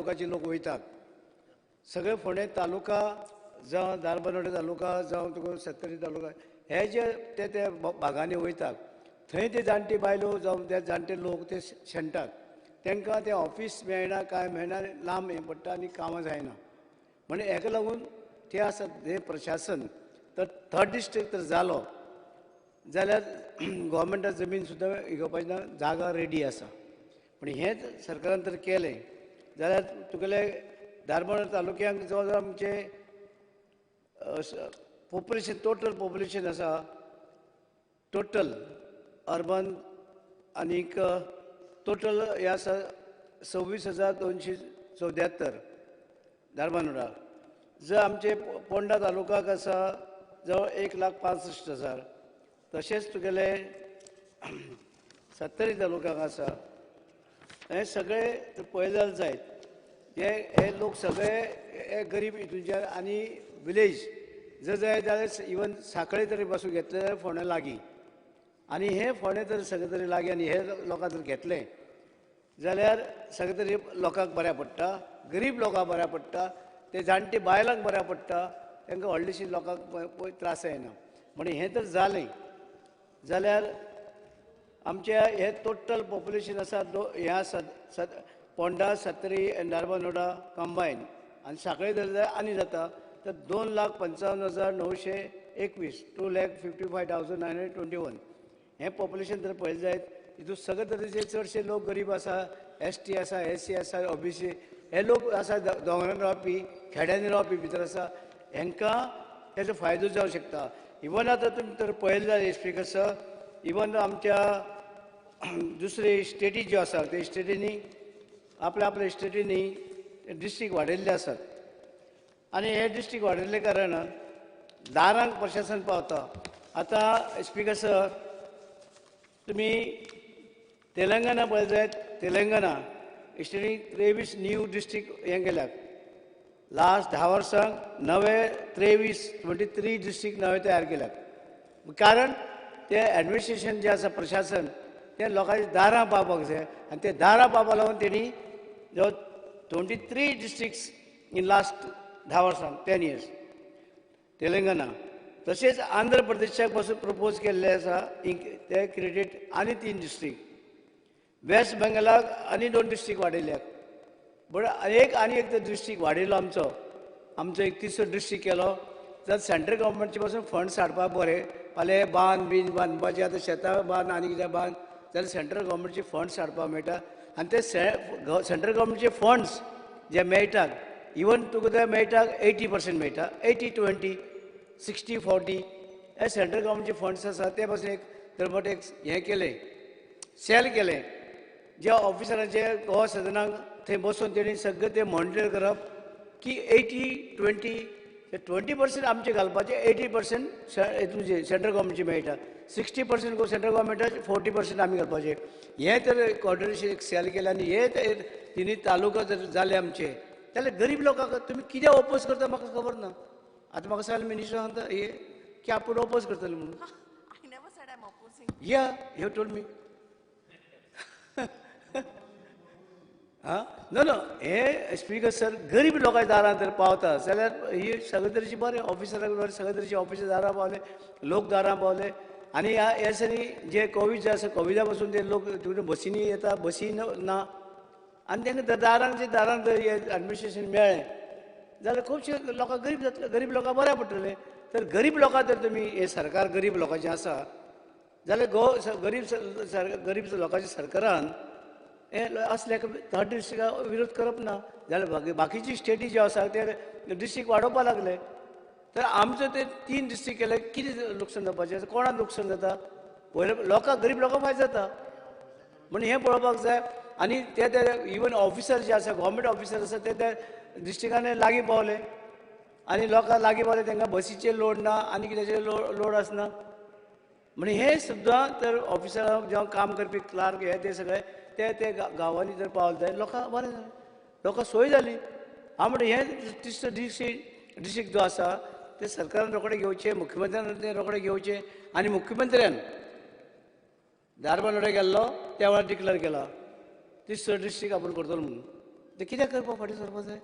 तालुकाचे लोक वयतात सगळे फोंडे तालुका जावं धारबांदोडा तालुका जावं तुका सत्तरी तालुका हे जे ते भागांनी वयतात थंय ते जाणटी बायलो जावं ते जाणटे लोक ते शेणटात तांकां ते ऑफिस मेळना काय मेळना लांब हें पडटा आनी कामां जायना म्हणजे हेका लागून ते आसा हे प्रशासन तर थर्ड डिस्ट्रिक्ट तर जालो जाल्यार गोवोरमेंटा जमीन सुद्दां घेवपाची ना जागा रेडी आसा पण हेंच सरकारान तर केलें जाल्यार तुगेले धारबांदोडा तालुक्यांक जवळ जवळ आमचे पॉप्युलेशन टोटल पॉप्युलेशन आसा टोटल अर्बन आनीक टोटल हे आसा 26,274 धारबांदोडा जर आमचे पोंडा तालुकाक आसा जवळ 1,65,000 तशेंच तुगेले सत्तरी तालुकाक आसा हे सगळे पळयल्यार जायत हे लोक सगळे हे गरीब हितूंचे आनी विलेज जर जाय जाल्यार इवन सांखळे तरी पासून घेतले जाल्यार फोंड्या लागीं आनी हे फोंडे तर सगळे तरी लागीं आनी हे लोकां जर घेतले जाल्यार सगळे तरी लोकांक बऱ्या पडटा गरीब लोकांक बऱ्या पडटा ते जाणटे बायलांक बऱ्या पडटा तांकां व्हडलीशी लोकांक त्रास येना म्हण हें तर जालें जाल्यार आमचे हे टोटल पॉप्युलेशन आसा हें आसा पोंडा सत्तरी एंड धारबांदोडा कंबायन आनी सांखळे धरले जाल्यार आनी जाता तर 2,55,921 2,55,921 हें पॉप्युलेशन तर पळयलें जायत हितून सगळे तरेचे चडशे लोक गरीब आसा ST आसा SC आसा OBC हे लोक आसा दोंगरांनी रावपी खेड्यांनी रावपी भितर आसा हांकां तेजो फायदो जावंक शकता इवन आतां तुमी तर पळयलें जाल्यार स्पीकर इवन आमच्या दुसरे स्टेटी ज्यो आसा ते स्टेटींनी आपल्या स्टेटींनी डिस्ट्रिक्ट वाडयल्ले आसात आनी हे डिस्ट्रिक्ट वाडयल्ले कारणान दारांक प्रशासन पावता आतां स्पीकर सर तुमी तेलंगणा पळयत जायत तेलंगणा स्टेटीन 23 न्यू डिस्ट्रिक्ट हें केल्यात लास्ट 10 वर्सांक नवे 23 डिस्ट्रिक्ट नवे तयार केल्यात कारण ते एडमिनिस्ट्रेशन जे आसा प्रशासन ते लोकांच्या दारां पावपाक जाय आनी ते दारां पावपा लागून तेणी जवळ 23 districts in last 10 वर्सांक 10 years Telangana तशेंच आंध्र प्रदेशाक पासून प्रपोज केल्ले आसा ते क्रेडीट आनी 3 डिस्ट्रिक्ट वेस्ट बेंगलाक आनी 2 डिस्ट्रिक्ट वाडयल्यात बट आनी एक डिस्ट्रिक्ट वाडयलो आमचो एक तिसरो डिस्ट्रिक्ट केलो जाल्यार सेंट्रल गव्हर्मेंटचे पासून फंड्स हाडपाक बरें फाल्यां बांद बांदपाचे आतां शेतां बांद आनी कितें बांद जाल्यार सेंट्रल गव्हर्मेंटचे फंड्स हाडपाक मेळटा आनी ते सेंट्रल गव्हर्मेंटचे फंड्स जे मेळटात इवन तुका ते मेळटा 80% मेळटा 80-20 60-40 हे सेंट्रल गव्हर्मेंटचे फंड्स आसा ते पासून एक तरबट एक हें केलें सेल केलें ज्या ऑफिसरांचे गोवा सदनाक थंय बसून तेणी सगळें ते मॉनिटर करप की 20% आमचे घालपाचे 80% तुमचे सेंट्रल गव्हर्मेंटचे मेळटा 60% सेंट्रल गव्हर्मेंटाचे 40% आमी घालपाचे हें तर कॉर्डिनेशन एक सेल केलें आनी हे तिनी तालुका जर जाले आमचे जाल्यार गरीब लोकांक तुमी कित्याक ओपोज करता म्हाका खबर ना आतां म्हाका सांगलें मिनिस्टर सांगता हे की आपूण ओपोज करतले म्हणून या यू टोल्ड मी नो हे स्पीकर सर गरीब लोकांच्या दारां तर पावता जाल्यार ही सगळे तरेची बरें ऑफिसराक बरें सगळे तरेचे ऑफिसर दारां पावले लोक दारां पावले आनी ह्या दिसांनी जे कोवीड जे आसा कोविडा पासून ते लोक बसींनी येता बसी ना आनी तांकां दारांक जर हे एडमिनिस्ट्रेशन मेळ्ळें जाल्यार खुबशे लोकांक गरीब जातले गरीब लोकांक बऱ्या पडटलें तर गरीब लोकांक तर तुमी हे सरकार गरीब लोकांचें आसा जाल्यार गरीब लोकांच्या सरकारान हे असले थर्ड डिस्ट्रिक्टाक विरोध करप ना जाल्यार बाकीची स्टेटी ज्यो आसा ते डिस्ट्रिक्ट वाडोवपा लागले तर आमचो ते 3 डिस्ट्रिक्ट केले कितें लुकसाण जावपाचें कोणाक लुकसाण जाता पयले लोकांक गरीब लोकांक फायदो जाता म्हणून हें पळोवपाक जाय आनी ते इवन ऑफिसर जे आसा गव्हर्मेंट ऑफिसर आसा ते डिस्ट्रिक्टांनी लागीं पावले आनी लोकांक लागीं पावले तांकां बसीचे लोड ना आनी कितेंचे लोड आसना म्हणजे हे सुद्दां तर ऑफिसरांक जेव्हा काम करपी क्लार्क हे ते सगळे ते गांवांनी जर पावले जाल्यार लोकांक बरें जालें लोकांक सोय जाली हांव म्हणटा हें तिसरो डिस्ट्रिक्ट जो आसा ते सरकारान रोखडे घेवचे मुख्यमंत्र्यान ते रोखडे घेवचे आनी मुख्यमंत्र्यान धारबांदोडा गेल्लो त्या वेळार डिक्लेअर केला तिसरो डिस्ट्रिक्ट आपूण करतलो म्हणून ते कित्याक करपाक फाटीं सरपाक जाय?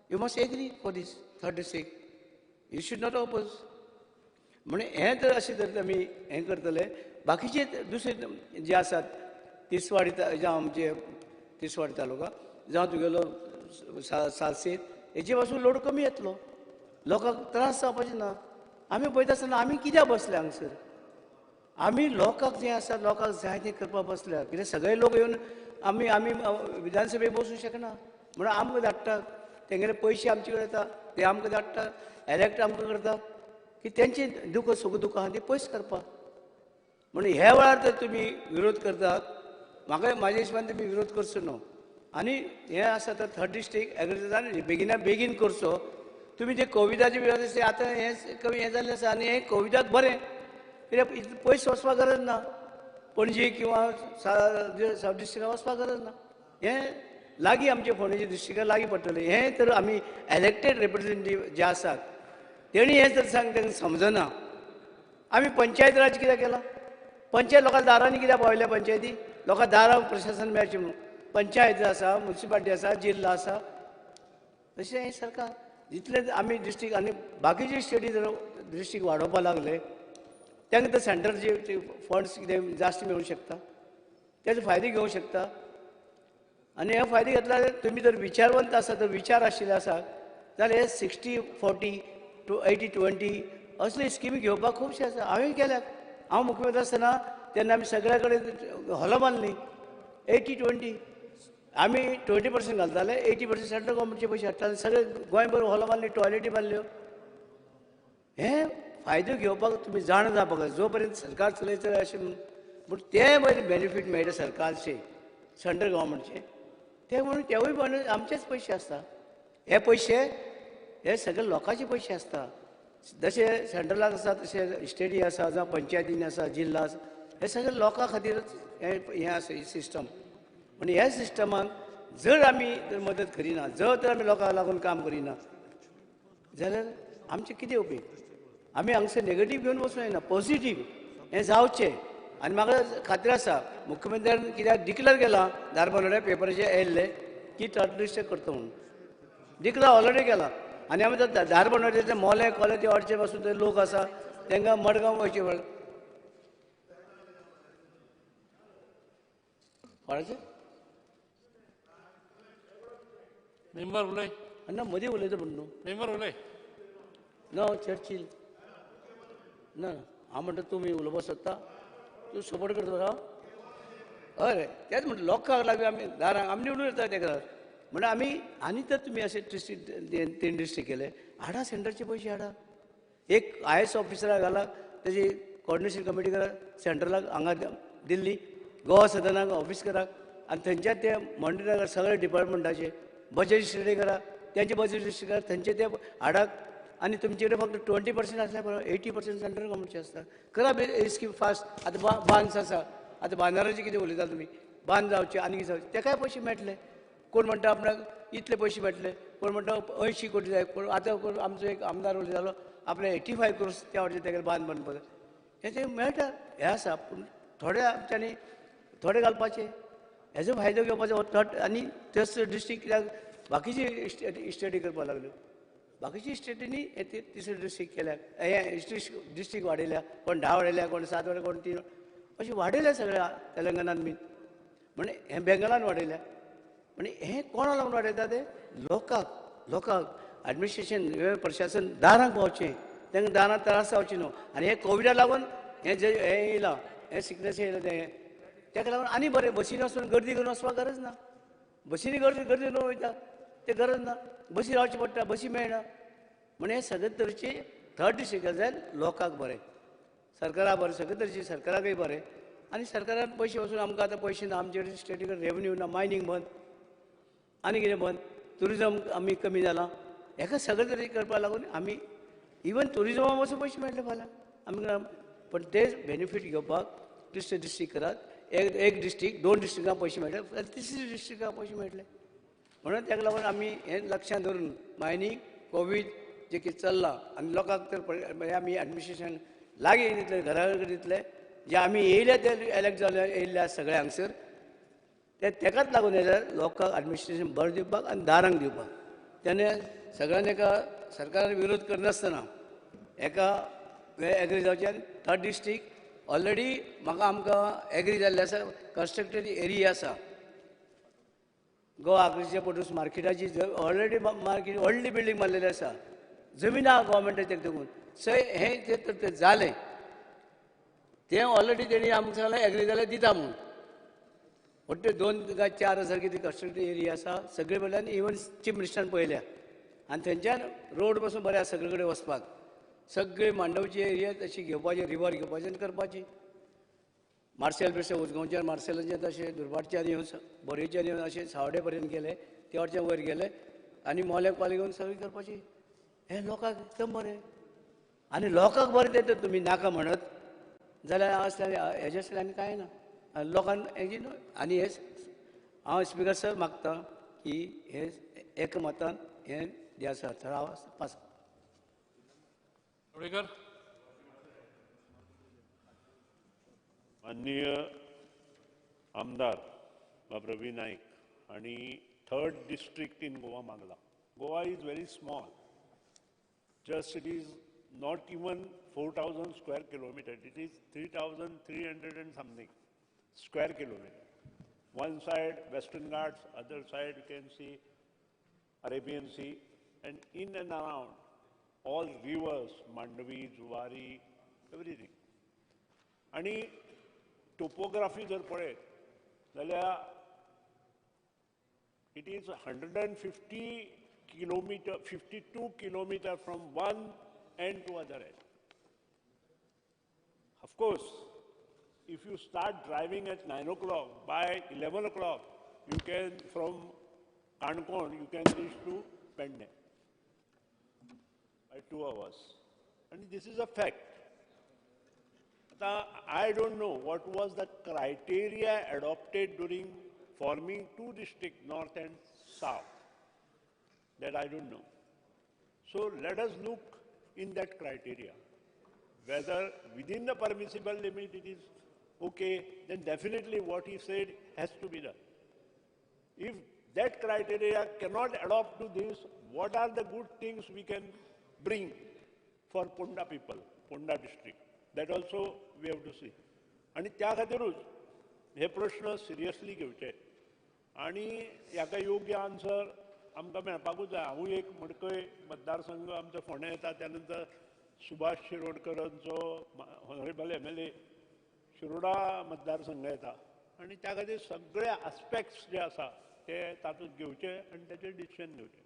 You must agree for this third district. You should not oppose. म्हणजे हें जर अशें जर आमी हें करतले, बाकीचे दुसरे जे आसात तिसवाडी जावं आमचे तिसवाडी तालुका जावं तुगेलो सालसेत, हेचे पासून लोड कमी येतलो. लोकांक त्रास जावपाचे ना. आमी पळयता आसतना आमी कित्याक बसले हांगसर? आमी लोकांक जें आसा लोकांक जाय तें करपाक बसल्यात. कित्याक सगळे लोक येवन आमी आमी विधानसभेक बसूंक शकना. म्हणून आमकां धाडटात, तेंगेले पयशे आमचे कडेन येता, ते आमकां धाडटात, एलेक्ट आमकां करतात की तेंचे सुख दुख आहा ती पयस करपाक. म्हणून ह्या वेळार जर तुमी विरोध करतात, म्हाज्या हिशोबान तुमी विरोध करचो न्हू. आनी हें आसा तर थर्ड डिस्ट्रिक्ट एग्रीकल्चरान बेगिना बेगीन करचो. तुमी जे कोविडाचे विरोध आसा आतां हें जाल्लें आसा आनी हें कोविडाक बरें. कित्याक पयस वचपाक गरज ना. पणजी किंवा सब डिस्ट्रिक्टाक वचपाक गरज ना. हें लागीं आमचे फोंडेचे डिस्ट्रिक्टाक लागीं पडटलें. हें तर आमी एलेक्टेड रिप्रेझेंटेटीव जे आसात तेणी हें जर तांकां समजना. आमी पंचायत राज कित्याक केला? पंचायत लोकांच्या दारांनी कित्याक पावयल्या पंचायती? लोकांक दारां प्रशासन मेळचें म्हणून. पंचायत आसा, म्युन्सिपालिटी आसा, जिल्लो आसा. तशें हें सरकार जितले आमी डिस्ट्रिक्ट आनी बाकीचे स्टेटी जर डिस्ट्रिक्ट वाडोवपाक लागले, तांकां तर सेंटरचे फंड्स कितें जास्त मेळूंक शकता, तेजो फायदो घेवंक शकता. आनी हे फायदो घेतल्यार तुमी जर विचारवंत आसा, तर विचार आशिल्ले आसा जाल्यार हे 60-40 to 80-20 असले स्किमी घेवपाक खुबशे आसा. हांवें केल्यात. हांव मुख्यमंत्री आसतना तेन्ना आमी सगळ्या कडेन हॉलां बांदलीं. 80-20 आमी 20% घालताले, 80% सेंट्रल गव्हर्मेंटचे पयशे हाडटाले. सगळे गोंयभर हॉलां बांदली, टॉयलेटी बांदल्यो. हे फायदो घेवपाक तुमी जाण जावपाक जाय. जो पर्यंत सरकार चलयतले अशें म्हणून, पूण ते बरें बेनिफीट मेळटा सरकारचे, सेंट्रल गव्हर्मेंटचे, ते म्हणून तेवूय म्हणून आमचेच पयशे आसता. हे पयशे हे सगळे लोकांचे पयशे आसता. जशे सेंट्रलाक आसा तशे स्टेटी आसा जावं पंचायतीनी आसा, जिल्लो आसा, हे सगळे लोकां खातीरच हें आसा ही सिस्टम. म्हणजे ह्या सिस्टमाक जर आमी जर मदत करिना, जर तर आमी लोकांक लागून काम करिना, जाल्यार आमचें कितें उपेग? आमी हांगसर नेगेटीव घेवन वचूं येना, पॉझिटीव हें जावचें. आनी म्हाका खात्री आसा मुख्यमंत्र्यान कित्याक डिक्लेअर केलां धारबांदोड्या पेपराचेर येयल्लें की थर्ड डिस्ट्रिक्ट करता म्हणून. डिक्लेअर ऑलरेडी केला. आनी आमी जर धारबांदोड्याचे मोले कोले ते वाडचे पासून ते लोक आसा तांकां मडगांव वयचे पडटा. कोणाचें? मेंबर उलय. ना मदीं उलयता म्हणून न्हू. मेंबर उलय. ना चर्चील ना. हांव म्हणटा तुमी उलोवपाक सोदता, तूं सपोर्ट करता. हय तेच म्हणटा लोकांक लागून आमी दारां आमी निवडून येता तेका. म्हणजे आमी आनी तर तुमी अशे डिस्ट्रिक्ट 3 डिस्ट्रिक्ट केले, हाडा सेंटरचे पयशे हाडा. एक IAS ऑफिसराक घाला, तेजी कोऑर्डिनेशन कमिटी करा, सेंट्रलाक हांगा दिल्ली, गोवा सदनाक ऑफिस करा, आनी थंयच्या ते मॉनिटर सगळे डिपार्टमेंटाचे बजेट स्टडी करा, त्यांचे बजेट स्टडी करा, थंयचे ते हाडाक. आनी तुमचे कडेन फक्त 20% आसल्यार बरो, 80% सेंट्रल गव्हर्मेंटचे आसता. करा स्कीम फास्ट. आतां बांद्स आसा, आतां बांदाराचे कितें उलयता तुमी, बांद जावचे आनी कितें जावचे, तेकाय पयशे मेळटले. कोण म्हणटा आपणाक इतले पयशे मेळटले, कोण म्हणटा 80 कोटी जाय, कोण आतां आमचो एक आमदार उलयतालो आपले 85 crores त्या वाटेन तेगेले बांद बांदपाक जाय. हे मेळटा. हे आसा, पूण थोडे आमच्यांनी थोडे घालपाचे, हेजो फायदो घेवपाचो. थर्ड आनी तेच डिस्ट्रिक्ट कित्याक बाकीची स्टेटी करपाक लागल्यो. बाकीची स्टेटींनी तिसरे डिस्ट्रिक्ट केल्याक, हे डिस्ट्रिक्ट वाडयल्या, कोण 10 वाडयल्या, कोण 7 वाडयल्या, कोण 3 अशें वाडयल्या सगळ्या तेलंगणान बीन. म्हणजे हें बेंगलान वाडयल्या. म्हणजे हें कोणा लागून वाडयता ते लोकांक एडमिनिस्ट्रेशन प्रशासन दारांक पावचें, तांकां दारांत त्रास जावचे न्हू. आनी हे कोविडाक लागून हें जे हें येयलां, हें सिकनेस येयलां तेका लागून आनी बरें बसीन वचून गर्दी करून वचपाक गरज ना. बसीनी गर्दी करून वयता ते गरज ना. बसी रावची पडटा, बसी मेळना. म्हणजे हे सगळे तरेचे थर्ड डिस्ट्रिक्ट जाय लोकांक बरें, सरकाराक बरें, सगळे तरेचे सरकाराकय बरें. आनी सरकारान पयशे वचून आमकां आतां पयशे ना, आमचे स्टेटी कडेन रेवन्यू ना, मायनींग बंद, आनी कितें बंद, ट्युरिजम आमी कमी जाला. हेका सगळे तरी करपाक लागून आमी इवन ट्युरिजमाक वचून पयशे मेळटले फाल्यां आमकां. पण ते बेनिफीट घेवपाक डिस्ट्रिक्ट करात. एक डिस्ट्रिक्ट 2 डिस्ट्रिक्टांक पयशे मेळटले, तिसरी डिस्ट्रिक्टाक पयशे मेळटले. म्हणून ताका लागून आमी हें लक्षांत धरून मायनींग कोवीड जे कितें चल्लां आनी लोकांक तर आमी एडमिनिस्ट्रेशन लागीं दितले, घरा कडेन दितले, जे आमी येयले ते एलेक्ट जाले येयल्ले सगळे हांगसर तेकाच लागून लोकांक एडमिनिस्ट्रेशन बरें दिवपाक आनी दारांक दिवपाक तेणे सगळ्यांनी एका सरकारान विरोध करनासतना एका एग्री जावचे आनी थर्ड डिस्ट्रिक्ट ऑलरेडी म्हाका आमकां एग्री जाल्ले आसा कंस्ट्रक्टेड एरिया आसा गोवा आग्रीच्या पटूस मार्केटाची ऑलरेडी मार्केट व्हडली बिल्डींग बांदलेली आसा जमीन आहा गोवोरमेंटाचेर देखून सो हें जालें तें ऑलरेडी तेणी आमकां सांगलें एग्री जाल्यार दिता म्हणून मोठे 2 काय 4 हजार कितें कंस्ट्रक्टेड एरिया आसा सगळे कडल्यान इवन चीफ मिनिस्टरान पळयल्या आनी थंयच्यान रोड पासून बरें आसा सगळे कडेन वचपाक सगळे मांडवची एरिया तशी घेवपाची रिवर घेवपाची आनी करपाची मार्सेल बिर्से उजगांवच्यान मार्सेलाच्यान तशें दुर्भाटच्यान येवन बोरयेच्यान येवन अशें सावड्डे पर्यंत गेले ते वटेच्यान वयर गेले आनी मोल्याक पाली घेवन सगळी करपाची हें लोकांक एकदम बरें आनी लोकांक बरें तें तुमी नाका म्हणत जाल्यार हेजे असलें आनी कांय ना लोकांक हेजी आनी हे हांव स्पिकर सर मागतां की हे एकमतान हें जें आसा ठराव पास लोणीकर माननीय आमदार प्रवीण नाईक आणि थर्ड डिस्ट्रिक्ट इन गोवा मागला. Goa is very small. Just it is not even 4,000 square kilometer. It is 3,300 and something square kilometer. One side Western Ghats, other side you can see Arabian Sea, and in and around all rivers, Mandavi, Zuari, everything. आणि topography जर पळयत जाल्यार it is 150 kilometer, 52 kilometer from one end to other end. Of course, if you start driving at 9 o'clock, by 11 o'clock, you can, from Kankon, you can reach to Penne by 2 hours. And this is a fact. I don't know what was the criteria adopted during forming two districts, north and south. That I don't know. So let us look in that criteria. Whether within the permissible limit it is okay, then definitely what he said has to be done. If that criteria cannot adopt to this, what are the good things we can bring for Ponda people, Ponda district? That also we have to see. आणि त्या खातीरूच हे प्रश्न seriously घेवचे आणि हाका योग्य answer आमकां मेळपाकूच जाय. हांवूय एक मडकय मतदारसंघ आमचो फोंड्या येता त्या नंतर सुभाष शिरोडकरांचो हॉनरेबल MLA शिरोडा मतदारसंघ येता आनी त्या खातीर सगळे आस्पेक्ट्स जे आसा ते तातूंत घेवचे आनी तेचेर डिसिशन घेवचें.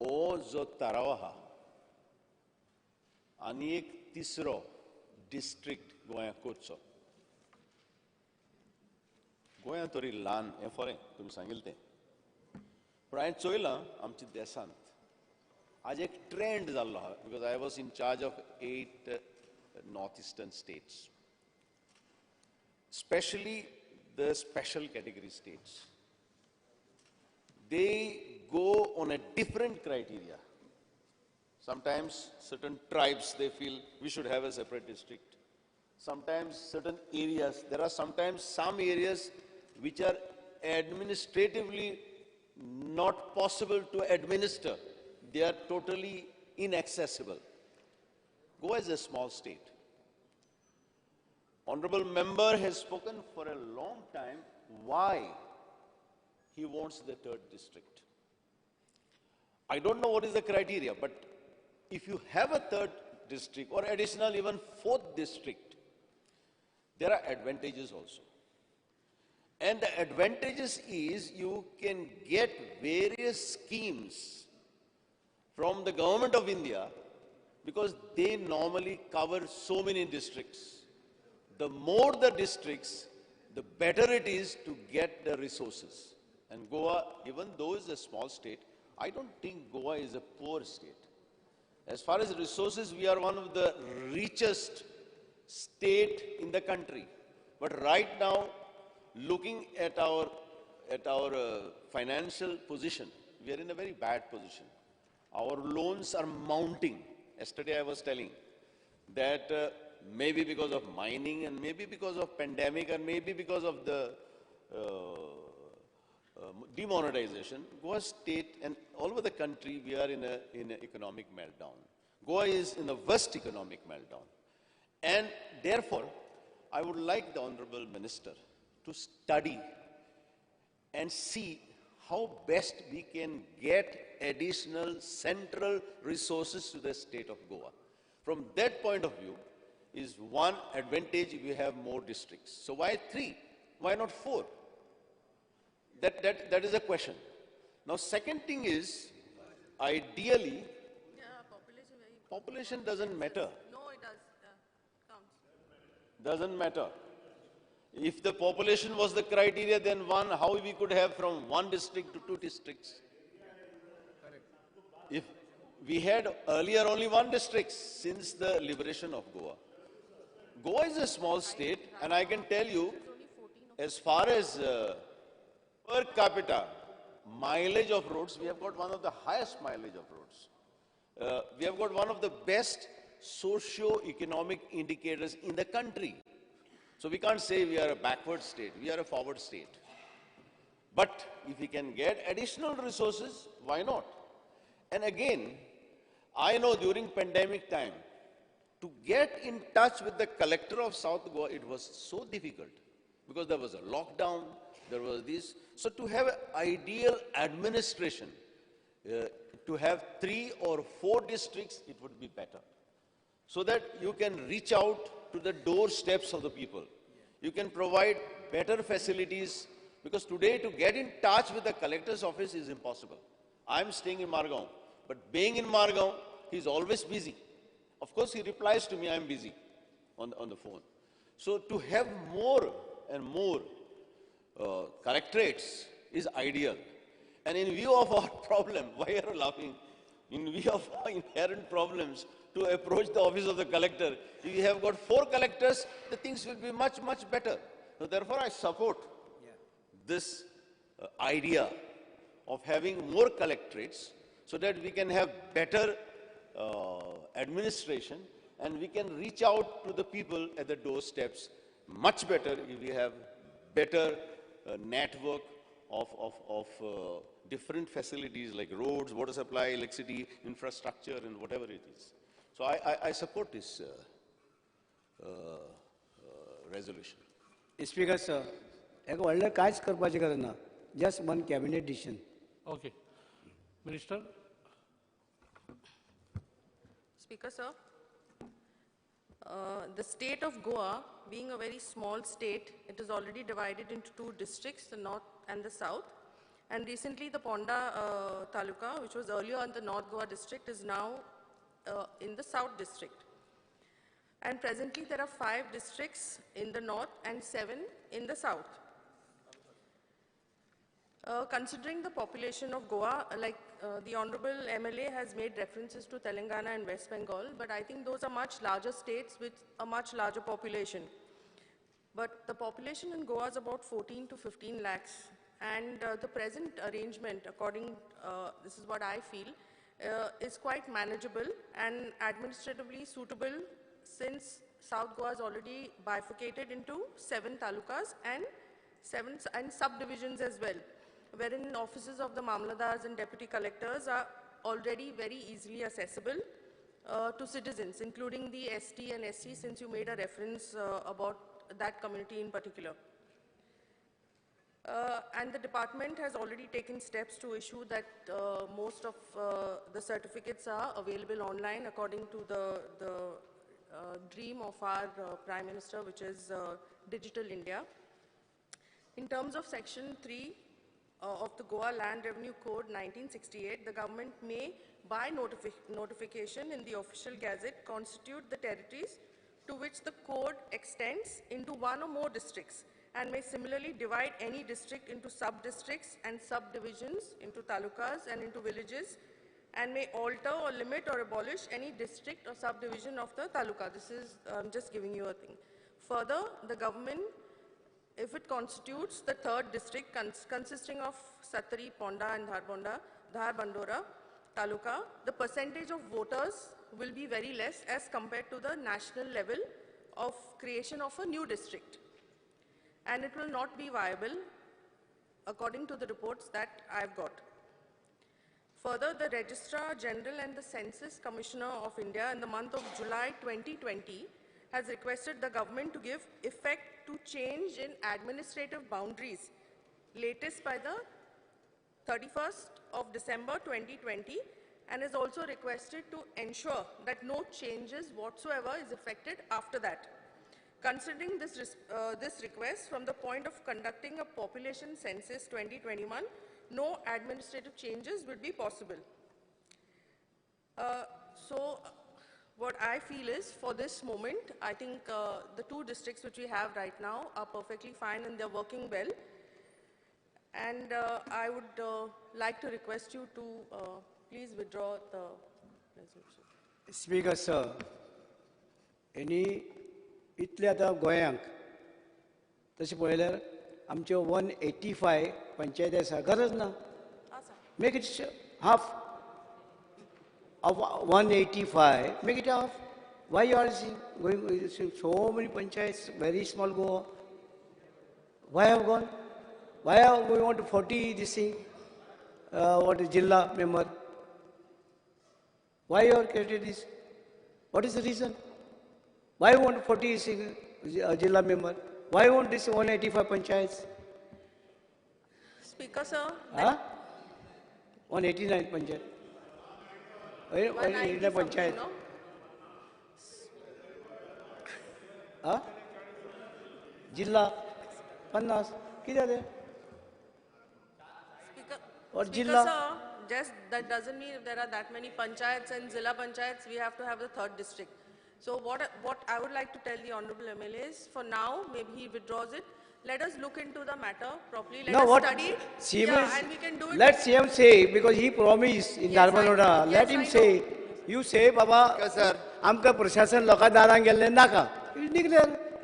हो जो थाराव आहा आनी एक तिसरो डिस्ट्रिक्ट गोंयांत करचो. गोंयांत तरी ल्हान हें खरें तुमी सांगिल्लें तें, पूण हांवें चोयलां आमच्या देशांत आज एक ट्रेंड जाल्लो आहा. Because I was in charge of 8 north eastern states, specially the special category states. They go on a different criteria. Sometimes certain tribes, they feel we should have a separate district. Sometimes certain areas, there are sometimes some areas which are administratively not possible to administer. They are totally inaccessible. Goa is a small state. Honorable member has spoken for a long time why he wants the third district. I don't know what is the criteria, but if you have a third district or additional even fourth district, there are advantages also. And the advantages is you can get various schemes from the government of India because they normally cover so many districts. The more the districts, the better it is to get the resources. And Goa, even though it's a small state, I don't think Goa is a poor state. As far as resources, we are one of the richest state in the country. But right now, looking at our financial position, we are in a very bad position. Our loans are mounting. Yesterday I was telling, that maybe because of mining and maybe because of pandemic and maybe because of the demonetization, Goa state and all over the country, we are in an economic meltdown. Goa is in the worst economic meltdown. And therefore, I would like the Honorable Minister to study and see how best we can get additional central resources to the state of Goa. From that point of view, is one advantage if we have more districts. So why 3? Why not 4? That is a question. Now, second thing is, ideally, population doesn't matter. No, it does. Counts. Doesn't matter. If the population was the criteria, then how we could have from 1 district to 2 districts? If we had earlier only 1 district since the liberation of Goa. Goa is a small state, and I can tell you, as far as per capita mileage of roads, we have got one of the highest mileage of roads. We have got one of the best socio-economic indicators in the country. So we can't say we are a backward state, we are a forward state. But if we can get additional resources, why not? And again, I know during pandemic time, to get in touch with the collector of South Goa, it was so difficult because there was a lockdown, there was this. So to have an ideal administration, to have 3 or 4 districts, it would be better. So that you can reach out to the doorsteps of the people. You can provide better facilities, because today to get in touch with the collector's office is impossible. I'm staying in Margao, but being in Margao, he's always busy. Of course, he replies to me, I'm busy on the phone. So to have more and more collectorates is ideal. And in view of our problem, why are you laughing? In view of our inherent problems, to approach the office of the collector, if you have got 4 collectors, the things will be much, much better. So therefore, I support this idea of having more collectorates so that we can have better administration and we can reach out to the people at the doorsteps much better if we have better network of different facilities like roads, water supply, electricity, infrastructure, and whatever it is. So I support this resolution. Speaker sir, एक व्हडलें कांयच करपाचें गरज ना. Just one cabinet decision. Okay. Minister? Speaker, sir, the state of Goa, being a very small state, it is already divided into 2 districts, the north and the south. And recently the Ponda Taluka, which was earlier in the North Goa district, is now in the South district. And presently there are 5 districts in the north and 7 in the south. Considering the population of Goa, like the Honorable MLA has made references to Telangana and West Bengal, but I think those are much larger states with a much larger population. But the population in Goa is about 14 to 15 lakhs. And the present arrangement, according, this is what I feel, is quite manageable and administratively suitable, since South Goa is already bifurcated into 7 talukas and 7 subdivisions as well, wherein offices of the Mamladars and Deputy Collectors are already very easily accessible to citizens, including the ST and SC, since you made a reference about that community in particular. And the department has already taken steps to issue that most of the certificates are available online according to the dream of our Prime Minister, which is Digital India. In terms of Section 3 of the Goa Land Revenue Code 1968, the government may, by notification in the official gazette, constitute the territories to which the code extends into 1 or more districts, and may similarly divide any district into sub-districts and subdivisions, into talukas and into villages, and may alter or limit or abolish any district or subdivision of the taluka. This is just giving you a thing. Further, the government, if it constitutes the 3rd district consisting of Satari, Ponda and Dharbandora taluka, the percentage of voters will be very less as compared to the national level of creation of a new district. And it will not be viable according to the reports that I've got. Further, the Registrar General and the Census Commissioner of India in the month of July 2020 has requested the government to give effect to change in administrative boundaries, latest by the 31st of December 2020, and is also requested to ensure that no changes whatsoever is effected after that. Considering this request from the point of conducting a population census 2021, no administrative changes would be possible. What I feel is, for this moment, I think the two districts which we have right now are perfectly fine and they're working well. And I would like to request you to please withdraw the resolution. Speaker sir, any इतले आतां गोंयांक तशें पळयल्यार आमचे 185 पंचायती आसा, गरज ना. Make it half of 185, make it half. Why you are going so many panchayats, very small Goa? Why have gone? Why have we want to 40 this thing? What is Jilla member? Why you are created this? What is the reason? Why you want 40 Jilla member? Why you want this 185 panchayats? Speaker sir. Huh? 189 panchayat. 189 panchayat. No? Huh? Jilla 50. किती आहे? Or Speaker Jilla? sir, just that doesn't mean if there are that many panchayats and Zilla panchayats, we have to have the third district. So what I would like to tell the honorable MLA is, for now, maybe he withdraws it. Let us look into the matter properly. Let us study it. And we can do it. Let CM say, because he promised in Narmanoda. Let him say. You say, Baba, आमका प्रशासन लोका दारां गेल्ले नाका.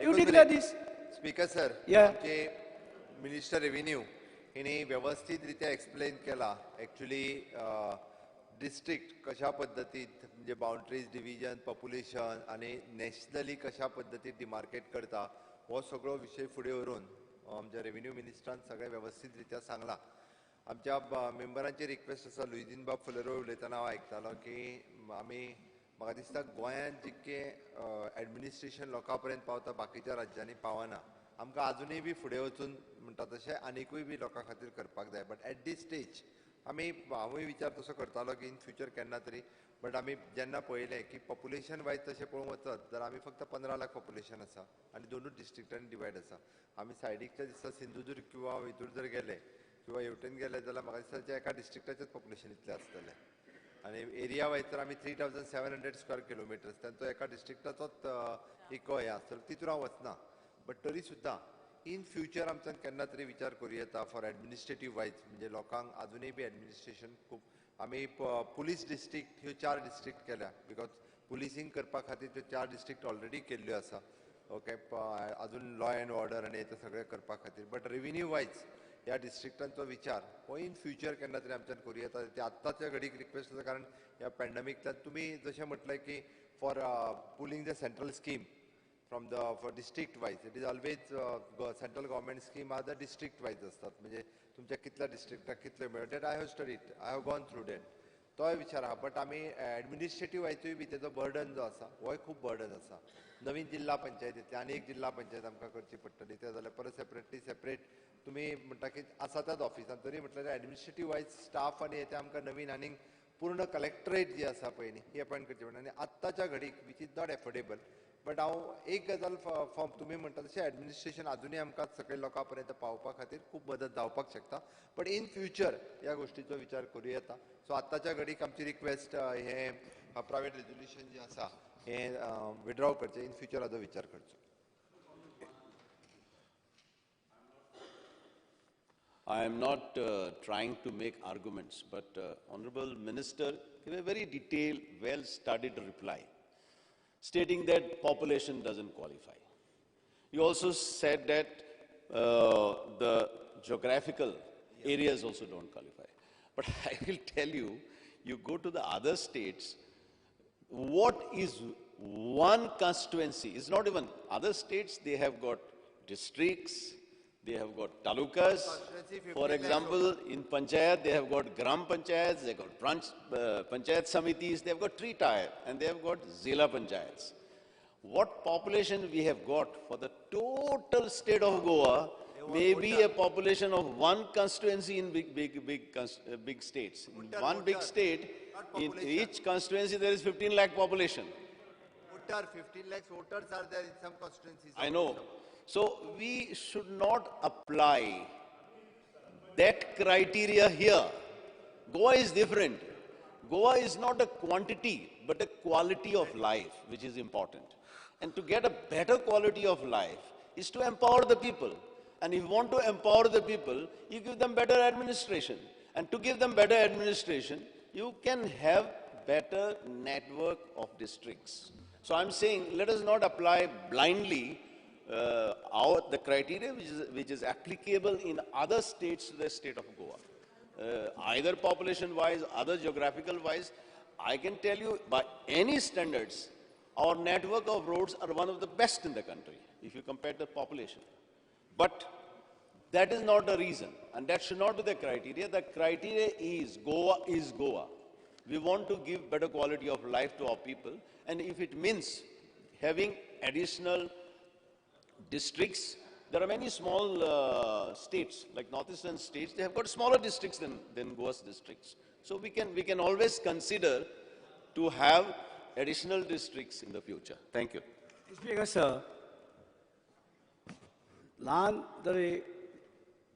You declare this. Speaker sir, Yeah. Minister Revenue, हिने व्यवस्थितरित्या explain केला. Actually, district कशा पद्धतीत म्हणजे बाउंड्रीज डिव्हिजन पॉप्युलेशन आणि नॅशनली कशा पद्धतीत डिमार्केट करता हो सगळो विषय फुडें व्हरून आमच्या रेव्हेन्यू मिनिस्टरान सगळें व्यवस्थितरित्या सांगला. आमच्या मेंबरांची रिक्वेस्ट आसा, लुईजीन बाब फुलेरो उलयतना हांव आयकतालो की आमी म्हाका दिसता गोंयांत जितके एडमिनिस्ट्रेशन लोकां पर्यंत पावता बाकीच्या राज्यांनी पावना. आमकां अजुनूय बी फुडें वचून म्हणटा तशें आनिकूय बी लोकां खातीर करपाक जाय. बट एट दीस स्टेज आमी हांवूय विचार तसो करतालो की इन फ्युचर केन्ना तरी, बट आमी जेन्ना पळयलें की पॉप्युलेशन वायज तशें पळोवंक वचत जाल्यार आमी फक्त 15 लाख पॉप्युलेशन आसा आनी दोनूच डिस्ट्रिक्टांनी डिवायड आसा. आमी सायडीकच्या दिसता सिंधुदुर्ग किंवा हितूर जर गेले किंवा हेवटेन गेले जाल्यार म्हाका दिसता एका डिस्ट्रिक्टाचेच पॉप्युलेशन इतलें आसतलें. आनी एरिया वायज तर आमी 3700 स्क्वेअर किलोमिटर्स, तांचो एका डिस्ट्रिक्टाचोच इको हे आसतलो, तितूर हांव वचना. बट तरी सुद्दां इन फ्युचर आमच्यान केन्ना तरी विचार करूं येता फॉर एडमिनिस्ट्रेटीव वायज, म्हणजे लोकांक अजुनूय बी एडमिनिस्ट्रेशन खूब. आमी पुलीस डिस्ट्रिक्ट ह्यो 4 डिस्ट्रिक्ट केल्या, बिकॉज पुलिसींग करपा खातीर त्यो 4 डिस्ट्रिक्ट ऑलरेडी केल्ल्यो आसा. ओके, अजून लॉ एंड ऑर्डर आनी हें सगळें करपा खातीर. बट रेव्हेन्यू वायज ह्या डिस्ट्रिक्टांचो विचार हो इन फ्युचर केन्ना तरी आमच्यान करूं येता. ते आत्ताच्या घडीक रिक्वेस्ट आसा, कारण ह्या पॅन्डेमिकतल्यान तुमी जशें म्हटलें की for pulling the central scheme from the for district wise, it is always central government scheme are the district wise असतात, म्हणजे तुमच्या कितल्या डिस्ट्रिक्टाक कितले मेळटा. That I have studied, I have gone through that. तोय विचार आहा. बट आमी एडमिनिस्ट्रेटीव वायजूय बी तेजो बर्डन जो आसा होय खूब बर्डन आसा. नवीन जिल्हा पंचायतींतली आनी एक जिल्हा पंचायत आमकां करची पडटली, ते जाल्यार परत सेपरेट तुमी म्हणटा की आसा त्याच ऑफिसान, तरी म्हटल्यार एडमिनिस्ट्रेटीव वायज स्टाफ आनी ते आमकां नवीन आनीक पूर्ण कलेक्टरेट जी आसा पळय न्ही ही अपॉयंट करची पडटा. आनी आत्ताच्या घडीक which is not affordable. But हांव एक गजाल फॉर्म तुमी म्हणटा तशें एडमिनिस्ट्रेशन अजुनूय आमकां सकयल लोकां पर्यंत पावपा खातीर खूब मदत जावपाक शकता. बट इन फ्युचर ह्या गोश्टीचो विचार करूं येता. सो आत्ताच्या घडीक आमची रिक्वेस्ट हे प्रायवेट रेजोल्युशन जें आसा हें विड्रॉ करचें, इन फ्युचर हाचो विचार करचो. I am not trying to make arguments, but Honorable Minister gave a very detailed, well-studied reply, stating that population doesn't qualify. You also said that the geographical areas also don't qualify. But I will tell you, you go to the other states, what is one constituency? It's not even other states, they have got districts, they have got talukas. Constituency 15 For lakhs example, in Panchayat, they have got Gram Panchayats, they have got Panchayat Samitis, they have got three-tier, and they have got Zila Panchayats. What population we have got for the total state of Goa may be a population of one constituency in big states. In one big state, not in population. each constituency there is 15 lakh population. Voter, 15 lakhs voters are there in some constituencies. I know. So we should not apply that criteria here. Goa is different. Goa is not a quantity, but a quality of life, which is important. And to get a better quality of life is to empower the people. And if you want to empower the people, you give them better administration. And to give them better administration, you can have better network of districts. So I'm saying, let us not apply blindly the criteria which is applicable in other states to the state of Goa. Either population-wise, other geographical-wise, I can tell you by any standards, our network of roads are one of the best in the country, if you compare the population. But that is not the reason, and that should not be the criteria. The criteria is Goa. We want to give better quality of life to our people, and if it means having additional districts, there are many small states, like northeastern states, they have got smaller districts than Goa's districts. So we can always consider to have additional districts in the future. Thank you. Speaker, sir, ल्हान जरी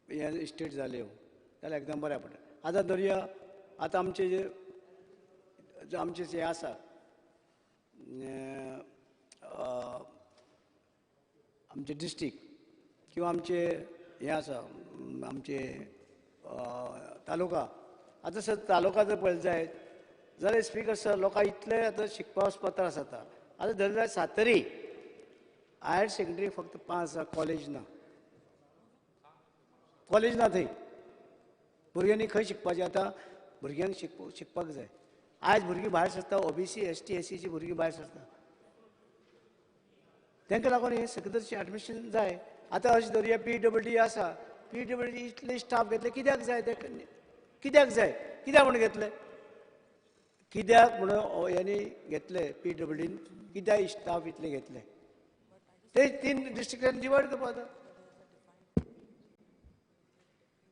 हे state जाल्यो जाल्यार एकदम बऱ्या पडटा. आतां धरया, आतां आमचे जे आसा आमचे डिस्ट्रिक्ट किंवा आमचे हे आसा आमचे तालुका. आतां सर तालुका जर पळयत जायत जाल्यार स्पीकर सर लोकांक इतले आतां शिकपा वचपा त्रास जाता. आतां धर जाल्यार सातेरी हायर सेकंडरी फक्त 5 आसा, कॉलेज ना. कॉलेज ना थंय. भुरग्यांनी खंय शिकपाचें? आतां भुरग्यांक शिकपाक जाय. आयज भुरगीं भायर सरता, ओबीसी ST SCची भुरगीं भायर सरता. तांकां लागून हे सेक्रेटरीचें एडमिशन जाय. आतां अशें धरया PWD आसा, PWD इतले स्टाफ घेतले कित्याक जाय? ते कित्याक जाय? कित्याक म्हणून घेतले? कित्याक म्हणून हेणी घेतले PWDन? कित्याक स्टाफ इतले घेतले? ते 3 डिस्ट्रिक्टांनी डिवायड करपा जाता.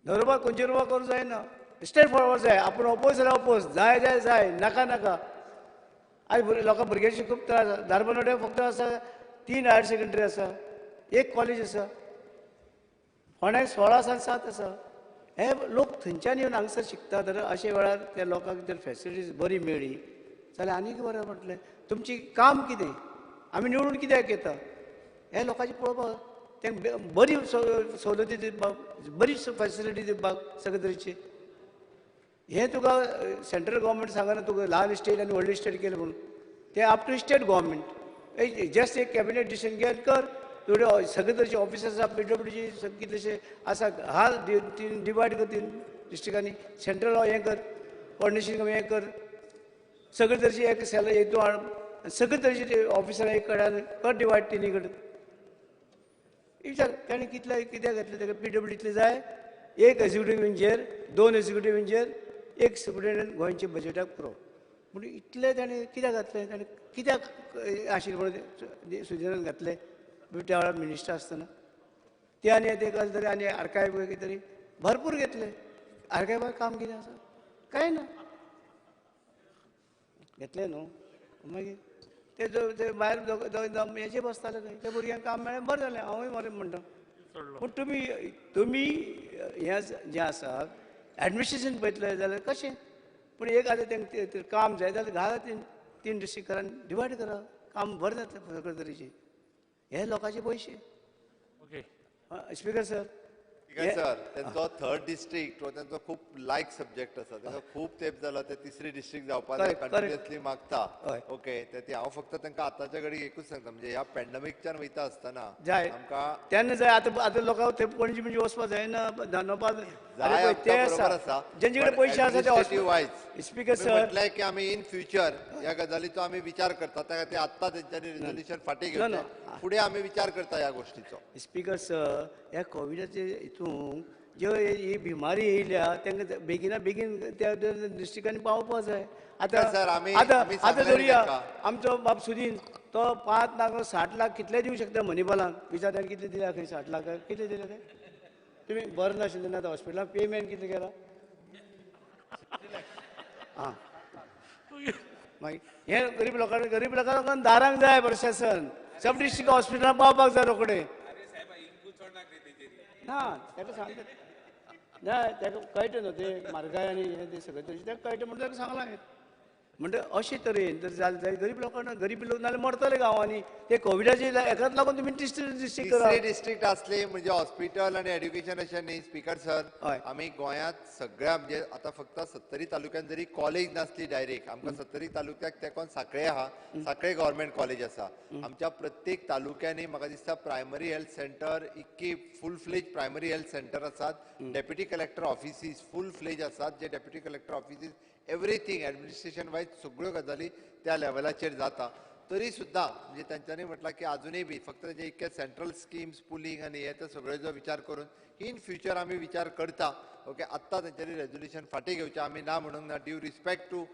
धरपा खंयचेर करूं जायना. स्टेट फॉरवर्ड जाय. आपूण ओपोज जाल्यार ओपोज, जाय जाय जाय, नाका नाका. आयज लोकांक भुरग्यांची खूब त्रास जाता. धारबांदोड्या फक्त आसा 3 हायर सेकंडरी आसा, 1 कॉलेज आसा. फोंड्याक 16 सावन 7 आसा. हे लोक थंयच्यान येवन हांगसर शिकता. तर अशे वेळार त्या लोकांक जर फॅसिलिटीज बरी मेळ्ळी जाल्यार आनीक बरें पडटलें. तुमची काम कितें? आमी निवडून कित्याक येता? हे लोकांचे पळोवपाक, तांकां बरी सवलती दिवपाक, बरी फॅसिलिटी दिवपाक सेक्रेटरीची. हे तुका सेंट्रल गव्हर्मेंट सांगना तुका ल्हान स्टेट आनी व्हडली स्टेट केलें म्हणून. ते up to state government. Just एक कॅबिनेट डिसिजन घेवन कर. तुजे सेक्रेटरीचे ऑफिस आसा, PWDची कितलेशे आसा, डिवायड कर 3 डिस्ट्रिक्टांनी. सेंट्रल हें कर, कोऑर्डिनेशन हें कर. सेक्रेटरीची एक सेल हेतू हाड, सेक्रेटरीचे ऑफिसरां एक कडेन कर डिवायड 3 कडेन. विचार ताणें कित्याक घेतले? ताका PWDतले जाय 1 executive engineer, 2 executive engineer, 1 superintendent गोंयच्या बजेटाक पुरो. म्हणून इतले ताणें कित्याक घातले? ताणें कित्याक आशिल्ले म्हणून स्विझर्लंड घातले त्या वेळार मिनिस्टर आसतना? ते आनी ते कसले तरी आनी आर्कायव कितें तरी भरपूर घेतले. आर्कायवाक काम कितें आसा? कांय ना. घेतले न्हू. मागीर ते भायर हेचे बसताले खंय. त्या भुरग्यांक काम मेळ्ळें, बरें जालें. हांवूय बरें म्हणटा. पूण तुमी हें जें आसा एडमिनिस्ट्रेशन पळयतले जाल्यार कशें? पूण एक आतां तांकां काम जाय जाल्यार घाला 3 डिस्ट्रिक्टांनी डिवायड करा. काम बरें जातलें सेक्रेटरीचें. हे लोकांचे पयशे. ओके. स्पीकर सर, सर त्यांचो 3rd डिस्ट्रिक्ट हो त्यांचो खूप लायक सब्जेक्ट आसा. ताका खूप तेंप जाला ते 3री डिस्ट्रिक्ट जावपाक कंटिन्युअसली मागता. ओके. ते हांव फक्त तांकां आतांच्या घडी एकूच सांगता, म्हणजे ह्या पॅन्डेमिकच्यान वयता आसतना जाय आमकां तेन्ना जाय. आतां लोकांक थंय पणजी म्हणजे वचपाक जायना. धांडोवपाक जाय पळय, ते आमकां बरोबर आसा. आसा जेंचे कडेन but पयशे आसा ते administrative wise स्पीकर तुम्ही सर म्हटलंय की आम्ही इन फ्युचर या गजालीचो आम्ही विचार करता त्या खातीर आत्ता त्यांच्यानी रेझोल्युशन फाटी घेवचें फुडें आम्ही विचार करता ह्या गोष्टीचो स्पीकर सर ह्या कोविडाचे हितून ज्यो ही बिमारी येयल्या तांकां बेगिना बेगीन त्या डिस्ट्रिक्टांनी पावोवपा जाय सर, आमी आतां सांगलें धरुया ताका. आमचो बाब सुदीन तो 5 लाख 60 लाख कितले दिवंक शकता मनीपालांक विचार ताणें कितले दिल्या खंय 60 लाख कितले दिले ते तुमी बरें नाशिल्लें आतां हॉस्पिटलांत पेमेंट कितले केला आं मागीर हे गरीब लोकांक दारांक जाय प्रशासन सब डिस्ट्रिक्ट हॉस्पिटलांत पावपाक जाय रोखडे ना ताका सांगता ना ताका कळटा न्हू ते म्हारगाय आनी हे ते सगळें तशें ताका कळटा म्हणून ताका सांगलां हांवें म्हणजे अशे तरेन जर जालें जाल्यार गरीब लोकांना गरीब लोक नाल्यार मरतले गांवांनी ते कोविडाचे हेकाच लागून तुमी डिस्ट्रिक्ट करा तिसरी डिस्ट्रिक्ट असली म्हणजे हॉस्पिटल आणि एड्युकेशन अशें न्ही स्पीकर सर हय. आमी गोंयांत सगळ्या म्हणजे आतां फक्त 70 तालुक्यात जरी कॉलेज नासली डायरेक्ट आमकां 70 तालुक्याक तेकोन सांखळे आहा सांखळे गव्हर्मेंट कॉलेज आसा आमच्या प्रत्येक तालुक्यांनी म्हाका दिसता प्रायमरी हेल्थ सेंटर इतकी full fledge primary health centre आसात deputy collector offices full fledge आसात जे deputy collector offices everything administration wise सगळ्यो गजाली त्या लेवलाचेर जाता तरी सुद्दां म्हणजे तांच्यांनी म्हटलां की अजुनूय बी फक्त तेजे इतके सेंट्रल स्किम्स पुलिंग आनी हे तो सगळ्यो जो विचार करून इन फ्युचर आमी विचार करता ओके आत्तां तेंच्यांनी रेझोल्युशन फाटीं घेवचें आमी ना म्हणूंक ना ड्यू रिस्पेक्ट टू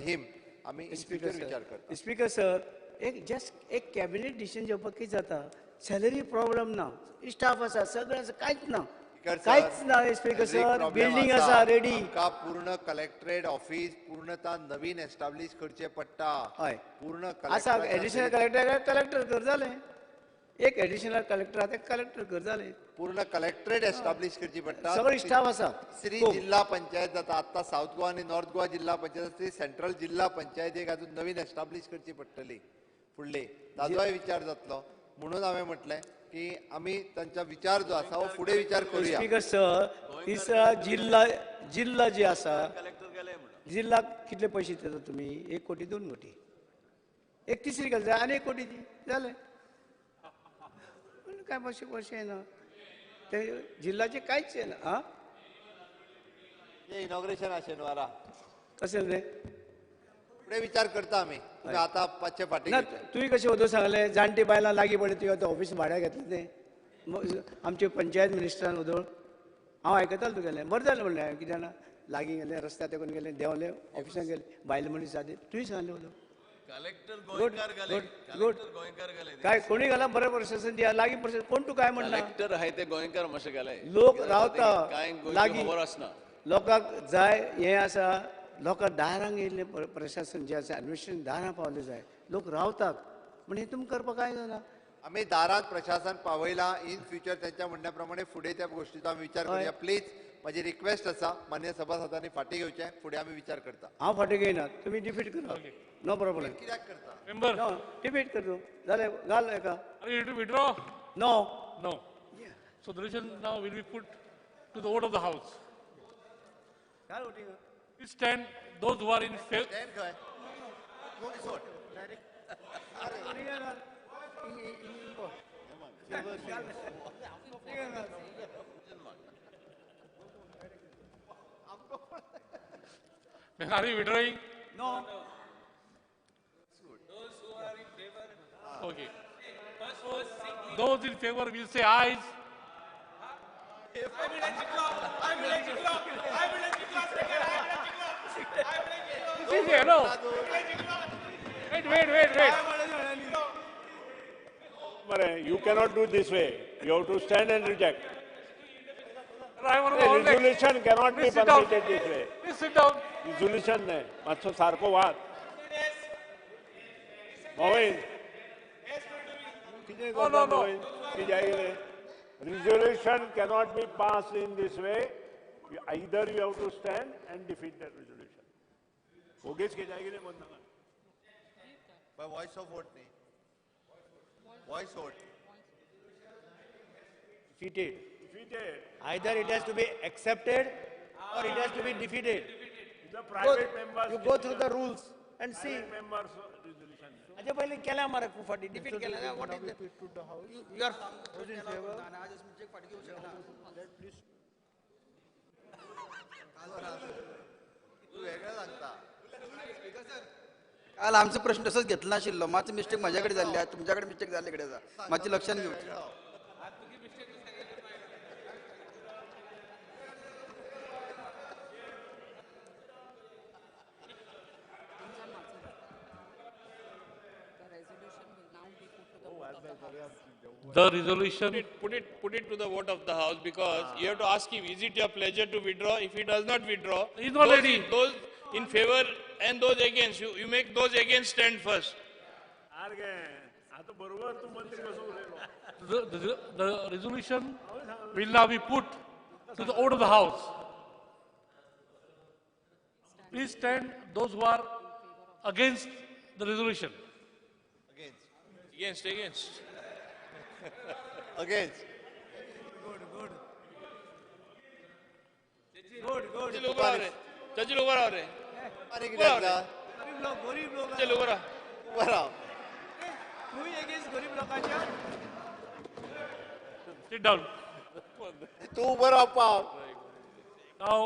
हिम आमी इन फ्युचर विचार करता स्पीकर सर एक जस्ट एक कॅबिनेट डिसिजन घेवपाक कितें जाता सॅलरी प्रॉब्लेम ना स्टाफ आसा सगळें आसा कांयच ना कांयच ना स्पीकर सर बिल्डींग आसा रेडी आमकां पूर्ण कलेक्टरेट ऑफिस पूर्णतः नवीन एस्टाब्लिश करचें पडटा हय पूर्ण आसा एडिशनल कलेक्टर कर जालें एक एडिशनल कलेक्टर आहा ते कलेक्टर कर जालें पूर्ण कलेक्टरेट एस्टाब्लिश करची पडटा सगळो स्टाफ आसा श्री जिल्हा पंचायत जाता आत्ता साऊथ गोवा आणि नॉर्थ गोवा जिल्हा पंचायत ती सेंट्रल जिल्हा पंचायतीक अजून नवीन एस्टाब्लिश करची पडटली फुडली ताजोय विचार जातलो म्हणून हांवें म्हटलें की आमी तांचा विचार जो आसा हो फुडें विचार करूया स्पीकर सर तिसरा जिल्हा जे आसा जिल्ह्याक कितले पैसे दितात तुमी 1 कोटी 2 कोटी एक तिसरी घाल जाय आनी 1 कोटी दी जालें काय पैसे ना ते जिल्ह्याचे कांयच ना आं इनॉग्रेशन शेनवारा कशें रे फुडें विचार करता आमी आतां पांचशे फाटीं ना तुवें कशें वदो सांगलें जाणटी बायलां लागीं पडले तुवें आतां ऑफिस भाड्याक घेतलें तें आमचे पंचायत मिनिस्टरान उदोळ हांव आयकतालो तुगेलें बरें जालें म्हणलें हांवें कित्याक जाणा लागीं गेलें रस्त्यार तेकून गेलें देंवलें ऑफिसांत गेलें बायल मनीस जाले तुवें सांगलें उदो गुड काय कोणी घाला बरें प्रशासन दिया लागीं प्रशासन कोण तूं काय म्हणना कलेक्टर आहे ते गोंयकार मातशें गेले लोक रावता कांय लागीं खबर आसना लोकांक जाय हें आसा लोकांक दारांक येयल्लें प्रशासन जें आसा एडमिनिस्ट्रेशन दारां पावलें जाय लोक रावतात म्हण हें तुमकां करपाक कांय जायना आमी दारांत प्रशासन पावयलां इन फ्युचर त्यांच्या म्हणण्या प्रमाणे फुडें त्या गोष्टीचो आमी विचार करूया प्लीज म्हजी रिक्वेस्ट आसा मान्य सभासदांनी फाटीं घेवचें फुडें आमी विचार करता हांव फाटीं घेयना तुमी डिफीट करा नो प्रॉब्लेम कित्याक करता Member, नो डिफीट कर तूं जालें घाल एका are you ready to withdraw? No No. So the resolution now will be put to the vote of the House. घाल voting Please stand, those who are in favor. Stand खंय नो दिसोट Are you withdrawing? No Okay. Those in favor will say ayes. Hello. Wait. You cannot do this way. You have to stand and reject. I want A to next. resolution cannot be Please sit down. permitted this way. Please sit down. Resolution ne. मातसो सारको वाद. Mohin. No. Resolution cannot be passed in this way. Either you have to stand and defeat that resolution. होगेच के जाएगी ने बोलना. Voice of vote न्ही voice vote defeated Defeated. either it has to be accepted or it has to be defeated The private members. you go through the rules and see Members resolution. अच्छा पहिले केला मारा कुफाटी defeat केला what is you are तू वेगळं सांगता. काल आमचो प्रश्न तसोच घेतलो नाशिल्लो. मातशी मिस्टेक म्हज्याकडे जाल्ली आहा, तुमच्याकडे मिस्टेक जाल्ले कडेन आसा. मातशी लक्षात घेवची. The resolution, Put it to the vote of the House, because you have to ask him, is it your pleasure to withdraw? If he does not withdraw, He's not ready. those in favor and those against, you make those against stand first. Arge आता बरोबर तू मंत्री कसं उरयलो the resolution will now be put to the vote of the House. Please stand those who are against the resolution. Against. Against. चल ऊपर आ रहे, चल ऊपर आ रहे, आणि किती आसा? गरीब लोक चल ऊपर आ. बरं. तूय एगेन्स्ट गरीब लोकांच्या Sit down. तू उभं राहा पाव. Now,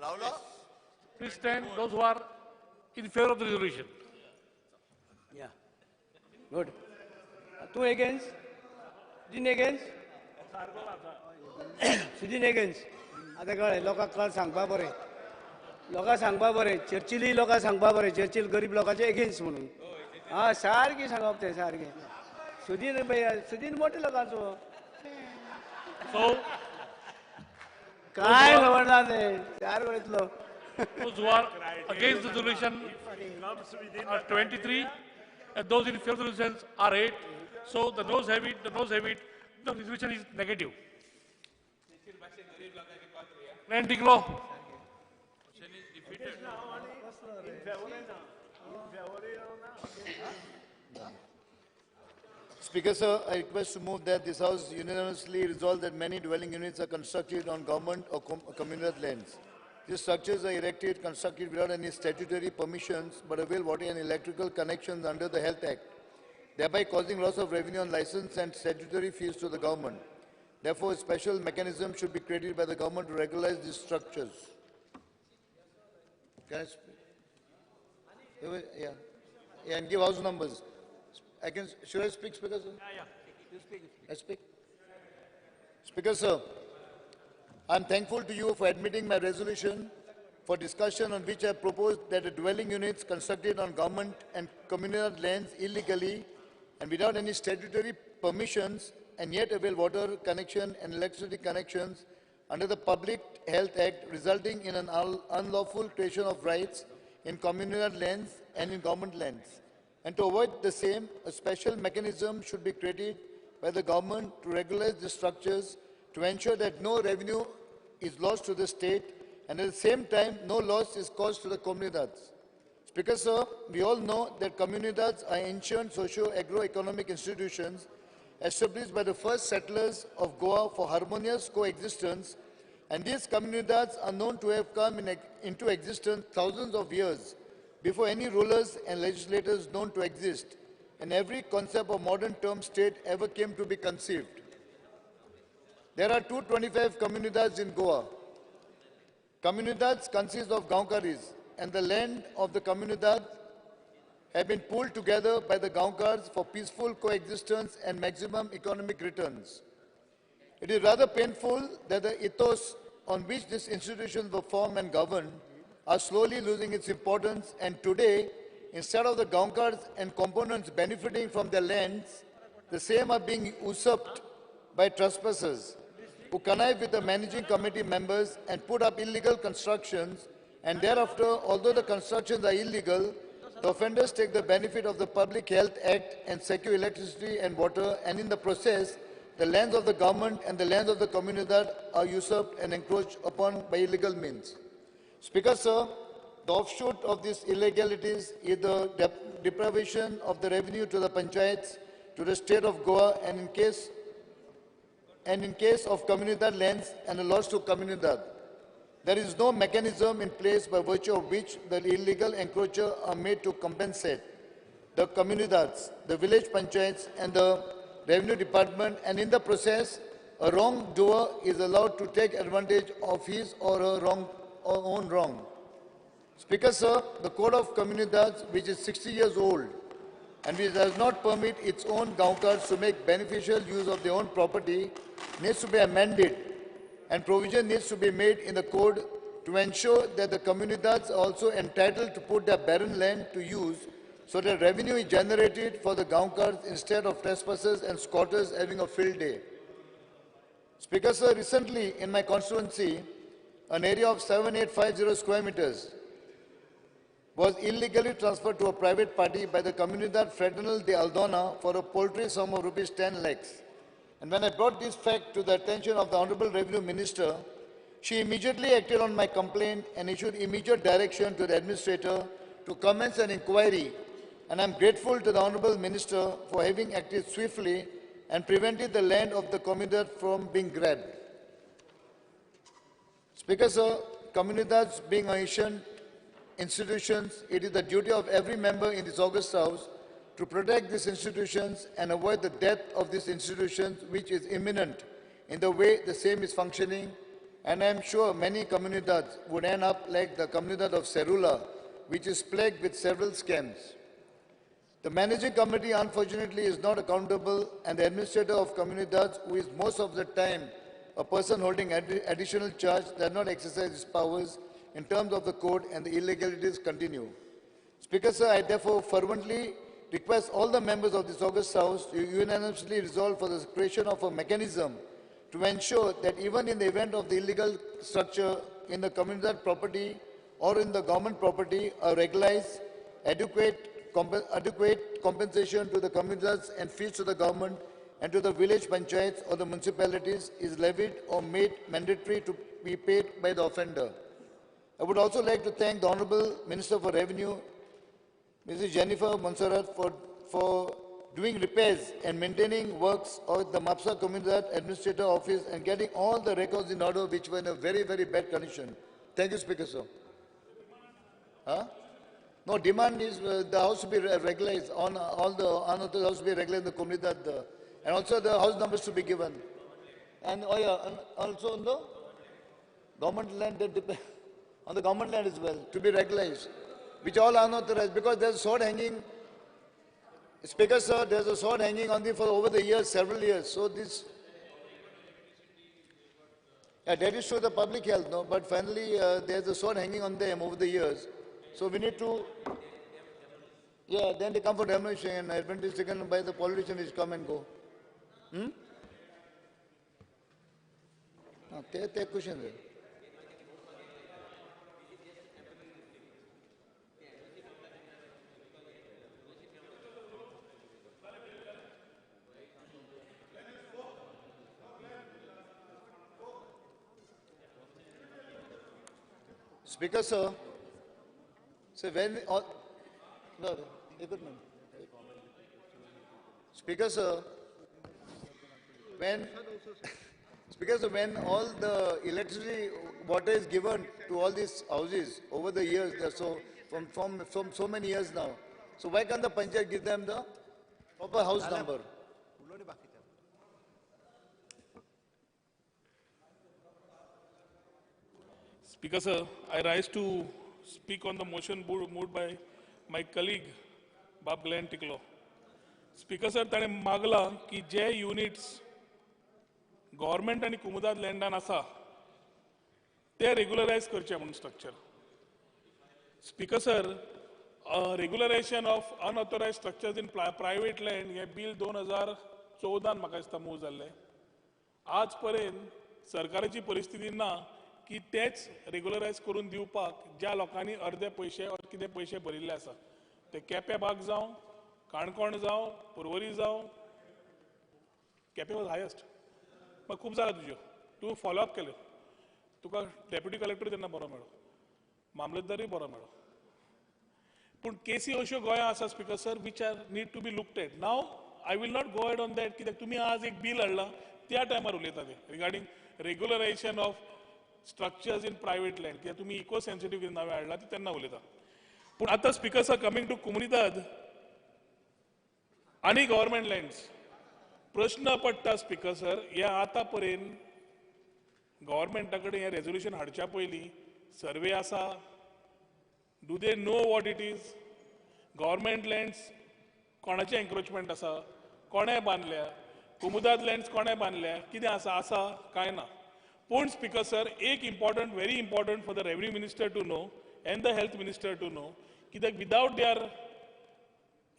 लावलं? please stand those who are in favor of the resolution. या गुड तू against Sudin against Sudin against आतां कळ्ळें लोकांक कळ सांगपा बरें लोकांक सांगपा बरें चर्चिली लोकांक सांगपा बरें चर्चिल गरीब लोकांचे एगेन्स्ट म्हणून हा सारकें सांगप तें सारकें सुदीन मोठे लोकांचो So, काय खबर ना तें चार वळेतलो those who are against the resolution are 23, and those in favor of the resolution are 8. So the noes have it, the resolution is negative. Landing law. Speaker, sir, I request to move that this House unanimously resolve that many dwelling units are constructed on government or communal lands. These structures are erected, constructed without any statutory permissions, but avail water and electrical connections under the Health Act, thereby causing loss of revenue on license and statutory fees to the government. Therefore, a special mechanism should be created by the government to regularize these structures. Can I speak? Yeah, and give house numbers. Should I speak, Speaker, sir? Yeah. You speak. I speak. Speaker, sir, I am thankful to you for admitting my resolution for discussion on which I proposed that the dwelling units constructed on government and communal lands illegally and without any statutory permissions and yet avail water connection and electricity connections under the Public Health Act, resulting in an unlawful creation of rights in communal lands and in government lands. And to avoid the same, a special mechanism should be created by the government to regularize the structures to ensure that no revenue is lost to the state and at the same time no loss is caused to the comunidades. Speaker, sir, we all know that comunidades are ancient socio-agro-economic institutions established by the first settlers of Goa for harmonious coexistence, and these comunidades are known to have come into existence thousands of years before any rulers and legislators known to exist, and every concept of modern term state ever came to be conceived. There are 225 comunidades in Goa. Comunidades consist of gaonkaris, and the land of the comunidad have been pooled together by the gaonkars for peaceful coexistence and maximum economic returns. It is rather painful that the ethos on which these institutions were formed and governed are slowly losing its importance, and today, instead of the gaonkars and components benefiting from their lands, the same are being usurped by trespassers who connive with the managing committee members and put up illegal constructions, and thereafter, although the constructions are illegal, the offenders take the benefit of the Public Health Act and secure electricity and water, and in the process, the lands of the government and the lands of the comunidad are usurped and encroached upon by illegal means. Speaker, sir, the offshoot of these illegalities is the deprivation of the revenue to the panchayats, to the state of Goa, and in case of comunidad lands and a loss to comunidad. There is no mechanism in place by virtue of which the illegal encroachers are made to compensate the comunidades, the village panchayats, and the revenue department, and in the process, a wrongdoer is allowed to take advantage of his or her own wrong. Speaker, sir, the Code of Comunidades, which is 60 years old and which does not permit its own Gaonkars to make beneficial use of their own property, needs to be amended, and provision needs to be made in the code to ensure that the Comunidades are also entitled to put their barren land to use so that revenue is generated for the Gaonkars instead of trespassers and squatters having a field day. Speaker, sir, recently in my constituency, an area of 7850 square meters was illegally transferred to a private party by the Comunidad Fraternal de Aldona for a paltry sum of rupees 10 lakhs. And when I brought this fact to the attention of the Honorable Revenue Minister, she immediately acted on my complaint and issued immediate direction to the administrator to commence an inquiry. And I am grateful to the Honorable Minister for having acted swiftly and prevented the land of the Comunidad from being grabbed. Speaker, sir, Comunidades being ancient institutions, it is the duty of every member in this august house to protect these institutions and avoid the death of these institutions, which is imminent in the way the same is functioning. And I am sure many Comunidades would end up like the Comunidad of Cerula, which is plagued with several scams. The managing committee, unfortunately, is not accountable, and the administrator of Comunidades, who is most of the time a person holding additional charge, does not exercise his powers in terms of the code, and the illegalities continue. Speaker, sir, I therefore fervently request all the members of this august house to unanimously resolve for the creation of a mechanism to ensure that even in the event of the illegal structure in the Comunidad property or in the government property, a regularized, adequate compensation to the Comunidades and fees to the government and to the village panchayats or the municipalities is levied or made mandatory to be paid by the offender. I would also like to thank the Honourable Minister for Revenue, Mrs. Jennifer Monserrat, for doing repairs and maintaining works of the MAPSA Comunidad Administrator Office and getting all the records in order, which were in a very, very bad condition. Thank you, Speaker, sir. Huh? No, demand is the house to be regularized, on all the unauthorized house to be regularized in the Comunidad, and also the house numbers to be given. And, oh yeah, and also on the government land, on the government land as well, to be regularized, which all are unauthorized, because there's a sword hanging. Speaker, sir, there's a sword hanging on them for over the years, several years. So this, yeah, that is to the public health, no, but finally there's a sword hanging on them over the years. So we need to, yeah, then they come for demolition and advantage taken by the politicians which come and go. Take question there. Speaker, sir. So when all, no, Speaker, sir, when Speaker, sir, when all the electricity water is given to all these houses over the years, so from so many years now, so why can't the panchayat give them the proper house number? Speaker, sir, I rise to speak on the motion moved by my colleague, Bob Glenn Ticklow. Speaker, sir, ताणे मागला की जे units government आणि कुमुदाद लँडान आसा ते regularise करचे म्हणून structure. Speaker sir, regularisation of unauthorised structures in private land हे bill 2014 म्हाका दिसता मूव जाल्लें. आज पर्यंत सरकाराची परिस्थिती ना की तेच रेग्युलरायज करून दिवपाक ज्या लोकांनी अर्धे पयशे और कितें पयशे भरिल्ले आसा. ते केपें भाग जावं, काणकोण जावं, पर्वरी जावं, केपें वॉज हायस्ट. मग खूब जाला तुज्यो, तूं फॉलोअप केलो, तुका डेप्युटी कलेक्टर तेन्ना बरो मेळ्ळो, मामलेदारूय बरो मेळ्ळो. पूण केसी अश्यो गोंयांत आसा speaker sir which are need to be looked at. Now I will not go ahead on that, कित्याक तुमी आज एक बील हाडला त्या टायमार उलयता ते regarding regularisation of structures in private land, कित्याक तुमी इको सेन्सिटीव नावे हाडला ती तेन्ना उलयता. पूण आतां स्पीकर सर कमिंग टू कुमुनिदाद आनी गव्हर्नमेंट लँड्स, प्रश्न पडटा स्पीकर सर, हे आतां पर्यंत गव्हर्नमेंटा कडेन हें रेझोल्युशन हाडच्या पयलीं सर्वे आसा? Do they know what it is? Government lands कोणाचे एन्क्रोचमेंट आसा? कोणे बांदल्या? कुमुदाद लँड्स कोणे बांदल्या? कितें आसा काय ना. पूण स्पीकर सर, एक important, very important for the revenue minister to know and the health minister to know, कित्याक without they are,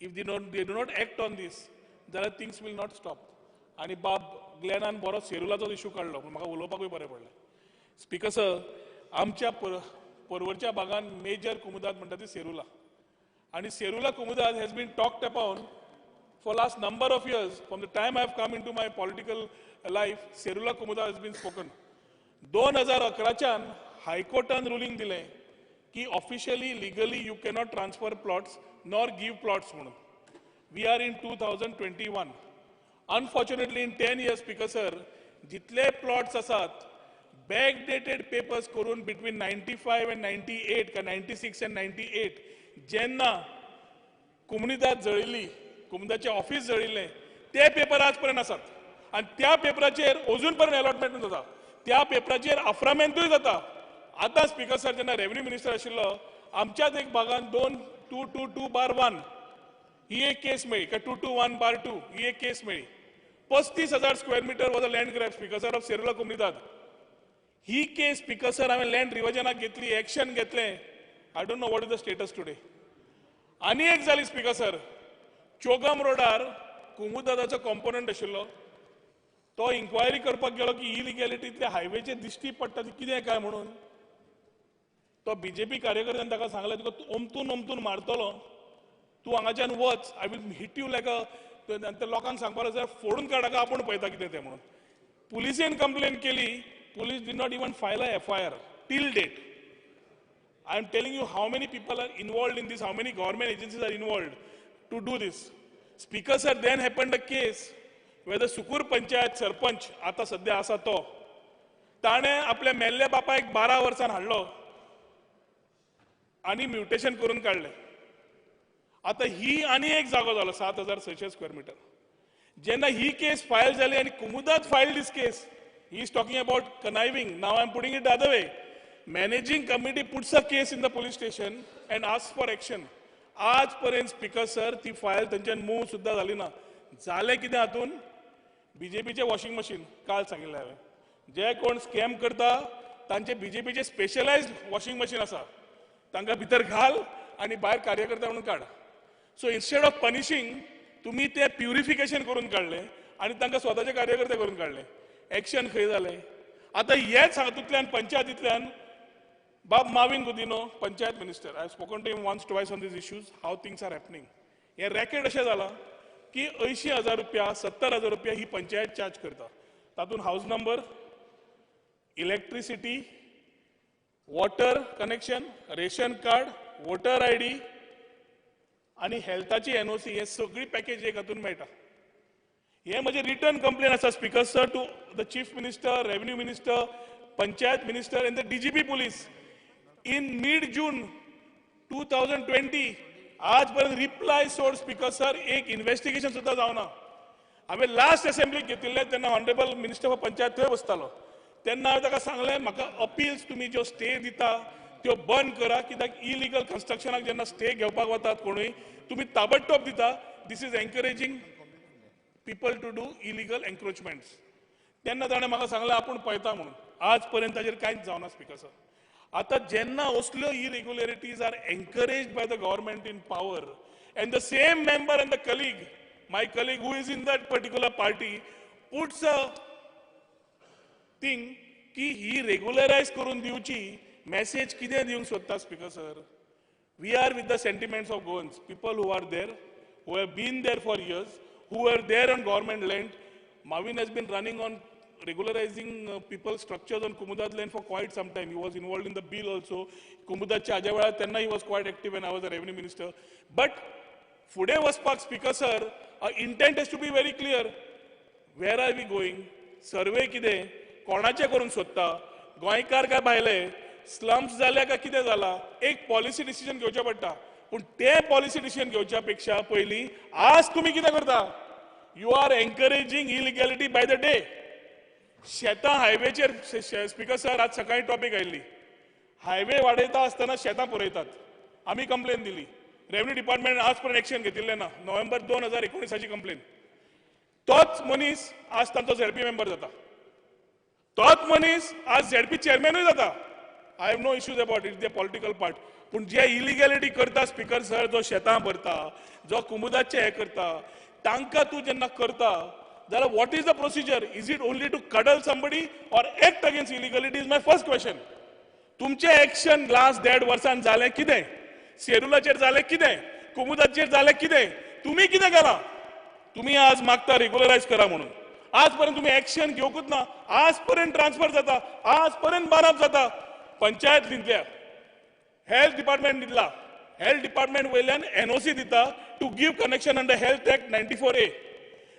if they do not act on this, जाल्यार थिंग्स वील नॉट स्टॉप. आनी बाब ग्लेनान बरो सेरुलाचो issue काडलो, पूण म्हाका उलोवपाकूय बरें पडलें. स्पीकर सर, आमच्या परवरच्या भागान मेजर कुमुदाद म्हणटा ती सेरुला. आणि सेरुला कुमुदाद has been talked upon for last number of years. From the time I have come into my political life, Serula Kumuda has been spoken. 2011 हायकोर्टान रुलिंग दिलें की officially legally you cannot transfer plots nor give plots म्हणून. We are in 2021. Unfortunately in 10 years, speaker sir, जितले plots आसात backdated papers करून between 95 and 98 का 96 and 98 जेन्ना कुमुदाद जळिल्ली, कुमुदाचे office जळिल्लें, ते पेपर आज पर्यंत आसात. आणि त्या पेपराचेर अजून पर्यंत अलॉटमेंट जाता. त्या पेपराचेर अफ्रामेंतूय जाता. आतां स्पीकर सर जेन्ना रेव्हेन्यू मिनिस्टर आशिल्लो, आमच्याच एक भागान 222/1 ही एक केस मेळ्ळी, का 221/2 ही एक केस मेळ्ळी. 35,000 square metre was a land grab, speaker sir, of Serula कुमुदाद. ही केस स्पीकर सर हांवें लँड रिव्हिजनाक घेतली, एक्शन घेतलें. I don't know what is the status today. आनी एक जाली स्पीकर सर, चोगम रोडार कुमुदादाचो कॉम्पोनंट आशिल्लो, तो इन्क्वायरी करपाक गेलो की इलिगॅलिटींतल्या हायवेचेर दिश्टी पडटा ती कितें काय म्हणून. तो बीजेपी कार्यकर्त्यान ताका सांगलें, तुका ओमतून ओमतून मारतलो, तूं हांगाच्यान वच, I will hit you like a. ते लोकांक सांगपाक जाय फोडून काडा, आपूण पळयता कितें तें म्हणून. पुलिसेन कंप्लेन केली, police did not even file a FIR till date. I am telling you how many people are involved in this, how many government agencies are involved to do this. Speaker sir, then happened a case where the Sukur Panchayat Sarpanch, आता सध्या असा तो, ताणे आपल्या मेल्ल्या बापायक 12 वर्सां हाडलो आणि म्युटेशन करून काढले. आता ही आणि एक जागो झालो 7,600 स्क्वेअर मीटर. जेन्ना ही केस फायल जाली आणि कुमुदाद file this case, he is talking about conniving. Now I am putting it the other way. Managing committee puts a case in the police station and asks for action. आजपर्यंत speaker sir ती file त्यांच्यान move सुद्धा झाली ना. झाले कितें हातून? बीजेपीचे washing machine काल सांगिल्लें हांवें. जे कोण स्कॅम करता तांचे बीजेपीचे स्पेशलायज्ड वॉशिंग मशीन आसा, तांकां भितर घाल आनी भायर कार्यकर्ता म्हणून काड. सो इन्स्टेड ऑफ पनिशिंग तुम्ही ते प्युरिफिकेशन करून काडले आणि तांकां स्वताचे कार्यकर्ते करून काडले. एक्शन खंय जालें? आता हेच हातूंतल्यान पंचायतींतल्यान बाब Mauvin Godinho, panchayat minister, I have spoken to him once twice on these issues, how things are happening. हे रॅकेट अशें जाला की 80,000 रुपया 70,000 रुपया ही पंचायत चार्ज करता. तातूंत house number, electricity, water connection, ration card, voter ID आणि हेल्थाची NOC, हे सगळी पॅकेज एक हातून मेळटा. हे म्हजे रिटर्न कंप्लेन आसा speaker sir to the chief minister, revenue minister, panchayat minister and the DGP police. In mid June 2020 आज पर्यंत रिप्लाय सोड स्पीकर सर, एक इन्व्हेस्टिगेशन सुद्धा जावना. हांवें लास्ट असेंब्लीक घेतिल्ले तेन्ना ऑनरेबल मिनिस्टर फॉर पंचायत थंय बसतालो. तेन्ना हांवें ताका सांगलें, म्हाका अपील्स तुमी ज्यो स्टे दिता त्यो बंद करा, कित्याक इलिगल कन्स्ट्रक्शनाक जेन्ना स्टे घेवपाक वतात कोणूय तुमी ताबडतोब दिता. This is encouraging people to do illegal encroachments. तेन्ना ताणें म्हाका सांगलें आपूण पळयता म्हणून. आज पर्यंत ताचेर कांयच जावना स्पीकर सर. आता जेन्ना असल्यो irregularities are encouraged by the government in power and the same member and the colleague, my colleague who is in that particular party, puts a thing की ही रेग्युलरायज करून दिवची मेसेज कितें दिवंक सोदता speaker sir. We are with the sentiments of Goans, people who are there, who have been there for years, who were there on government land. Mavin has been running on regularizing people's structures on Kumudad land for quite some time. He was involved in the bill also. Kumudadच्या हाज्या वेळार तेन्ना he was quite active when I was a revenue minister. But फुडें वचपाक speaker sir, intent has to be very clear. Where are we going? सर्वे कितें, कोणाचे करून सोदता, गोंयकार काय भायले, स्लम्स जाल्या काय कितें जाला, एक पॉलिसी डिसिजन घेवचें पडटा. पण ते पॉलिसी डिसिजन घेवच्या पेक्षा पयलीं आज तुम्ही कितें करता? You are encouraging illegality by the day. शेतां हायवेचेर स्पीकर सर आज सकाळी टॉपिक आयिल्ली. हायवे वाडयता आसतना शेतां पुरयतात. आमी कंप्लेन दिली. रेव्हन्यू डिपार्टमेंट आज पर्यंत एक्शन घेतिल्लें ना. नोव्हेंबर 2019ची कंप्लेन. तोच मनीस आज तांचो झेडपी मेंबर जाता. तोच मनीस आज झेडपी चेअरमॅनूय जाता. I have no issues about it, the political part. पूण जे इलिगॅलिटी करता स्पीकर सर, जो शेतां भरता, जो कुमुदाचे हे करता, तांकां तूं जेन्ना करता जाल्यार what is the procedure? Is it only to cuddle somebody or act against illegality? Is my first question. तुमचे एक्शन लास्ट 1.5 वर्सान जालें कितें? सेरुलाचेर जालें कितें? कुमुदाचेर जालें कितें? तुम्ही कितें केलां? तुम्ही आज मागता रेग्युलरायज करा म्हणून. आज पर्यंत तुम्ही एक्शन घेवकूच ना. आज पर्यंत ट्रान्सफर जाता, आज पर्यंत बाराप जाता. पंचायत दितल्या, हेल्थ डिपार्टमेंट दितला, हेल्थ डिपार्टमेंट वयल्यान एनओसी दिता to give connection under health act 94A.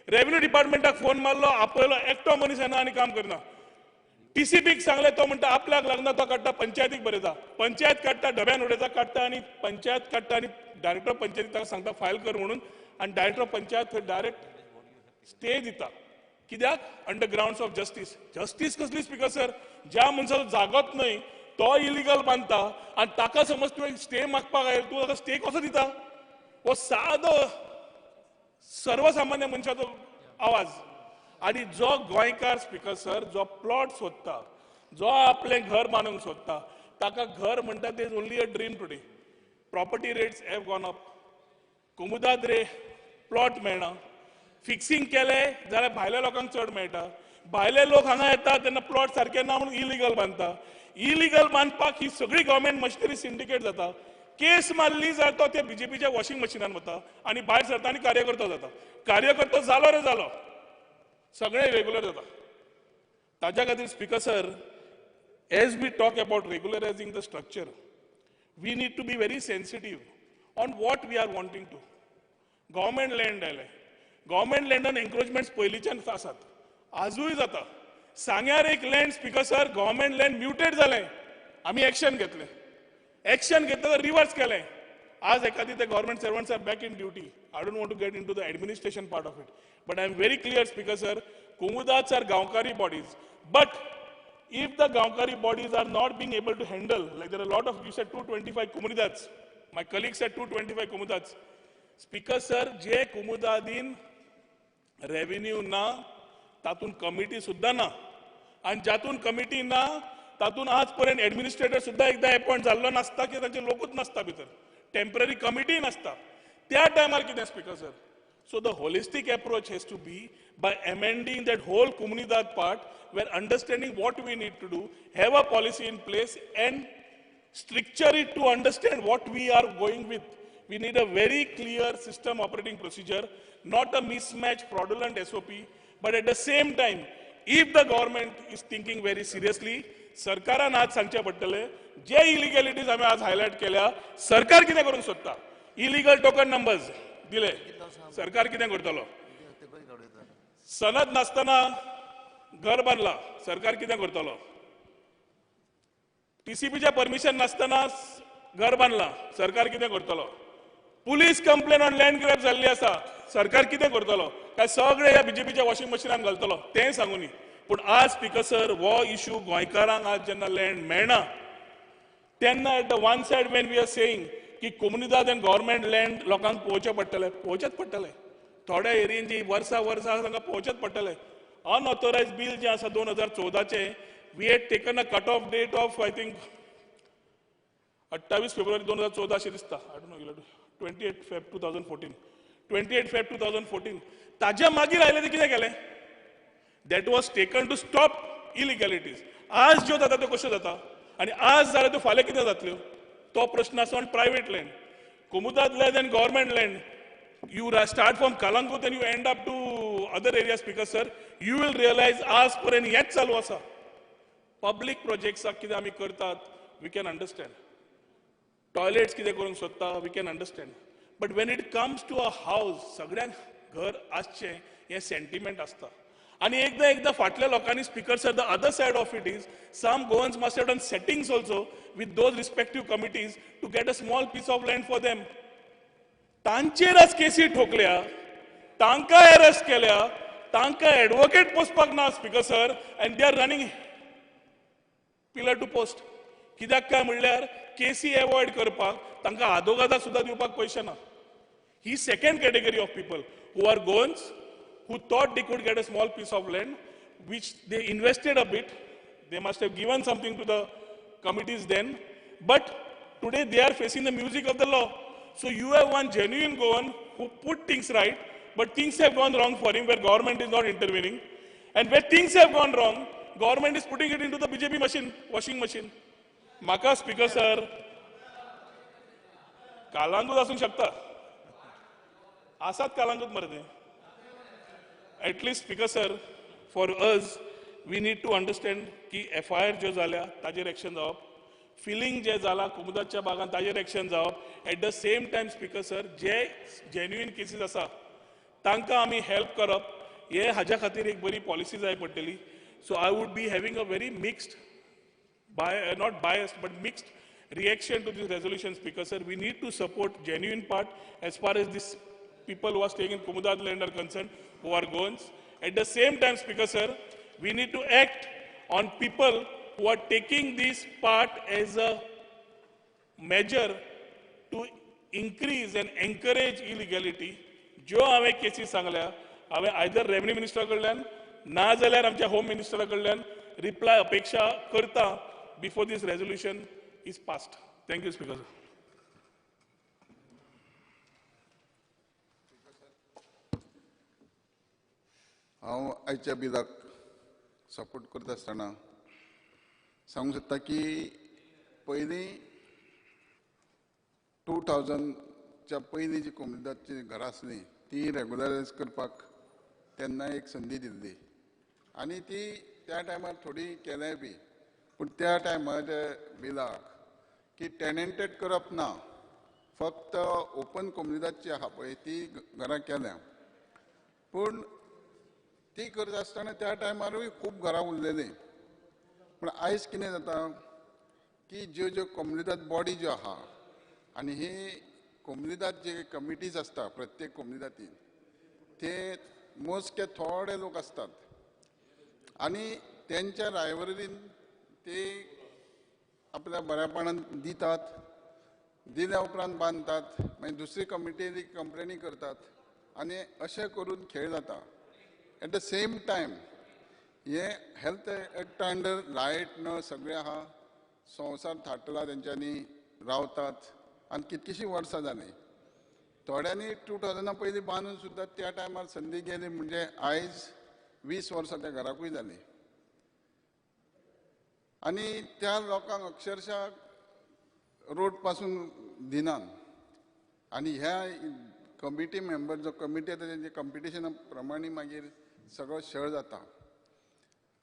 Revenue डिपार्टमेंटाक फोन मारलो, आपयलो, एकटो मनीस येना आनी काम करना. टीसीपीक सांगले, तो म्हणटा आपल्याक लागना तो काडटा, पंचायतीक बरयता. पंचायत काडटा, डब्यान उडयता, काडटा आनी पंचायत काडटा आनी डायरेक्टर पंचायतीक ताका सांगता फायल कर म्हणून. आनी डायरेक्टर पंचायत थंय डायरेक्ट स्टे दिता. कित्याक? Under grounds of justice. Justice कसली स्पीकर सर? ज्या मनशाचो जागोच न्हय तो इलिगल बांदता आनी ताका समज तुवें स्टे मागपाक आयलो, तूं ताका स्टे कसो दिता? हो सादो सर्वसामान्य मनशाचो आवाज. आणि जो गोंयकार स्पीकर सर, जो प्लॉट सोदता, जो आपलें घर बांदूंक सोदता, ताका घर म्हणटा ते only a dream today. Property rates have gone up. कुमुदाद रे प्लॉट मेळना. फिक्सिंग केलें जाल्यार भायल्या लोकांक चड मेळटा. भायले लोक हांगा येता तेन्ना प्लॉट सारके ना म्हणून इलिगल बांदता. इलिगल बांदपाक ही सगळी गव्हर्मेंट मशिनरी सिंडिकेट जाता. केस मारली जाल्यार तो त्या बीजेपीच्या वॉशिंग मशिनान वता आनी भायर सरता आनी कार्यकर्तो जाता. कार्यकर्तो जालो रे जालो, सगळे रेग्युलर जाता. ताज्या खातीर speaker sir, as we talk about regularising the structure, we need to be very sensitive on what we are wanting to. Government land आयले, गव्हर्मेंट लँडान एन्क्रोचमेंट्स पयलींच्यान आसात, आजूय जाता. सांग्यार एक land speaker sir, government land muted जालें, आमी एक्शन घेतलें. एक्शन घेतलं तर रिवर्स केलें. आज एखादी ते government servants are back in duty. I don't want to get into the administration part of it, but I am very clear speaker sir, कुमुदास are Gaonkari bodies, but if the Gaonkari bodies are not being able to handle, like there are a lot of, you said 225 Kumudats, my colleague said 225 Kumudats. Speaker sir, J कुमुदादीन revenue ना, तातून committee सुद्धा ना, आणि ज्यातून committee ना तातून आजपर्यंत administrator सुद्धा एकदा अपॉइंट झालो नसता, की तांचे लोकूच नसता भितर, टेम्पररी कमिटी नसता. त्या टायमार कितें speaker sir? So the holistic approach has to be by amending that whole Comunidad part, where understanding what we need to do, have a policy in place and structure it to understand what we are going with. We need a very clear system operating procedure, not a mismatched fraudulent SOP, but at the same time, if the government is thinking very seriously, सरकारान आज सांगचे पडटले, जे इलिगॅलिटीज आमी आज highlight केल्या, सरकार कितें करूंक सोदता? इलिगल टोकन नंबर्स दिले, सरकार कितें करतलो? सनद नासतना घर बांदला, सरकार कितें करतलो? टीसीपीचे परमिशन नासतना घर बांदला, सरकार कितें करतलो? Police complain on land grab जाल्ली आसा, सरकार कितें करतलो? काय सगळे ह्या बीजेपीच्या वॉशिंग मशिनान घालतलो? तें सांगूनी. पूण आज स्पीकर सर, हो इश्यू गोंयकारांक आज जेन्ना लँड मेळना, तेन्ना at the one side when we are saying की कोमुनिदाद एंड गव्हर्मेंट लँड लोकांक पोवचें पडटलें, पोवचेंच पडटलें. थोड्या एरियेन जी वर्सां तांकां पोवचेंच पडटलें. अनऑथोरायज्ड बील जें आसा 2014चें, we had taken a cut off date of I think 28 फेब्रुवारी 2014 अशें दिसता. I don't know, 28 Feb 2014, 28 Feb 2014. ताज्या मागीर आयलें तें कितें केलें? That was taken to stop illegalities. आज ज्यो जाता त्यो कश्यो जाता, आनी आज जाल्यार त्यो फाल्यां कितें जातल्यो? तो प्रश्न आसा ऑन प्रायवेट लँड. कुमुदाद land and government land, you start from Kalangut and you end up to other areas, speaker sir, you will realize आज पर्यंत हेच चालू आसा. पब्लीक प्रोजेक्ट्स कितें आमी करतात, we can understand. टॉयलेट्स कितें करूंक सोदता, we can understand. But when it comes to a house, सगळ्यांक घर आसचें हें सेंटिमेंट आसता. आणि एकदा फाटल्या लोकांनी speaker sir, the other side of it is some Goans must have done settings also with those respective committees to get a small piece of land for them. तांचेर आज केसी ठोकल्या, तांकां अरेस्ट केल्या, तांकां एडवोकेट पोसपाक ना speaker sir, and they are running pillar to post. कित्याक काय म्हणल्यार केसी एवॉयड करपाक तांकां आदोगादा सुद्दां दिवपाक पयशे ना. ही second category of people who are goons who thought they could get a small piece of land, which they invested a bit. They must have given something to the committees then, but today they are facing the music of the law. So you have one genuine Goan who put things right, but things have gone wrong for him where government is not intervening. And where things have gone wrong, government is putting it into the BJP machine, washing machine. Maka speaker sir, Calangute आसूंक शकता. आसात कालांगूत मरे ते. At least, Speaker sir, for us, we need to understand की FIR जो जाल्या ताजेर action जावप, फिलिंग जे जाला कुमुदाच्या भागात ताजेर एक्शन जावप. Eight the same time speaker sir J genuine cases आसा तांकां आमी हेल्प करप हे हाज्या खातीर एक बरी पॉलिसी जाय पडटली. So I would be having a very mixed not biased but mixed reaction to this resolution, Speaker sir. We need to support genuine part as far as this people who are staying in Kumudad land are concerned, who are Goans. At the same time, Speaker sir, we need to act on people who are taking this part as a measure to increase and encourage illegality. जो हांवें cases सांगल्या हांवें either revenue मिनिस्टरा कडल्यान ना जाल्यार आमच्या home मिनिस्टरा कडल्यान reply अपेक्षा करता before this resolution is passed. Thank you speaker sir. हांव आयच्या बिलाक सपोर्ट करता आसतना सांगूंक सोदता की पयलीं 2000च्या पयलीं जी कोमुनिदादची घरां आसलीं ती रेगुलरायज करपाक तेन्ना एक संदी दिल्ली आनी ती त्या टायमार थोडी केल्याय बी. पूण त्या टायमाच्या बिलाक की टेनंटेड करप ना, फक्त ओपन कोमुनिदादची आहा पळय ती घरां केल्या. पूण ती करता आसतना त्या टायमारूय खूब घरां उरलेलीं. पूण आयज कितें जाता की ज्यो कोमुनिदाद बॉडी ज्यो आहा आनी ही कोमुनिदाद जे कमिटीज आसता प्रत्येक कोमुनिदादीन ते मोजके थोडे लोक आसतात आनी तेंच्या रायवरीन ते आपल्या बऱ्यापणान दितात, दिल्या उपरांत बांदतात, मागीर दुसरी कमिटी कंप्लेनी करतात आनी अशें करून खेळ जाता. एट द सेम टायम हे हेल्थ एक्टा अंडर लायट न सगळे आहा, संवसार थाटला तेंच्यांनी रावतात आनी कितकीशीं वर्सां जालीं. थोड्यांनी 2000 पयलीं बांदून सुद्दां त्या टायमार संदी गेली म्हणजे आयज 20 वर्सां त्या घराकूय जालीं. आनी त्या लोकांक अक्षरशः रोड पासून दिनात आनी ह्या कमिटी मेंबर जो कमिटी येता तेंचे कंपिटिशना प्रमाणे मागीर सगळो छळ जाता.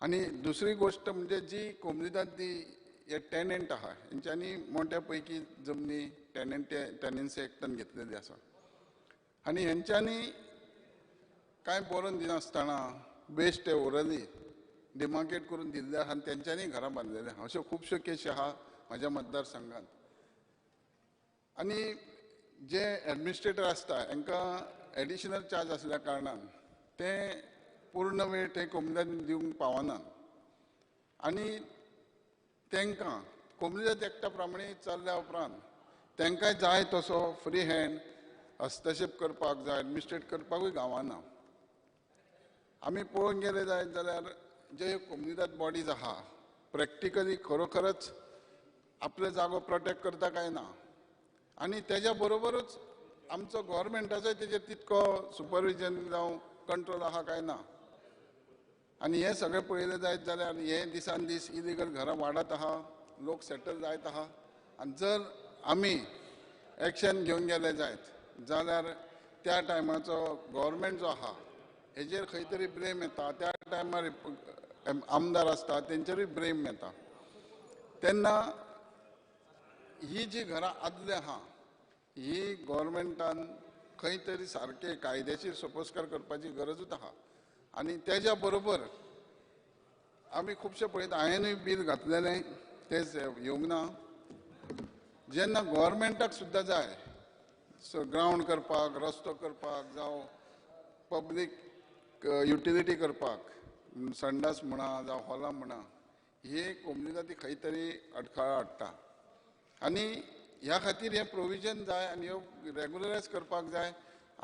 आनी दुसरी गोश्ट म्हणजे जी कोमुनिदाद ती हे टेनंट आहा हेंच्यांनी मोठ्या पैकी जमनी टेनन्सी एक्टान घेतलेली आसा आनी हेंच्यांनी कांय बरोवन दिनासतना बेश्टे ओरली डिमार्केट करून दिल्ले आहा आनी तेंच्यांनी घरां बांदलेली आहा. अश्यो खुबश्यो केसी आहा म्हाज्या मतदारसंघात. आनी जे एडमिनिस्ट्रेटर आसता हांकां एडिशनल चार्ज आसल्या कारणान ते पूर्ण वेळ ते कोमुनिदाद दिवंक पावनात आनी तांकां कोमुनिदाद एक्टा प्रमाणे चल्ल्या उपरांत तांकांय जाय तसो फ्री हँड हस्तक्षेप करपाक जाय एडमिनिस्ट्रेट करपाकूय गावना. आमी पळोवंक गेले जायत जाल्यार जे कोमुनिदाद बॉडीज आहा प्रॅक्टिकली खरोखरच आपलो जागो प्रोटेक्ट करता काय ना आनी तेज्या बरोबरूच आमचो गव्हर्मेंटाचोय तेजेर तितको सुपरविजन जावं कंट्रोल आहा काय ना. आनी हे सगळें पळयलें जायत जाल्यार हे दिसान दीस इलिगल घरां वाडत आहा, लोक सेटल जायत आहा आनी जर आमी एक्शन घेवंक गेले जायत जाल्यार त्या टायमाचो गव्हर्मेंट जो आहा हेजेर खंय तरी ब्लेम येता. त्या टायमार आमदार आसता तेंचेरूय ब्लेम येता. तेन्ना ही जी घरां आदली आहा ही गव्हर्मेंटान खंय तरी सारके कायदेशीर सोपोस्कार करपाची गरजूच आहा. आनी तेज्या बरोबर आमी खुबशे पळयता हांवेंनूय बील घातलेलें तेच येवंक ना. जेन्ना गव्हर्मेंटाक सुद्दां जाय ग्रावंड करपाक, रस्तो करपाक जावं पब्लीक युटिलिटी करपाक, संडास म्हणा जावं हॉलां म्हणा हे कोम्युनिटी खंय तरी अडखळ हाडटा आनी ह्या खातीर हे प्रोविजन जाय आनी ह्यो रेग्युलरायज करपाक जाय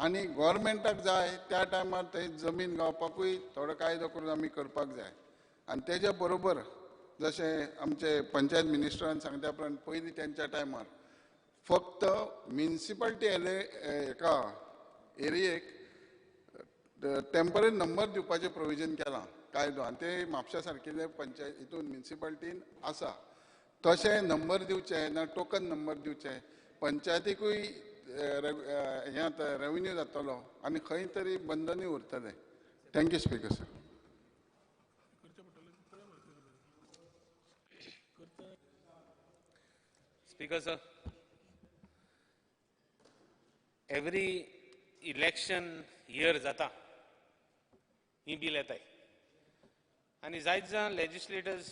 आनी गव्हर्मेंटाक जाय त्या टायमार थंय जमीन गावपाकूय थोडो कायदो करून आमी करपाक जाय आनी तेज्या बरोबर जशें आमचे पंचायत मिनिस्टरान सांगल्या प्रमाणे पयलीं तेंच्या टायमार फक्त म्युनिसिपालिटी हेका एरियेक टेम्पररी नंबर दिवपाचें प्रोविजन केलां कायदो आनी ते म्हापशा सारकिल्ले पंचायत हितून म्युनिसिपालिटीन आसा तशें नंबर दिवचे ना टोकन नंबर दिवचे पंचायतीकूय हे आता रेव्हेन्यू जातलो आनी खंय तरी बंधनूय उरतलें. Thank you speaker sir. Speaker sir, every election year जाता ही बिल येताय आनी जायत जाण लेजिस्लेटर्स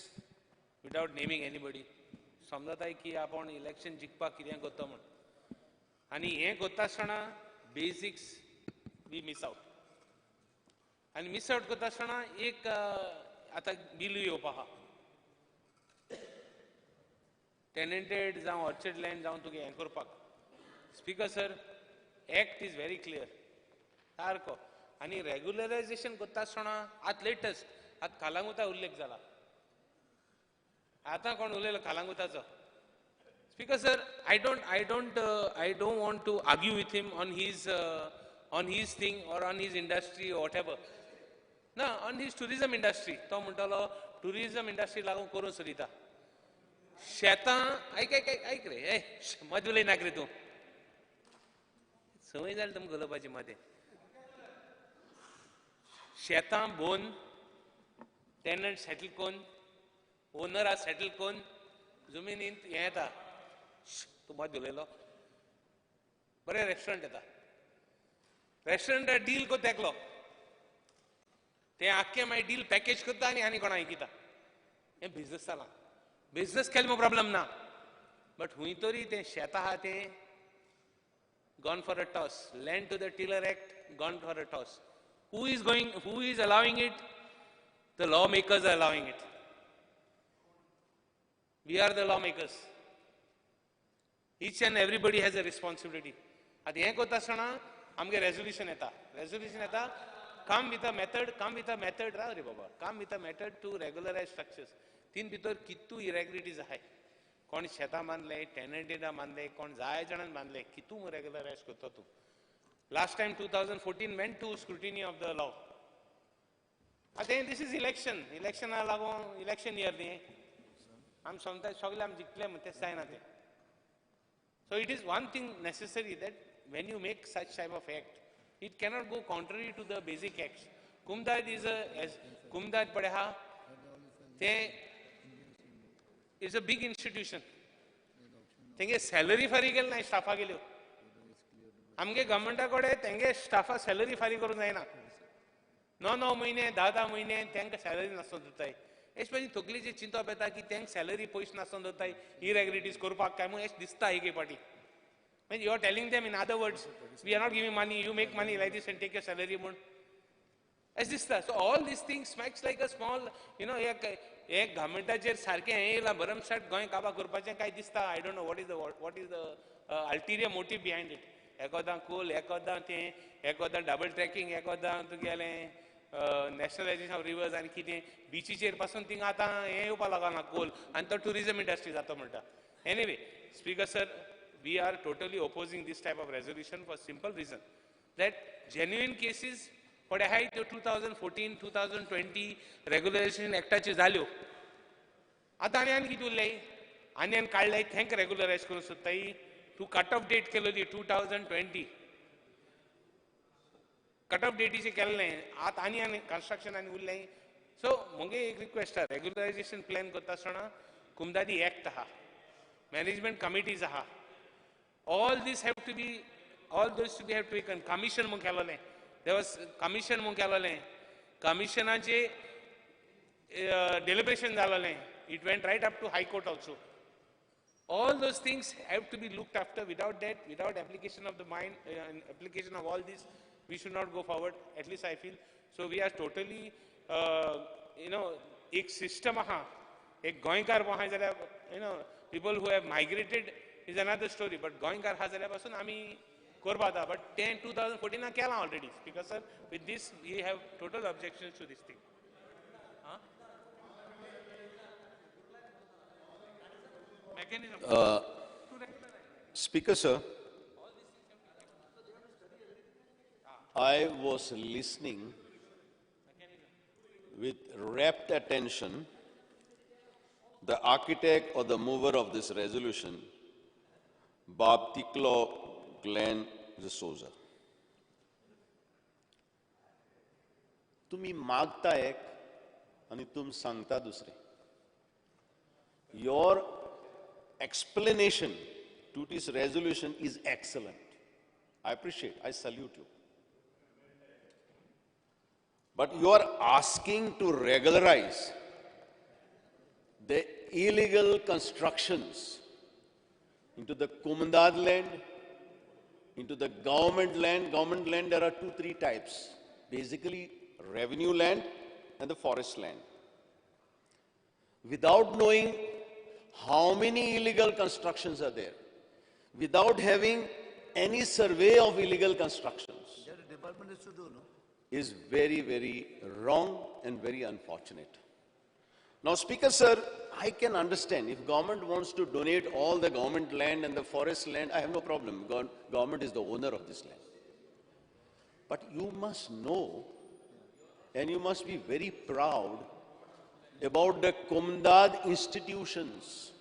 विदाउट नेमिंग एनीबडी समजताय की आपण इलेक्शन जिखपाक कितें करता म्हण आनी हें करता आसतना बेसिक्स वी मिस आउट आनी मिस आउट करता आसतना एक आतां बिल येवपा आहा टेनंटेड जावं ऑर्चर्ड लँड जावं तुगे हें करपाक. Speaker sir, act is very clear सारको आनी रेग्युलरायजेशन करता आसतना आतां लेटस्ट आतां कालांगुटा उल्लेख जाला आतां कोण उलयलो कालांगुटाचो. Speaker sir, I don't want to argue with him on his thing or on his industry or whatever. No, on his tourism industry. तो म्हणटलो tourism industry लागून करून सोदिता. शेतां ऐक रे मत उलय नाक रे तूं संवय जाली तुमकां उलोवपाची मदें. शेतां भोवन टेनंट सेटल कोन्न ओनरा सेटल कोन्न जमिनींत हें येता तूं मत उलयलो बरें रेस्टॉरंट येता रेस्टॉरंटार डील को तेकलो ते आख्खें मागीर डील पॅकेज करता आनी कोणा विकिता हें बिजनस जालां. बिजनस केलो प्रॉब्लम ना बट हुंय तरी तें शेत आहा तें gone for a toss. Land to the tiller act gone for a toss. Who is allowing it? The law makers are allowing it. We are the lawmakers. Each and everybody has a responsibility. At the end of the sana, amge resolution eta. Resolution eta. Come with a method. Come with a method. Ra baba. Come with a method to regularize structures. तीन भितर कितू irregularities आहे. कोण शेता मानले, टेनंटेडा मानले, कोण जाय जाणांन मानले, कितू regularize करता तू. Last time 2014 went to scrutiny of the law. I think this is election. Election लागून election year न्ही. आम sometimes सगळे आम जिखले म्हणते जायना ते. So it is one thing necessary that when you make such type of act, it cannot go contrary to the basic acts. Kumdat is Kumdat Padeha, they is a big institution. तेंगे salary फारी केली नाही स्टाफा गेल्यो. आमगे गव्हर्मेंटा कडेन तेंगे स्टाफा salary फारी करूंक जायना. 9 म्हयने 10 म्हयने तेंका सॅलरी नासोन दिताय. एशें तकलेची चिंतप येता की तेंक सॅलरी पयशे नासोन दवरताय इरेग्युलरिटीज करपाक काय म्हूण एशें दिसता एक पाटी. म्हणजे you are telling them in other words we are not giving money you make money like this and take your salary म्हूण एशें दिसता. So all these things smacks like a small एक गव्हर्मेंटाचेर सारकें हें येयलां भरमसाट गोंय काबार करपाचें काय दिसता. I don't know what is the ulterior motive behind it. एकोदां कोल एकोदां तें एकोदां डबल ट्रॅकिंग एकोदां तुगेलें नॅशनलायजेशन ऑफ रिवर्स आनी कितें बिचीचेर पासून थिंगा आतां हें येवपा लागना कोल आनी तो टुरिजम इंडस्ट्री जाता म्हणटा. Anyway speaker sir, we are totally opposing this type of resolution for simple reason that genuine cases थोडे आहाय त्यो 2014 2020 रेग्युलरायजेशन एक्टाच्यो जाल्यो. आतां आनी कितें उरलें आनी काडलें थँक रेग्युलरायज करूंक सोदताय. तूं कट ऑफ डेट केलेली 2020 कट ऑफ डेटीचें केल्लें आतां आनी कन्स्ट्रक्शन आनी उरलें. सो मुगे एक रिक्वेस्ट आहा रेग्युलरायजेशन प्लॅन करता आसतना कुमदादी एक्ट आहा मॅनेजमेंट कमिटीज आहा all these have to be commission म्हूण केलोलें. देर वॉज कमिशन म्हूण केलोलें. कमिशनाचें डेलिब्रेशन जालोलें. It went right up to high court also. All those things have to be looked after. Without that, without application of the mind, application of all this, we should not go forward. At least I feel. So we are totally, एक system aha एक गोंयकार आहाय जाल्यार people who have migrated is another story, but गोंयकार आहा जाल्यार पासून आमी करपा जाता, but 2014 केलां already. Speaker sir, with this we have total objections to this thing. Mechanism. Speaker sir, I was listening with rapt attention the architect or the mover of this resolution, Bob Tiklo Glenn D'Souza. तुम्ही मागता एक आणि तुम सांगता दुसरे. Your explanation to this resolution is excellent. I appreciate, I salute you. But you are asking to regularize the illegal constructions into the Kumandad land, into the government land. Government land, there are 2-3 types. Basically, revenue land and the forest land. Without knowing how many illegal constructions are there, without having any survey of illegal constructions, the department is to do, no? Is very, very wrong and very unfortunate. Now, Speaker sir, I can understand if government wants to donate all the government land and the forest land, I have no problem. Government is the owner of this land. But you must know and you must be very proud about the Kumandad institutions.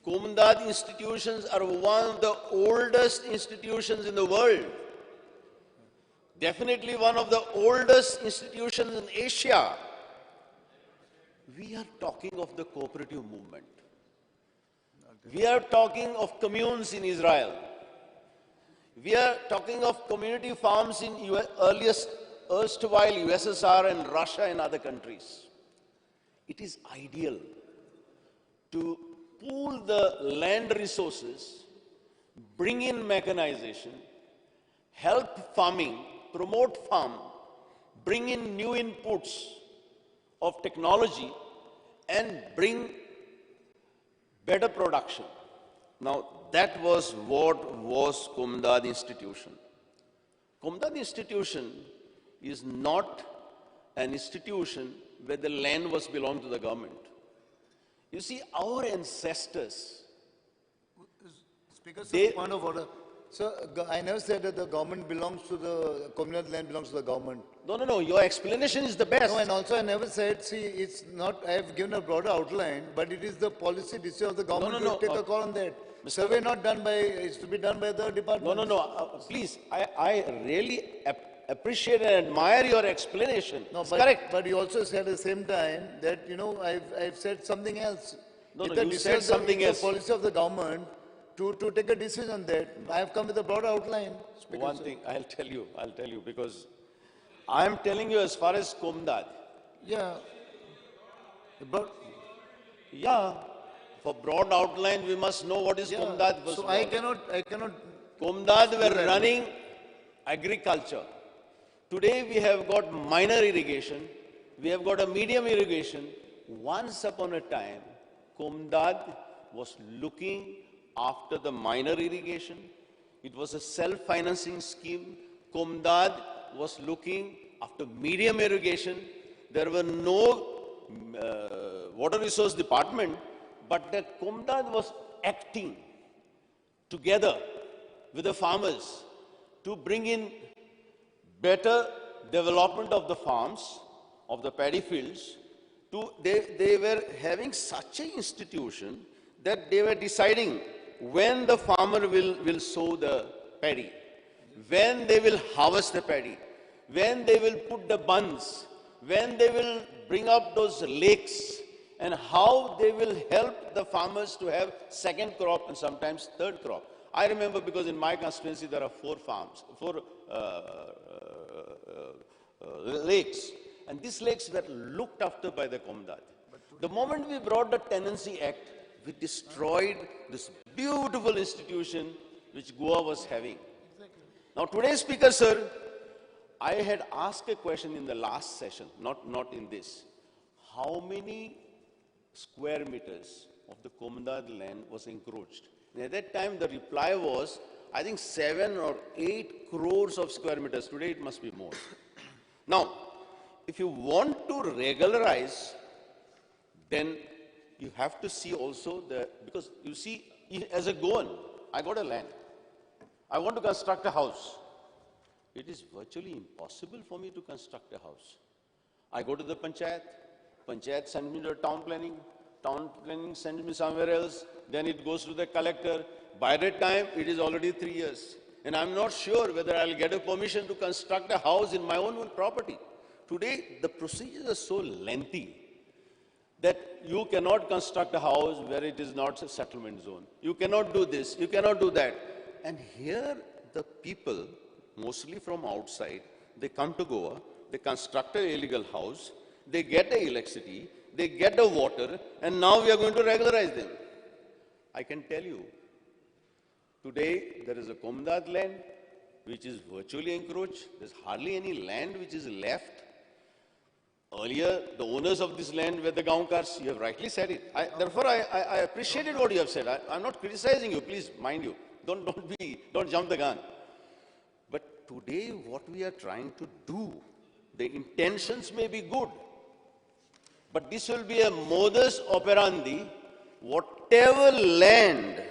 Kumandad institutions are one of the oldest institutions in the world. Definitely one of the oldest institutions in Asia. We are talking of the cooperative movement. We are talking of communes in Israel. We are talking of community farms in erstwhile USSR and Russia and other countries. It is ideal to pool the land resources, bring in mechanization, help farming, promote farm, bring in new inputs of technology and bring better production. Now, that was what was Kumandad Institution. Kumandad Institution is not an institution where the land was belonged to the government. You see, our ancestors, Speaker, sir, point of order. Sir, I never said that the government belongs to the communal land belongs to the government. No, your explanation is the best. No, and also I never said, see, it's not, I have given a broader outline, but it is the policy decision of the government to take a call on that. Survey not done by, is to be done by the department. No, please, I really appreciate and admire your explanation. No, it's but, correct. But you also said at the same time that, I've said something else. No, you said something else. The policy of the government to take a decision on that. I have come with a broader outline. One thing, I'll tell you, because I am telling you as far as Kumandad. Yeah. But yeah, for broad outline, we must know what is Kumandad. So I cannot. Kumandad were running agriculture. Today we have got minor irrigation, we have got a medium irrigation. Once upon a time, Kumandad was looking after the minor irrigation. It was a self-financing scheme. Kumandad was looking after medium irrigation. There were no water resource department, but the Kumandad was acting together with the farmers to bring in better development of the farms, of the paddy fields. They were having such an institution that they were deciding when the farmer will sow the paddy, when they will harvest the paddy, when they will put the buns, when they will bring up those lakes, and how they will help the farmers to have second crop and sometimes third crop. I remember because in my constituency there are 4 farms, 4 lakes, and these lakes were looked after by the Kumandad. The moment we brought the Tenancy Act, we destroyed this beautiful institution which Goa was having. Now today, Speaker sir, I had asked a question in the last session, not in this. How many square meters of the Komdad land was encroached. And at that time, the reply was, I think 7 or 8 crores of square meters. Today, it must be more. Now, if you want to regularize, then you have to see also because you see, as a Goan, I got a land. I want to construct a house. It is virtually impossible for me to construct a house. I go to the panchayat sends me to town planning sends me somewhere else, then it goes to the collector. By that time, it is already 3 years. And I'm not sure whether I'll get a permission to construct a house in my own property. Today, the procedures are so lengthy that you cannot construct a house where it is not a settlement zone. You cannot do this, you cannot do that. And here, the people, mostly from outside, they come to Goa, they construct an illegal house, they get the electricity, they get the water, and now we are going to regularize them. I can tell you, today there is a Komdad land which is virtually encroached. There's hardly any land which is left. Earlier, the owners of this land were the Gaonkars. You have rightly said it. Therefore, I appreciated what you have said. I'm not criticizing you, please mind you. Don't jump the gun. But today, what we are trying to do, the intentions may be good, but this will be a modus operandi. Whatever land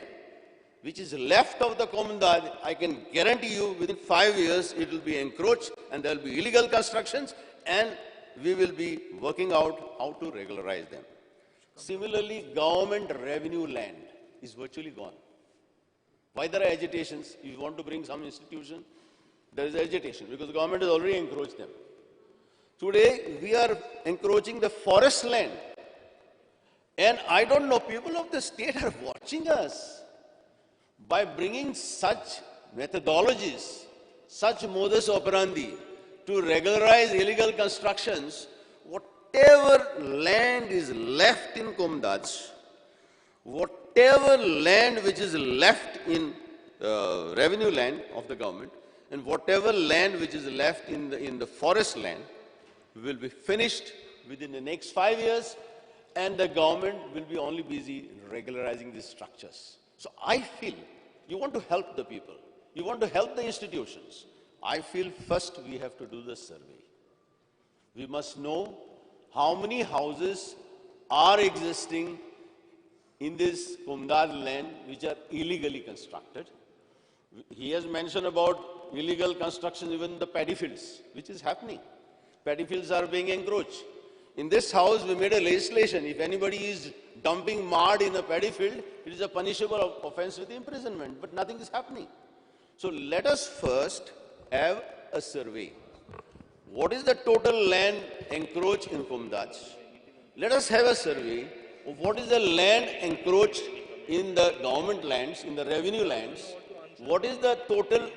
which is left of the Komdad, I can guarantee you within 5 years it will be encroached and there will be illegal constructions, and we will be working out how to regularize them. Similarly, government revenue land is virtually gone. Why there are agitations? If you want to bring some institution, there is agitation because the government has already encroached them. Today, we are encroaching the forest land. And I don't know, people of the state are watching us. By bringing such methodologies, such modus operandi to regularize illegal constructions, whatever land is left in Komdaj, whatever land which is left in revenue land of the government, and whatever land which is left in the forest land will be finished within the next 5 years, and the government will be only busy regularizing these structures. So I feel you want to help the people, you want to help the institutions. I feel first we have to do the survey. We must know how many houses are existing in this Komdad land which are illegally constructed. He has mentioned about illegal construction even in the paddy fields, which is happening. Paddy fields are being encroached. In this house, we made a legislation. If anybody is dumping mud in a paddy field, it is a punishable offense with imprisonment, but nothing is happening. So let us first have a survey. What is the total land encroached in Komdaj? Let us have a survey of what is the land encroached in the government lands, in the revenue lands. What is the total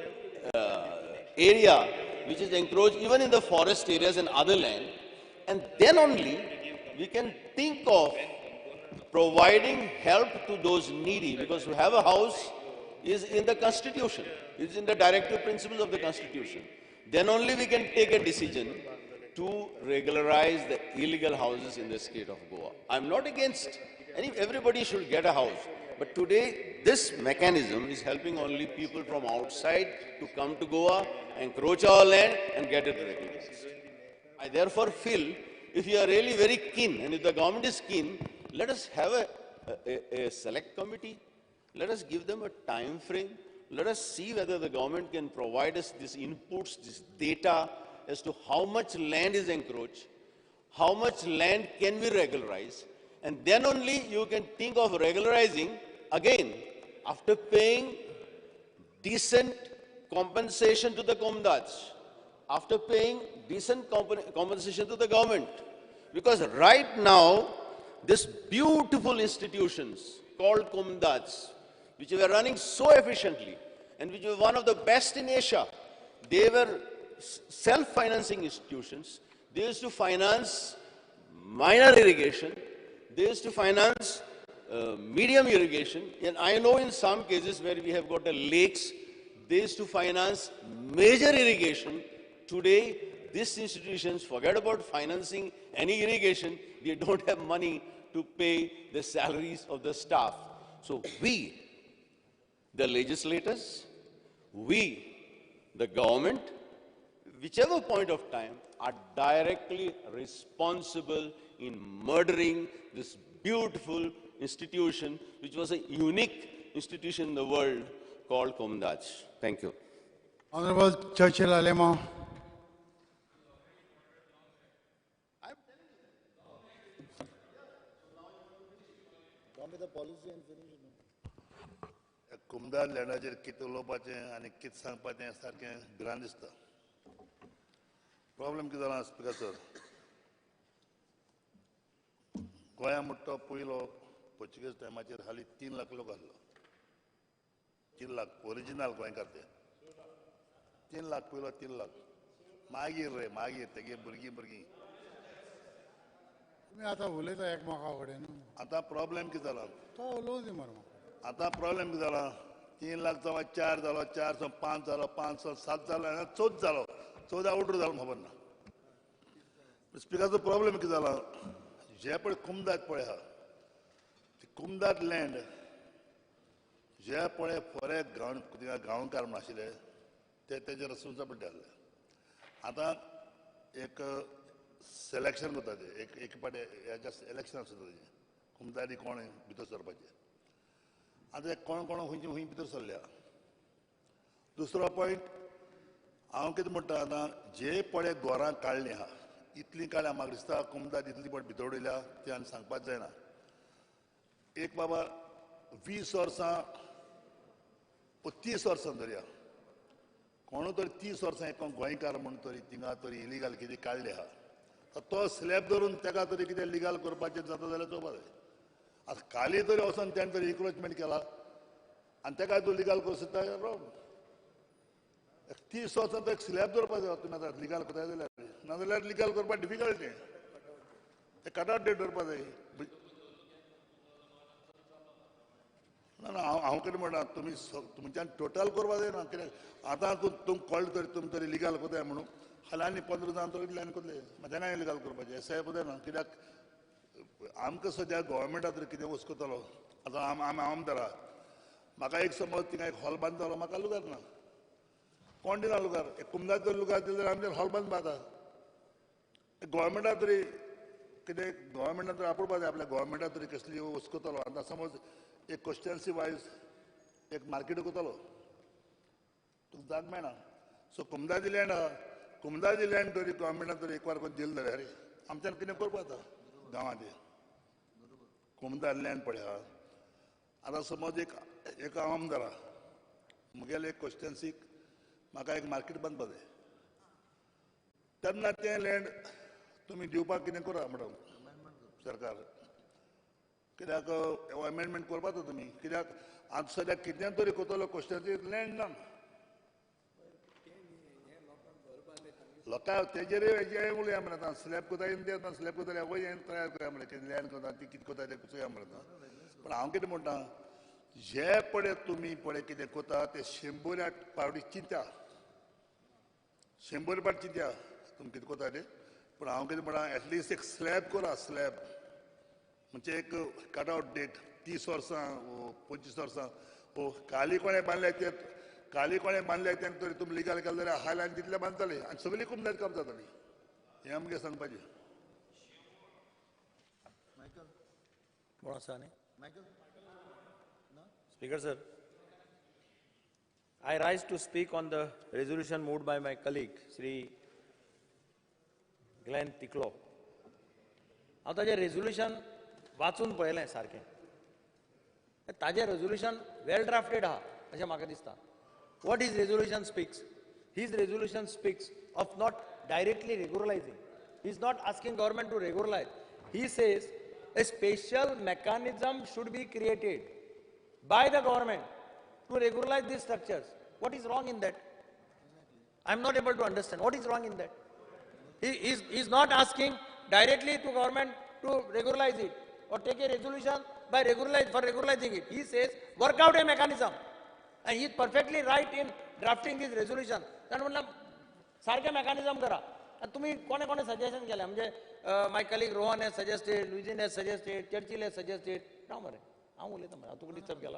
area which is encroached even in the forest areas and other land. And then only we can think of providing help to those needy, because to have a house is in the Constitution, is in the directive principles of the Constitution. Then only we can take a decision to regularize the illegal houses in the state of Goa. I'm not against everybody should get a house. But today, this mechanism is helping only people from outside to come to Goa, encroach our land and get it regularized. I therefore feel, if you are really very keen, and if the government is keen, let us have a select committee. Let us give them a time frame. Let us see whether the government can provide us these inputs, this data as to how much land is encroached, how much land can we regularize, and then only you can think of regularizing again after paying decent compensation to the Komdaj, after paying decent compensation to the government. Because right now, these beautiful institutions called Komdaj, which were running so efficiently and which were one of the best in Asia, they were self-financing institutions. They used to finance minor irrigation. They used to finance medium irrigation. And I know in some cases where we have got the lakes, they used to finance major irrigation. Today, these institutions forget about financing any irrigation. They don't have money to pay the salaries of the staff. So we, the legislators, we, the government, whichever point of time, are directly responsible in murdering this beautiful institution, which was a unique institution in the world called Komdaj. Thank you. Honorable Churchill Alema. कुमदार लँडाचेर कितें उलोवपाचें आनी कितें सांगपाचें सारकें भिरांत दिसता. Problem कितें जाला स्पिकर सर, गोंया म्हणटा तो पयलो पोर्चुगीज टायमाचेर हालीं 3 लाख लोक आसलो. 3 लाख ओरिजिनल गोंयकार ते 3 लाख पयलो 3 लाख मागीर तेगे भुरगीं तुम्ही आता उलयता एकमेका कडेन आतां प्रॉब्लेम कितें जाला, तो उलोवं दी मरे म्हाका. आतां प्रॉब्लेम कितें जाला, 3 लाख जावन 4 जालो, 4 सावन 5 जालो, 5 सावन 7 जालो आनी 14 जालो, 14 ऑर्डर जालो खबर ना. स्पिकराचो प्रॉब्लेम कितें जाला, जे पळय कुमदाद पळय आहा, कुमदाद लँड जे पळय फॉरेस्ट गांवकार म्हण आशिल्ले ते तेजे रेस्पॉन्सिबिलिटी आसले. आतां एक सिलेक्शन करता ते एक पाटी हेच्या इलेक्शन आसता तेजें कुमदादी कोण भितर सरपाचें. आतां कोण खंय भितर सरल्या. दुसरो पॉयंट हांव कितें म्हणटा, आतां जे पळय गोरां काडलीं आहा इतलीं काडल्या म्हाका दिसता कुमदाद इतलीं पळय भितर उडयल्या तें आनी सांगपाक जायना. एक बाबा 20 वर्सां 30 वर्सां धरया कोण तरी 30 वर्सां एक गोंयकार म्हूण तरी थिंगा तरी इलिगल कितें काडलें आहा, तो स्लॅब धरून ताका तरी कितें लिगल करपाचें जाता जाल्यार चोवपा जाय. आतां काली तरी वचोन तेणें तरी इन्क्रोचमेंट केला आनी ताका तूं लिगल करूं सोदता रॉंग. 30 वर्सां तो एक स्लॅब दवरपा जाय तुमी आतां लिगल करता जाल्यार, नाजाल्यार लिगल करपाक डिफिकल्ट तें कट डेट दवरपा जाय. ना हांव कितें म्हणटा, तुमी तुमच्यान टोटल करपा जायना. कित्याक आतां तुमकां कळ्ळें तरी तुमी तरी लिगल कोताय म्हणून फाल्यां आनी 15 जावन तरी कितल्यान कोतले तेन्ना लिगल करपाचें अशें कोतायना. कित्याक आमकां सद्या गोवोरमेंटा तरी कितें वचकोतलो. आतां आमी आमदार आहा, म्हाका एक समज थिंगा एक हॉल बांदतलो, म्हाका लुगार ना, कोण दिना लुगार. एक कुमदाद जर लुगार दिलें जाल्यार आमचेर हॉल बांद बाता. गोवोरमेंटा तरी कितें गोवोरमेंटान तरी आपोवपा जाय, आपल्या गोवोरमेंटा तरी कसली वचकोतलो. आतां समज एक कॉन्स्टिट्युएन्सी वायज एक मार्केट कोतलो तुका जाग मेळना. सो कुमदादी लँड आहा, कुमदादी लँड तरी गोवोरमेंटान तरी एक वार कोण दिलें जाल्यार आमच्यान कितें करपा जाता गांवांत. कुमदाद लँड पळय आहा. आतां समज एक आमदार आहा, मुगेले एक कॉन्स्टिट्युएन्सीक म्हाका एक मार्केट बांदपा जाय, तेन्ना तें लँड तुमी दिवपाक कितें करा म्हणून सरकार. कित्याक अमेंडमेंट करपा जाता तुमी. कित्याक आतां सद्याक कितें तरी कोतलो कॉन्स्टिट्युएन्सीक लँड ना. लोकां तेजेर हेजेर उलया म्हणटा, आतां स्लॅब कोताय आतां स्लॅब कोताय हें तयार करया म्हणलें, कितें लँड कोता ती कितें कोताय तें चोया म्हणटा. पूण हांव कितें म्हणटा, जे पळय तुमी पळय कितें कोता तें 100 पावटी चिंत्या, 100 पावटी चिंत्या तुमी कितें कोता तें. पूण हांव कितें म्हणटा, एटलिस्ट एक स्लॅब करा. स्लॅब म्हणजे एक कट आवट डेट 30 वर्सां 25 वर्सां काली कोणें बांदल्या ते काली कोणें बांदल्या तें तरी तुमी लिगल केलें जाल्यार हायलायन तितलें बांदताले आनी सगळीं कुमदाद काम जाताली. हें आमगे सांगपाचें. Speaker sir, I rise to speak on the resolution moved by my colleague, Sri Glenn Ticklow. हांव ताजें रेजोल्युशन वाचून पळयलें सारकें. ताजें रेजोल्युशन वेल ड्राफ्टेड आहा अशें म्हाका दिसता. What his resolution speaks? His resolution speaks of not directly regularizing. He is not asking government to regularize. He says a special mechanism should be created by the government to regularize these structures. What is wrong in that? I am not able to understand. What is wrong in that? He is not asking directly to government to regularize it or take a resolution for regularizing it. He says work out a mechanism. And he is perfectly right in drafting this resolution. Then सारखे mechanism करा. तुम्ही कोणे कोणे suggestion केले म्हणजे my colleague Rohan has suggested, Luizinho has suggested, Churchill has suggested. ना मरे हांव उलयतां मरे, हांव तुका डिस्टर्ब केला?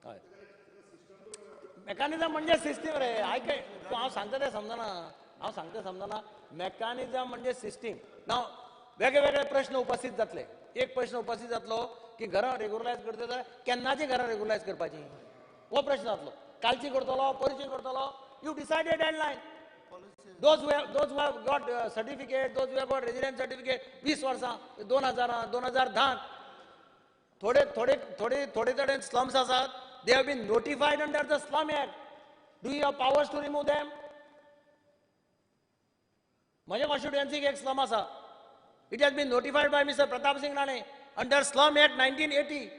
हय मेकॅनिझम म्हणजे सिस्टीम रे. आयकय तूं हांव सांगता तें समजना, हांव सांगता समजना. मेकॅनिझम म्हणजे सिस्टीम. नाव वेगळे वेगळे प्रश्न उपस्थित जातले. एक प्रश्न उपस्थित जातलो की घरां रेग्युलरायज करता जाल्यार केन्नाची घरां रेग्युलरायज करपाची, हो प्रश्न जातलो. कालची करतलो, परची करतलो, you decide a deadline. those who have got certificate, those who have got residence certificate 20 वर्सां 2010 थोडे slums asat, they have been notified under the slum act. Do you have powers to remove them? माझ्या constituency एक slum asa, it has been notified by Mr. Pratap Singh Rane under slum act 1980.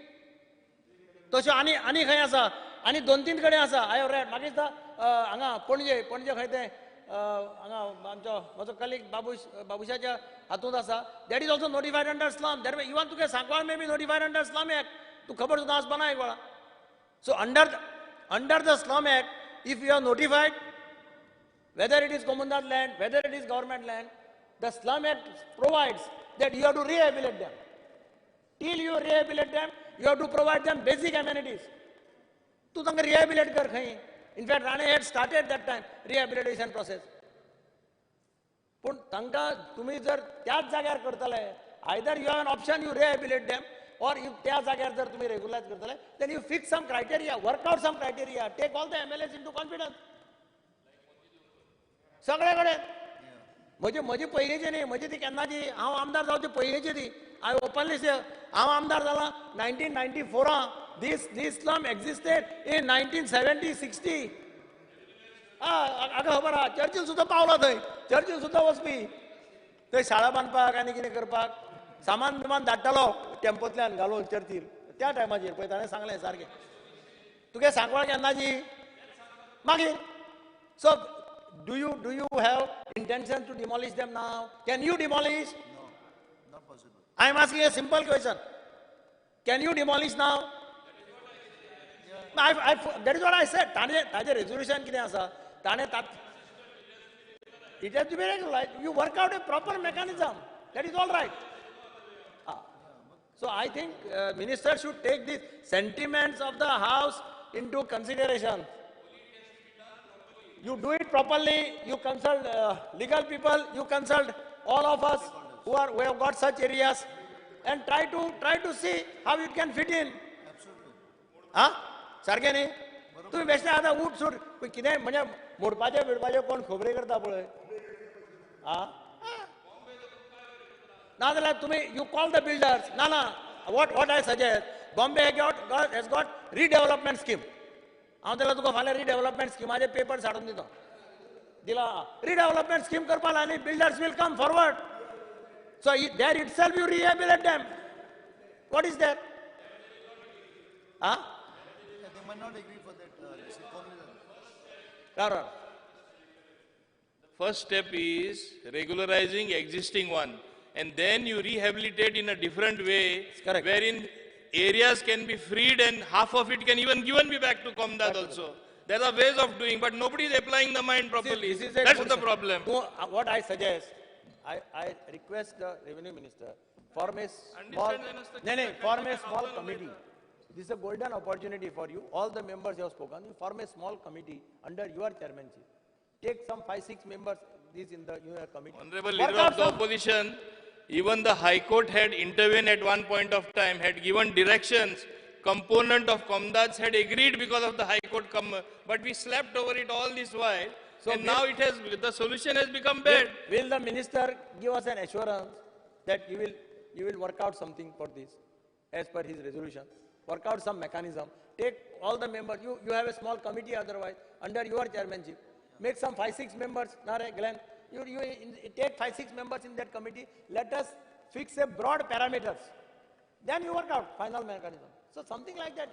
तशें आनी खंय आसा, आनी 2-3 कडेन आसा. I have red. म्हाका दिसता हांगा पणजे खंय तें हांगा आमचो म्हजो कलीग बाबुशाच्या हातूंत आसा. That is also notified under slum. That even तुगे Sancoale may be notified under slum act. तूं खबर सुद्दां आसपाना एक वेळा. So under the slum act, if you are notified, whether it is commandant land, whether it is government land, the slum act provides that you have to rehabilitate them. Till you rehabilitate them, you have to provide them basic amenities. तूं तांकां rehabilitate कर खंय. In fact, Rane had started that time rehabilitation process. पूण तांकां तुमी जर त्याच जाग्यार करतले, either you have an option, you rehabilitate them, or if त्या जाग्यार जर तुमी regularize करतले, then you fix some criteria, work out some criteria, take all the MLAs into confidence. सगळे कडेन म्हजी पयलींची न्ही, म्हजी ती केन्नाची, हांव आमदार जावची पयलींची ती. हांव ओपनली से हांव आमदार जाला 1994. This slum existed in 1970-60. हाका खबर आहा, चर्चिल सुद्दां पावलो थंय. चर्चिल सुद्दां वचपी थंय शाळा बांदपाक आनी कितें करपाक सामान बिमान धाडटालो टेम्पोतल्यान घालून चर्चिल. त्या टायमाचेर पळय ताणें सांगलें सारकें. तुगे सांकवाळ केन्नाची मागीर. सो do you have intention to demolish them now? Can you demolish? No, not possible. I am asking a simple question. Can you demolish now? That is what I said. ताजे resolution कितें आसा, ताणें it has to be regularized. You work out a proper mechanism. That is all right. So I think minister should take the sentiments of the house into consideration. You do it properly, you consult legal people, you consult all of us who have got such areas, and try to see how it can fit in. सारकें न्ही. तुम्ही बेश्टे आतां उठ suit कितें म्हणजे मोडपाचें बिडपाचें कोण खबरी करता पळय. नाजाल्यार तुम्ही you call the builders. ना what I suggest, Bombay has got redevelopment scheme. हांव जाल्यार तुका फाल्यां रिडेव्हलपमेंट स्किमाचे पेपर्स हाडून दिता. दिला रिडेव्हलपमेंट स्कीम करपाक आनी builders will come forward. So there itself you rehabilitate them. What is there? They might not agree for that. Rara. First step is regularizing existing one, and then you rehabilitate in a different way, wherein areas can be freed and half of it can even given be back to Komdad also. There are ways of doing, but nobody is applying the mind properly. That's the problem. What I suggest, I request the revenue minister, form a small committee. This is a golden opportunity for you. All the members you have spoken, you form a small committee under your chairmanship. Take some 5-6 members in the committee. Honorable Leader of the Opposition, even the High Court had intervened at one point of time, had given directions. Component of Komdads had agreed because of the High Court, but we slept over it all this while. So and now the solution has become bad. Will the minister give us an assurance that you will work out something for this, as per his resolution? Work out some mechanism. Take all the members. You have a small committee otherwise under your chairmanship. Make some 5-6 members. Glenn, you take 5-6 members in that committee. Let us fix a broad parameters. Then you work out final mechanism. So something like that.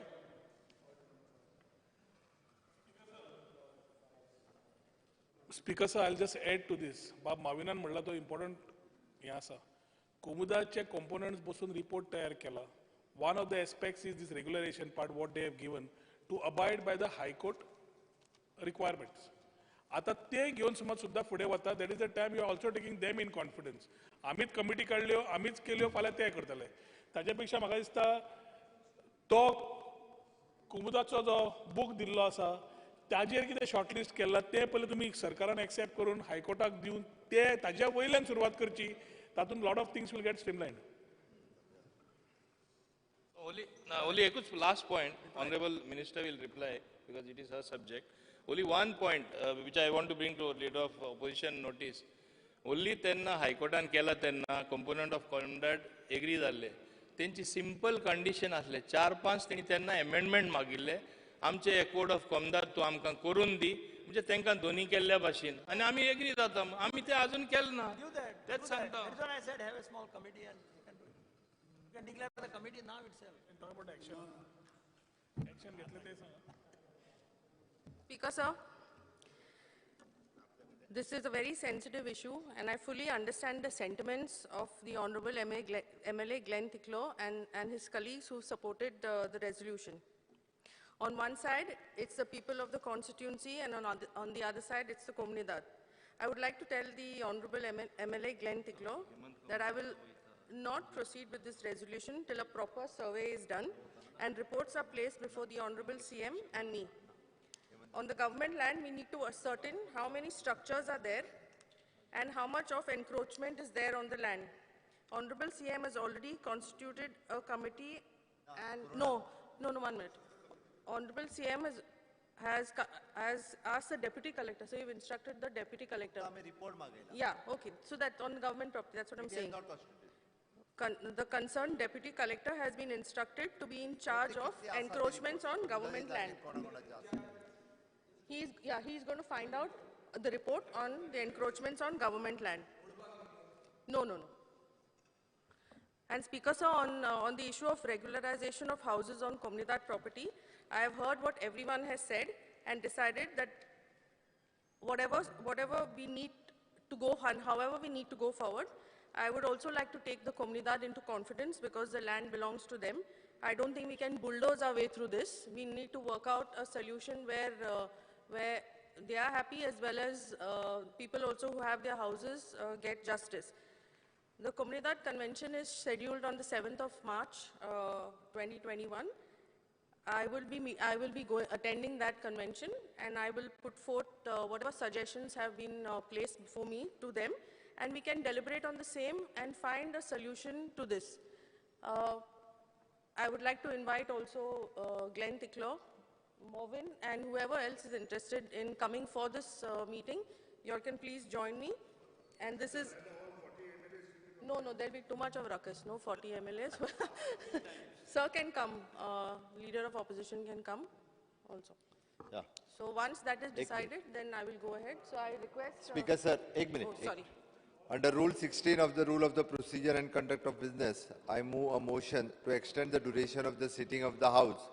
Speaker sir, I'll just add to this. Bab Mavinan म्हणला तो important हे आसा. कोमुदाचे components बसून report तयार केला. One of the aspects is this regularization part, what they have given, to abide by the High Court requirements. आता ते घेऊन समज सुद्धा फुडें वता, that is the time you are also taking them in confidence. आमीच कमिटी काडल्यो, आमीच केल्यो, फाल्यां ते करतले. ताचे पेक्षा म्हाका दिसता तो कुमुदाचो जो बूक दिल्लो आसा ताजेर कितें शॉर्टलिस्ट केला तें पयलीं तुमी सरकारान एक्सेप्ट करून हायकोर्टाक दिवन ते ताज्या वयल्यान सुरवात करची. तातूंत lot of things will get streamlined. Only a last point, Honorable Minister will reply because it is her subject. Only one point which I want to bring to Leader of Opposition notice. Only tenna High Court and kela tenna component of conduct agree जाल्ले. तेंची simple condition आसले 4-5 तेणी तेन्ना amendment मागिल्ले आमचे code of conduct तूं आमकां करून दी म्हणजे तांकां दोनी केल्ल्या भाशेन आनी आमी एग्री जाता. आमी ते अजून केलें ना. तेच सांगता. That's what I said, have a small committee and you can declare the committee now itself. Talk about action. Action घेतले ते सांगा. Speaker, sir, this is a very sensitive issue, and I fully understand the sentiments of the Honorable MLA Glenn Ticklow and his colleagues who supported the resolution. On one side, it's the people of the constituency, and on the other side, it's the Comunidad. I would like to tell the Honorable MLA Glenn Ticklow that I will not proceed with this resolution till a proper survey is done and reports are placed before the Honorable CM and me. On the government land, we need to ascertain how many structures are there and how much of encroachment is there on the land. Honorable CM has already constituted a committee and, no, 1 minute. Honorable CM has asked the Deputy Collector, so you've instructed the Deputy Collector. Yeah, okay, so that's on government property, that's what I'm saying. The concerned Deputy Collector has been instructed to be in charge of encroachments on government land. He's going to find out the report on the encroachments on government land. No. And Speaker, sir, on the issue of regularization of houses on Comunidad property, I have heard what everyone has said and decided that whatever we need to go and however we need to go forward, I would also like to take the Comunidad into confidence because the land belongs to them. I don't think we can bulldoze our way through this. We need to work out a solution where they are happy as well as people also who have their houses get justice. The Comunidad Convention is scheduled on the 7th of March 2021. I will be attending that convention and I will put forth whatever suggestions have been placed before me to them, and we can deliberate on the same and find a solution to this. I would like to invite also Glenn Ticklow, Morvin, and whoever else is interested in coming for this meeting. You all can please join me. And this is... No, there'll be too much of ruckus. No 40 MLAs. Sir can come. Leader of opposition can come also. Yeah. So once that is decided, then I will go ahead. So I request... Speaker, sir, 1 minute. Oh, sorry. Under Rule 16 of the Rule of the Procedure and Conduct of Business, I move a motion to extend the duration of the sitting of the House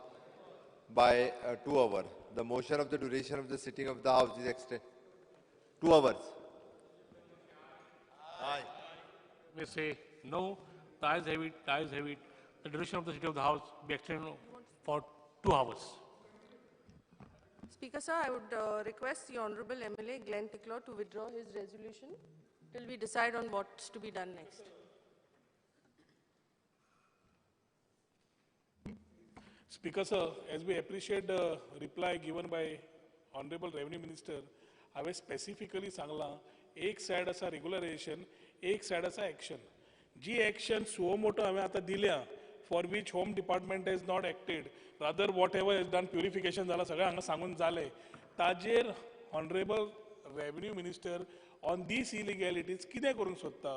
by 2 hours. The motion of the duration of the sitting of the House is extended 2 hours. Aye. We say no, the ayes have it. The duration of the sitting of the House be extended for 2 hours. Speaker, sir, I would request the Honorable MLA Glenn Ticklow to withdraw his resolution till we decide on what's to be done next. Speaker, sir, as we appreciate the reply given by Honorable Revenue Minister, हांवें specifically सांगलां एक side आसा regularization, एक side आसा action. जी action suo moto हांवें आतां दिल्या, for which Home Department has not acted, rather whatever is done purification जाला सगळें हांगा सांगून जालें. ताजेर Honorable Revenue Minister on these illegalities कितें करूंक सोदता?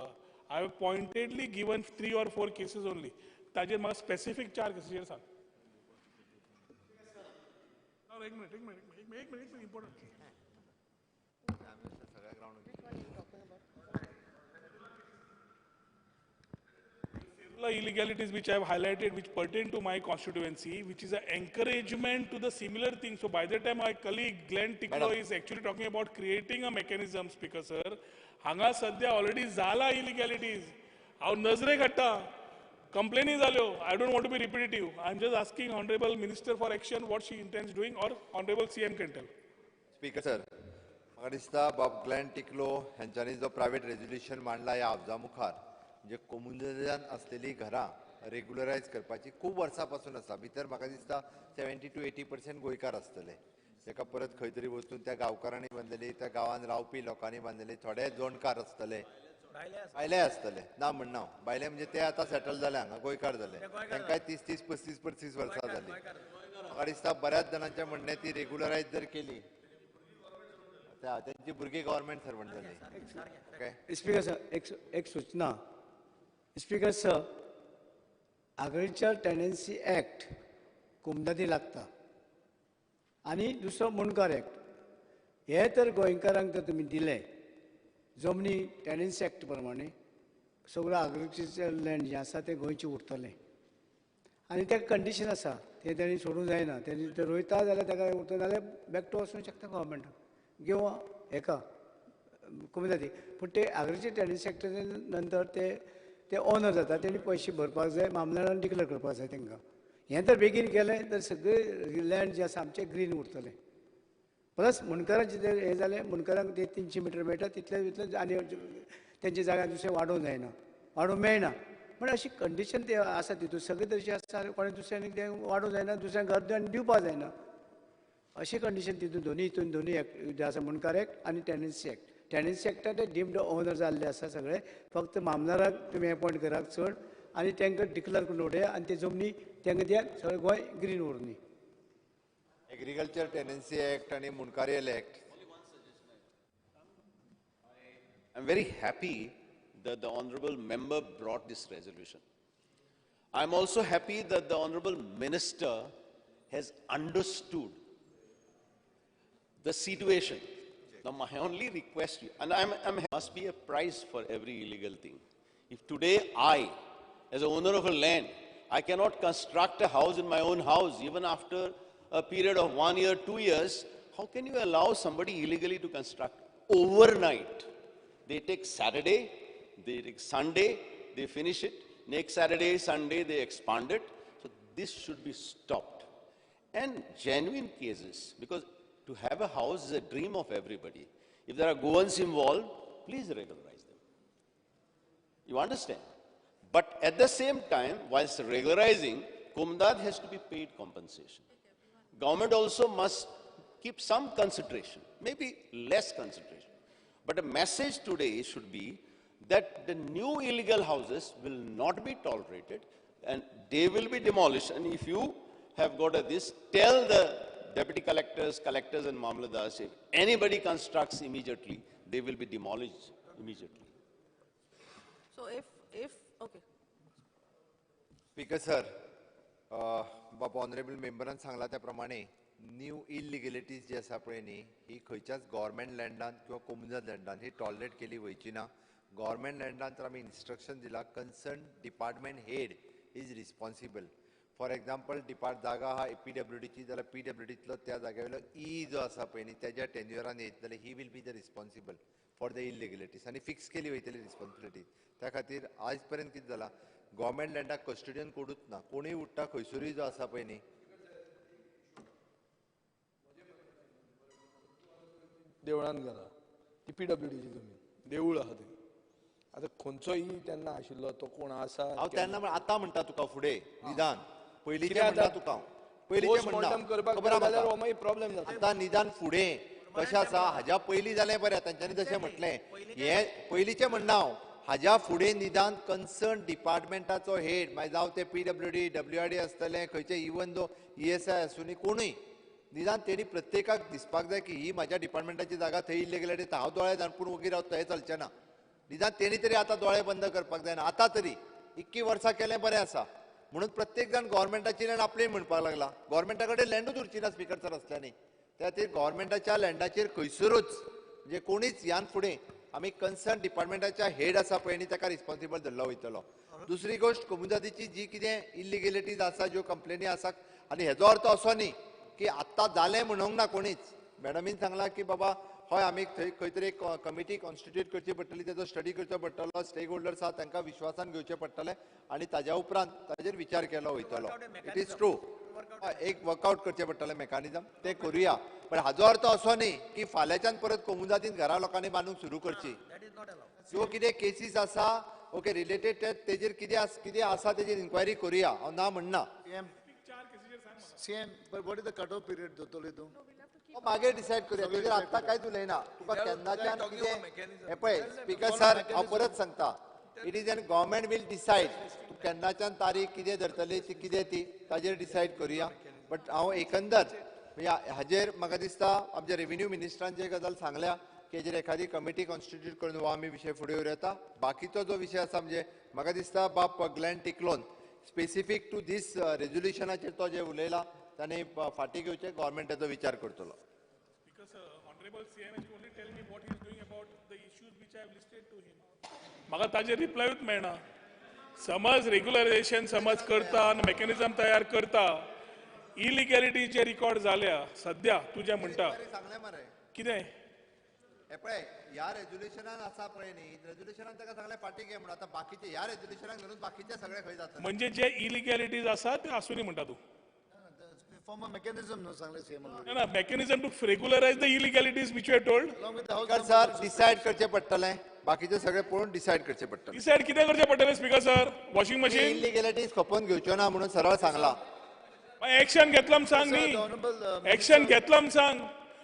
I have pointedly given 3 or 4 cases only. ताजेर म्हाका specific 4 cases सांग. एक minute important. Illegalities which I have highlighted, which pertain to my constituency, which is an encouragement to the similar thing. So by the time my colleague Glenn Ticklow is actually talking about creating a mechanism, Speaker sir, hanga sadya already zala illegalities. How nazre ghatta, complaining zalyo. I don't want to be repetitive. I'm just asking Honorable Minister for action what she intends doing, or Honorable CM can tell. Speaker sir, म्हाका दिसता बाब Glenn टिकलो हांच्यांनी जो private resolution मांडला ह्या हावजा मुखार म्हणजे कोमुनिदान असलेली घरां रेग्युलरायज करपाची खूब वर्सां पासून आसा. भितर म्हाका दिसता 70 to 80% गोंयकार आसतले, ताका परत खंय तरी वचून त्या गांवकारांनी बांदलेली, त्या गांवांत रावपी लोकांनी बांदलेली, थोडे जोणकार आसतले, बायले आसतले, ना म्हणना बायले म्हणजे ते आतां सेटल जाले हांगा गोंयकार जाले, तांकांय 30-30, 35-35 वर्सां जाली. म्हाका दिसता बऱ्याच जाणांचे म्हणणें ती रेग्युलरायज जर केली त्यांची भुरगीं गव्हर्मेंट सर्वंट जाली. स्पीकर सर, एक सूचना. Speaker sir, agriculture tenancy act कुमदादी लागता आनी दुसरो मुणकार एक्ट, हे तर गोंयकारांक तर तुमी दिले जमनी टेनन्सी एक्ट प्रमाणे सगळो एग्रीकल्चर लँड जें आसा तें गोंयचें उरतलें आनी तेका कंडिशन आसा, तें तेणी सोडूंक जायना. तेणी ते रोयता जाल्यार ताका उरता जाल्यार बॅक टू वचूंक शकता गव्हर्मेंटाक किंवा हेका कुमदादी. पूण ते एग्रीकल्चर टेनन्सी एक्ट नंतर ते ओनर जाता, तेणी पयशे भरपाक जाय, मामलाडान डिक्लेअर करपाक जाय तांकां. हें तर बेगीन केलें तर सगळें लँड जें आसा आमचें ग्रीन उरतलें. प्लस मुणकारांचें जर हें जालें, मुणकारांक ते 300 मिटर मेळटा तितले भितर आनी तेंच्या जाग्यार दुसरें वाडोवंक जायना, वाडोवंक मेळना. पण अशी कंडिशन ते आसा तितून सगळे तरेचे आसा, कोणें दुसऱ्यांनी तें वाडोवंक जायना, दुसऱ्यांक घर दिवपाक जायना. अशी कंडिशन तितून दोनी एक्ट जे आसा, मुणकार एक्ट आनी टेनन्सी एक्ट. टेनन्सी एक्टान ते डीम्ड ओनर जाल्ले आसा सगळे, फक्त मामलाराक तुमी अपॉयंट करात चड आनी तांकां डिक्लेअर करून उडया आनी ते जमनी तांकां दियात, सगळें गोंय ग्रीन उरनी. एग्रीकल्चर टेनन्सी एक्ट आणि मुनकारियल act. I'm very happy that the honorable member brought this resolution. I'm also happy that the honorable minister has understood the situation. Now my only request, and I'm must be a price for every illegal thing. If today I, as a owner of a land, I cannot construct a house in my own house even after a period of 1 year, 2 years, how can you allow somebody illegally to construct overnight? They take Saturday, they take Sunday, they finish it. Next Saturday, Sunday, they expand it. So this should be stopped. And genuine cases, because to have a house is a dream of everybody. If there are Goans involved, please regularize them. You understand? But at the same time, whilst regularizing, Kumdad has to be paid compensation. Government also must keep some consideration, maybe less consideration. But a message today should be that the new illegal houses will not be tolerated and they will be demolished. And if you have got this, tell the deputy collectors, collectors and mamladars, if anybody constructs immediately, they will be demolished immediately. So okay. Speaker sir, बाबा honourable मेंबरान सांगला त्या प्रमाणे new इलिगेलिटीज जी आसा पळय न्ही, ही खंयच्याच government लँडान किंवा कम्युनल लँडान ही टॉलरेट केली वयची ना. गव्हर्मेंट लँडान तर आमी इन्स्ट्रक्शन दिला, concern department head is responsible. For example जागा आहा PWDची, जाल्यार PWDतलो त्या जाग्या वयलो जो आसा पळय न्ही तेज्या टेन्युअरान येत जाल्यार he will be the responsible for the illegalities आनी फिक्स केली वयतली रिस्पॉन्सिबिलिटी. त्या खातीर आज पर्यंत कितें जाला, गव्हर्मेंट लँडाक कस्टडियन कोडूच ना, कोणूय उठटा खंयसरूय जो आसा पळय न्ही. देवळान घाला ती PWDची जमीन, देवूळ आहा थंय. आतां खंयचोय तेन्ना आशिल्लो तो कोण आसा, हांव तेन्ना आतां म्हणटा तुका फुडें निदान पयलींचें म्हणटा तुका हांव, पयलींचें म्हणटा प्रॉब्लेम जाता. आतां निदान फुडें कशें आसा, हाज्या पयलीं जालें बरें, तांच्यांनी जशें म्हटलें हें पयलींचें म्हणना हांव. हाज्या फुडें निदान कन्सर्न डिपार्टमेंटाचो हेड, मागीर जावं ते PWD, WRD आसतलें, खंयचे इवन दो ESI आसूं कोणूय, निदान तेणी प्रत्येकाक दिसपाक जाय की ही म्हाज्या डिपार्टमेंटाची जागा थंय इल्लेगेलिटी, हांव दोळे धाडपून वगीर रावता हें चलचें ना. निदान तेणी तरी आतां दोळे बंद करपाक जायना. आतां तरी 21 वर्सां केलें बरें आसा म्हणून प्रत्येक जाण गव्हर्मेंटाची लँड आपली म्हणपाक लागला. गव्हर्मेंटा कडेन लँडूच उरची ना स्पीकर सर असल्यानी. त्या खातीर गव्हर्मेंटाच्या लँडाचेर खंयसरूच म्हणजे कोणीच ह्यान फुडें आमी कन्सर्न डिपार्टमेंटाच्या हेड आसा पळय न्ही ताका रिस्पॉन्सिबल धरलो वयतलो. दुसरी गोश्ट, कम्युनिटीची जी कितें इलिगेलिटीज आसा, ज्यो कंप्लेनी आसा, आनी हेजो अर्थ असो न्ही की आत्तां जालें म्हणूंक ना कोणीच. मॅडमीन सांगलां की बाबा हय आमी थंय खंय तरी एक कमिटी कॉन्स्टिट्यूट करची पडटली, तेजो स्टडी करचो पडटलो, स्टेक होल्डर्स आहा तांकां विश्वासान घेवचें पडटलें आनी ताज्या उपरांत ताजेर विचार केलो वयतलो. इट इज ट्रू, एक वर्कआउट करचें पडटलें मेकानिजम, तें करुया. पण हाजो अर्थ असो न्ही की फाल्यांच्यान परत कोमुजातीन घरा लोकांनी बांदूंक सुरू करची किंवा कितें केसीस आसा ओके रिलेटेड तेजेर कितें आसा तेजेर इन्क्वायरी करुया हांव ना म्हणना CM, but what is the cut-off period, दोतोले तूं? मागीर डिसायड करूया तेजेर आत्तां कांयच उलयना तुका केन्नाच्यान कितें हे पळय स्पीकर सर हांव परत सांगता it is an government will decide तूं केन्नाच्यान तारीख कितें धरतली ती कितें ती ताजेर डिसायड करुया बट हांव एकंदर हाजेर म्हाका दिसता आमच्या रेव्हेन्यू मिनिस्टरान जे गजाल सांगल्या की हेजेर एखादी कमिटी कॉन्स्टिट्यूट करून हो आमी विशय फुडें उरयता बाकीचो जो विशय आसा म्हणजे म्हाका दिसता बाब ग्लॅन टिक्लोन स्पेसिफीक टू दीस रेझोल्युशनाचेर तो जे उलयला ताणें फाटीं घेवचें गव्हर्मेंट ताचो विचार करतलो म्हाका ताजेर रिप्लायूच मेळना समज रेग्युलरायझेशन समज करता आनी मेकॅनिझम तयार करता इलिगॅलिटीचे रिकॉर्ड जाल्या सध्या तूं जें म्हणटा सांगलें मरे कितें हे पळय ह्या रेझोल्युशनान आसा पळय न्ही रेझोल्युशनान ताका सांगलें फाटीं घे म्हणून आतां बाकीचे ह्या रेझोल्युशनाक धरून बाकीचे सगळे खंय जाता म्हणजे जे इलिगॅलिटीज आसा ते आसूनी म्हणटा तूं Form a mechanism, no, सांगले CM. No, no, mechanism to regularize the illegalities which you have told. Speaker sir decide करचें पडटलें बाकीचे सगळे पळोवन डिसायड करचें पडटलें डिसायड कितें करचें पडटलें speaker sir washing machine illegalities खपोवन घेवच्यो ना म्हणून सरळ सांगला एक्शन घेतला म्हूण सांग न्ही एक्शन घेतला म्हूण सांग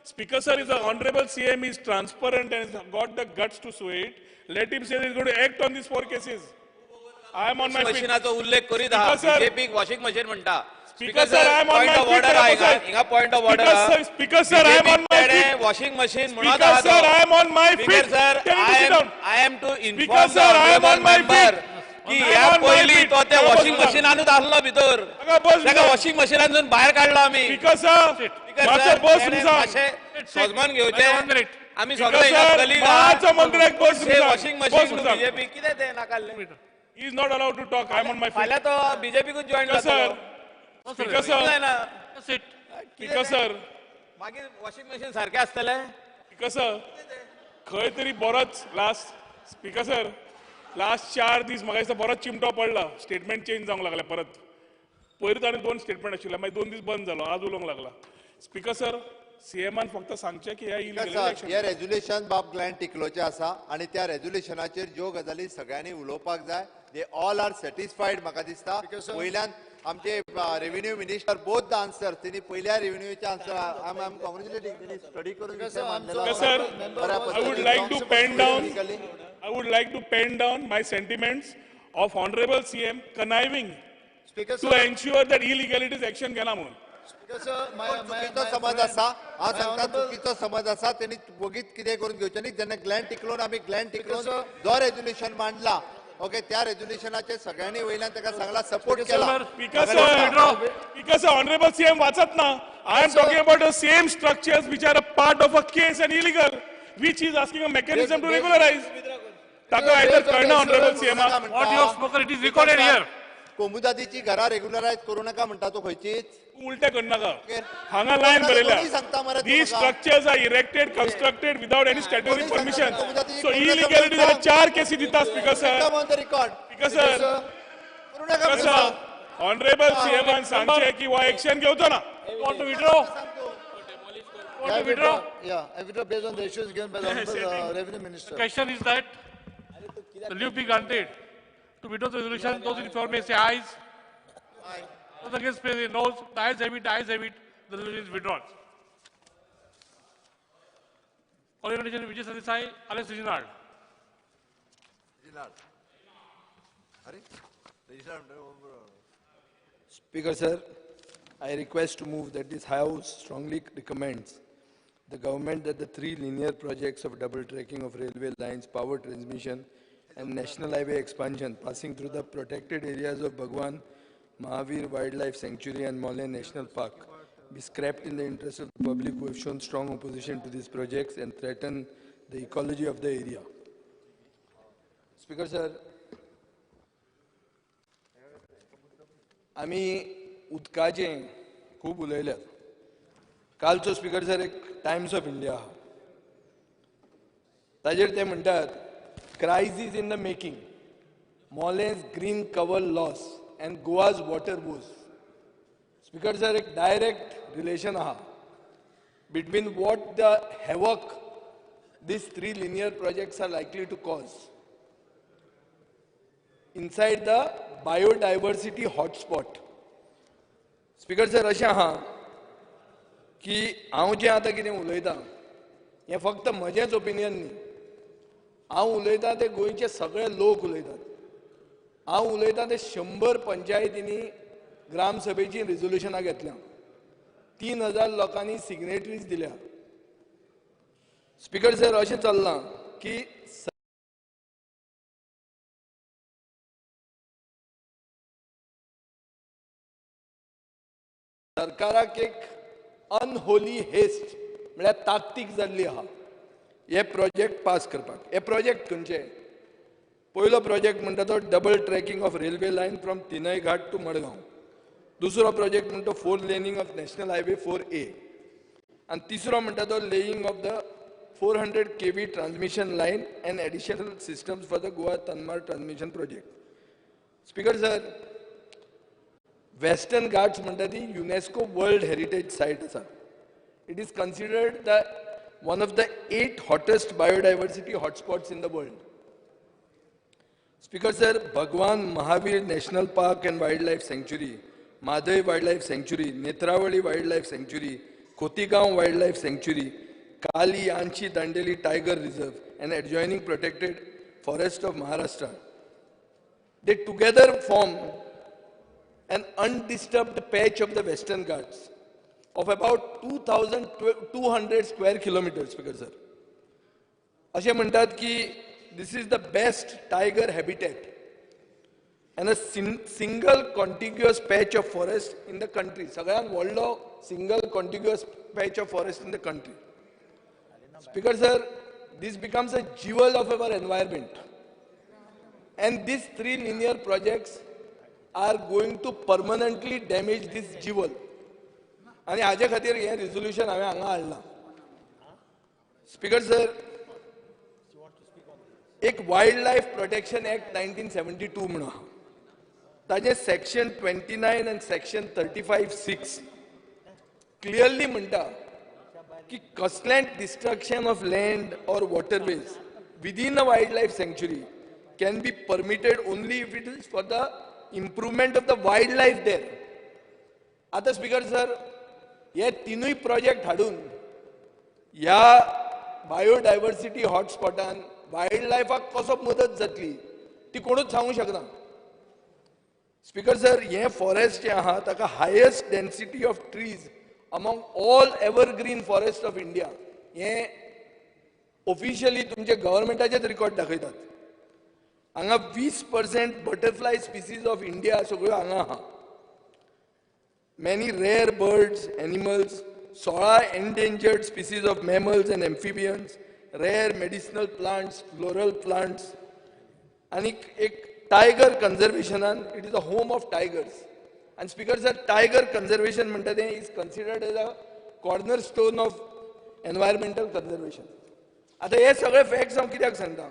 speaker sir is honourable CM is transparent and got the guts to so it let him say is going to act on this 4 cases I am on my मशीनाचो उल्लेख करीत आहा बीजेपी वॉशिंग मशीन म्हणटा Speaker sir, I am on my feet. हिंगा point of order Speaker sir, I am on my feet. Washing machine म्हणत आहात Speaker sir, I am on my feet. Sir, I am to inform the honorable member की ह्या पयलीं तो त्या washing मशीनानूच आसलो भितर ताका वॉशिंग मशीनातून भायर काडलो आमी Speaker sir, मातसो बस मातशें सोजमोन घेवचें आमी सगळे कलीग मातसो मंत्र्याक बस वॉशिंग मशीन बीजेपी कितें तें नाकाल्लें He is not allowed to talk. I am on my feet. फाल्यां तो बीजेपीकूच जॉइन जातलो Speaker sir, Speaker sir, मागीर वॉशिंग मशीन सारकें आसतलें Speaker sir, खंय तरी बरोच लास्ट स्पीकर सर लास्ट 4 दीस म्हाका दिसता बरोच चिमटो पडला स्टेटमेंट चेंज जावंक लागला परत पयर ताणें 2 स्टेटमेंट आशिल्ले मागीर 2 दीस बंद जालो आज उलोवंक लागला स्पीकर सर सीएमान फक्त सांगचें की हे रेझोल्युशन बाब ग्लॅन टिकलोचे आसा आणि त्या रेझोल्युशनाचेर ज्यो गजाली सगळ्यांनी उलोवपाक जाय दे ऑल आर सॅटिस्फायड म्हाका दिसता वयल्यान आमचे revenue minister both the answer तेणी पयल्या रेव्हेन्यूचे आन्सर आय एम कॉंग्रॅच्युलेटिंग तेणी स्टडी करून sir I would like to pen down my sentiments of honorable CM conniving to ensure that illegalities action घेना म्हणून चुकीचो समज आसा हांव सांगता चुकीचो समज आसा तेणी वगीत कितें करून घेवचें न्ही जेन्ना ग्लॅन टिकलोन आमी ग्लॅन टिकलोन जो रेझोल्युशन मांडला ओके त्या रेझोल्युशनाचे सगळ्यांनी वयल्यान ताका सांगला सपोर्ट केला Because honorable CM वाचत ना I am talking about the same structures which are a part of a case and illegal which is asking a mechanism to regularize ताका आयदर कळना honorable CM what you have spoken it is recorded here कोमुजातीची घरा रेग्युलरायज करू नका म्हणटा तो खंयचीच उलटे करू नका हांगा लायन बरयल्या these structures are erected constructed without any statutory permission so illegality जाल्यार 4 केसी दिता speaker sir speaker sir honorable CM सांगचे की हो एक्शन घेवचो ना want to withdraw Yeah, I withdraw based on the issues given by the Honorable Revenue Minister. the question is that the leave be granted to withdraw the resolution those in favor may say ayes those against may say noes the ayes have it the resolution is withdrawn Honorable Nation Vijay Sadisai Alex Reginald Speaker sir, I request to move that this House strongly recommends the government that the 3 linear projects of double tracking of railway lines, power transmission and national highway expansion passing through the protected areas of Bhagwan, Mahavir Wildlife Sanctuary and Molle National Park be scrapped in the interest of the public who have shown strong opposition to these projects and threaten the ecology of the area. Speaker sir, आम्ही उदकाचें खूब उलयल्यात कालचो speaker sir एक Times of India आहा ताजेर ते म्हणटात crisis in the making Mollem's green cover loss and Goa's water woes speaker sir एक डायरेक्ट रिलेशन आहा between what the havoc these 3 linear projects are likely to cause inside the biodiversity hotspot. Speaker sir, अशें आहा की हांव जें आतां कितें उलयतां हें फक्त म्हजेंच ओपिनियन न्ही. हांव उलयतां ते गोंयचे सगळे लोक उलयतात. हांव उलयतां ते 100 पंचायतींनी ग्रामसभेची रिझोल्युशनां घेतल्या. 3000 लोकांनी सिग्नेटरीज दिल्या. स्पीकर सर, अशें चल्लां की सरकाराक एक अनहोली हेस्ट म्हळ्यार ताकतीक जाल्ली आहा हे प्रोजेक्ट पास करपाक. हे प्रोजेक्ट खंयचे? पयलो प्रोजेक्ट म्हणटा तो double tracking of railway line from Tinai Ghat to Madgaon. दुसरो प्रोजेक्ट म्हणटा 4 laning of national highway 4A. आनी तिसरो म्हणटा तो laying of the 400 kV transmission line and additional systems for the Goa Tamnar transmission project. Speaker sir, western Ghats म्हणटा ती युनेस्को वर्ल्ड हेरिटेज सायट आसा. It is considered the one of the 8 hottest biodiversity hotspots in the world. Speaker sir, Bhagwan Mahavir National Park and Wildlife Sanctuary, Madhai Wildlife Sanctuary, Netravali Wildlife Sanctuary, Kotigaon Wildlife Sanctuary, Kali Anchi Dandeli Tiger Reserve and adjoining protected forest of Maharashtra, they together form an undisturbed patch of the Western Ghats of about 2,200 square kilometers, Speaker sir. अशें म्हणटात की this is the best tiger habitat and a single contiguous patch of forest in the country. सगळ्यांत व्हडलो single contiguous patch of forest in the country. Speaker sir, this becomes a jewel of our environment. And these 3 linear projects are going to permanently damage this jewel. आणि हाजे खातीर हें resolution हांवें हांगा हाडलां. Speaker sir, एक wild life protection act 1972 म्हणून आहा. ताजे सेक्शन 29 आनी सेक्शन 35(6) क्लियरली म्हणटा की कसलेंय destruction of land or waterways within a wildlife sanctuary can be permitted only if it is for the improvement of the wildlife there. आतां speaker sir, हे 3 project हाडून ह्या biodiversity हॉटस्पॉटान wild लायफाक कसो मदत जातली ती कोणूच सांगूंक शकना. स्पीकर सर, हे फॉरेस्ट जे आहा ताका highest density of trees among all evergreen forest of India. हे ऑफिशियली तुमचे गव्हर्मेंटाचेच रिकॉर्ड दाखयतात. हांगा 20% बटरफ्लाय स्पिसीज ऑफ इंडिया सगळ्यो हांगा आहा. Many rare birds, animals, 16 endangered species of mammals and amphibians, rare medicinal plants, floral plants, and एक tiger conservation, it is the home of tigers. And Speaker sir, tiger conservation म्हणटा तें is considered as a cornerstone of environmental conservation. आता हे सगळे facts हांव कित्याक सांगता?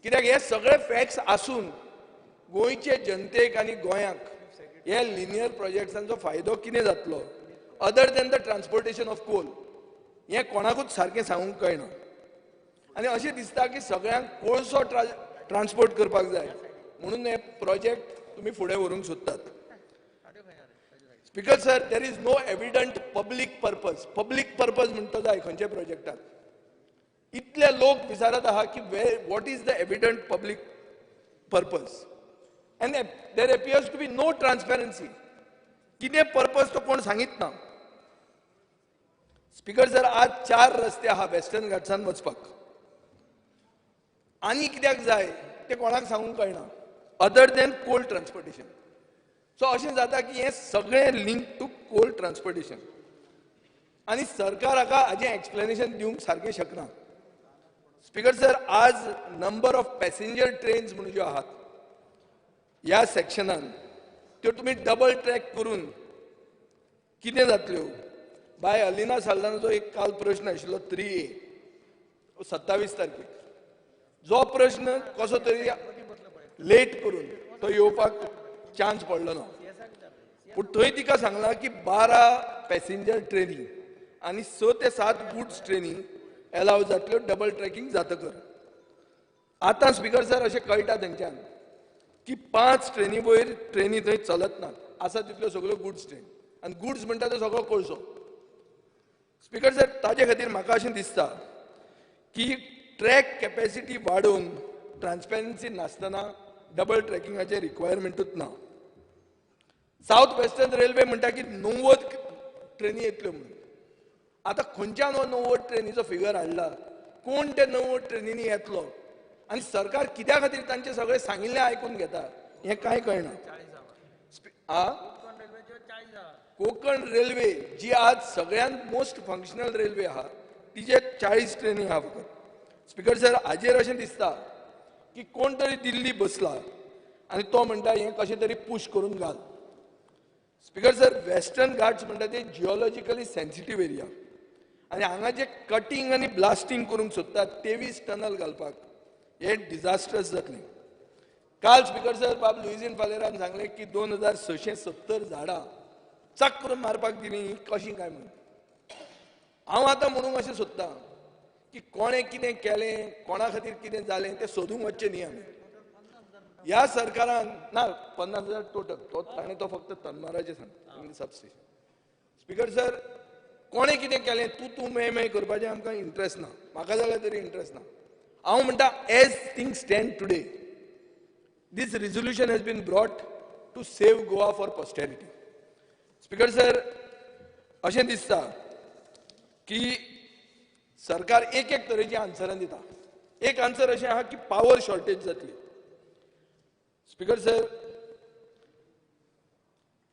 कित्याक हे सगळे फॅक्ट्स आसून गोंयचे जनतेक आनी गोंयाक हे लिनियर प्रोजेक्ट्सांचो फायदो कितें जातलो other than the transportation of coal हें कोणाकूच सारकें सांगूंक कळना. आनी अशें दिसता की सगळ्यांक कोळसो ट्रान्सपोर्ट करपाक जाय म्हणून हे प्रोजेक्ट तुमी फुडें व्हरूंक सोदतात. Speaker sir, there is no evident public purpose. Public purpose म्हणटा जाय खंयच्या प्रोजेक्टाक. इतले लोक विचारत आहा की what is the evident public purpose. And there appears to be no transparency. कितें पर्पज तो कोण सांगीत ना. स्पीकर सर, आज 4 रस्ते आहा वेस्टर्न घाट्सान वचपाक. आनी कित्याक जाय ते कोणाक सांगूंक कळना अदर दॅन कोल ट्रान्सपोर्टेशन. सो अशें जाता की हे सगळें लिंक टू कोल ट्रान्सपोर्टेशन आनी सरकार हाका हाजें एक्सप्लेनेशन दिवंक सारकें शकना. स्पीकर सर, आज नंबर ऑफ पॅसेंजर ट्रेन्स म्हणून ज्यो आहात ह्या सेक्शनान त्यो तुमी डबल ट्रॅक करून कितें जातल्यो. बाय अलिना साल्दानाचो एक काल प्रश्न आशिल्लो 3A 27 तारखेक. जो प्रश्न कसो तरी लेट करून तो येवपाक चान्स पडलो ना. पूण थंय तिका सांगलां की 12 पॅसेंजर ट्रेनी आनी 6 ते 7 गुड्स ट्रेनी अलाव जातल्यो डबल ट्रॅकिंग जातकर. आतां स्पीकर सर अशें कळटा तेंच्यान की 5 ट्रेनी वयर ट्रेनी थंय चलत नात, आसा तितल्यो सगळ्यो गुड्स ट्रेन, आनी गुड्स म्हणटा तो सगळो कोळसो. स्पीकर सर ताजे खातीर म्हाका अशें दिसता की ट्रॅक कॅपॅसिटी वाडोवन ट्रान्सपॅरन्सी नासतना डबल ट्रॅकिंगाचें रिक्वायरमेंटूच ना. साऊथ वेस्टर्न रेल्वे म्हणटा की 90 ट्रेनी येतल्यो म्हणून. आतां खंयच्यान हो 90 ट्रेनीचो फिगर हाडला, कोण ते 90 ट्रेनींनी येतलो आनी सरकार कित्या खातीर तांचे सगळे सांगिल्लें आयकून घेता हें कांय कळना. कोकण रेल्वे जी आज सगळ्यांत मोस्ट फंक्शनल रेल्वे आहा तिचे 40 ट्रेनी आहा फकत. स्पीकर सर हाजेर अशें दिसता की कोण तरी दिल्ली बसला आनी तो म्हणटा हें कशें तरी पुश करून घाल. स्पीकर सर वेस्टर्न घाट्स म्हणटा ते जिओलॉजिकली सेन्सिटीव एरिया आनी हांगा जे कटिंग आनी ब्लास्टिंग करूंक सोदतात 23 टनल घालपाक हे डिजास्टर्स जातलें. काल स्पीकर सर बाब लुईजीन फालेरान सांगलें की 2670 झाडां चक करून मारपाक दिली कशीं काय म्हणून. हांव आतां म्हणूंक अशें सोदतां की कोणें कितें केलें, कोणा खातीर कितें जालें तें सोदूंक वचचें न्ही आमी. ह्या सरकारान ना 50,000 टोटल ताणें तो फक्त तनमाराचें सांगता सबस्टेशन. स्पीकर सर कोणें कितें केलें तूं मे करपाचें आमकां इंट्रस्ट ना, म्हाका जाल्यार तरी इंट्रस्ट ना. हांव म्हणटा as things stand today this resolution has been brought to save Goa for posterity. Speaker sir अशें दिसता की सरकार एक तरेची आन्सरां दिता. एक आन्सर अशें आहा की पावर शॉर्टेज जातली. स्पीकर सर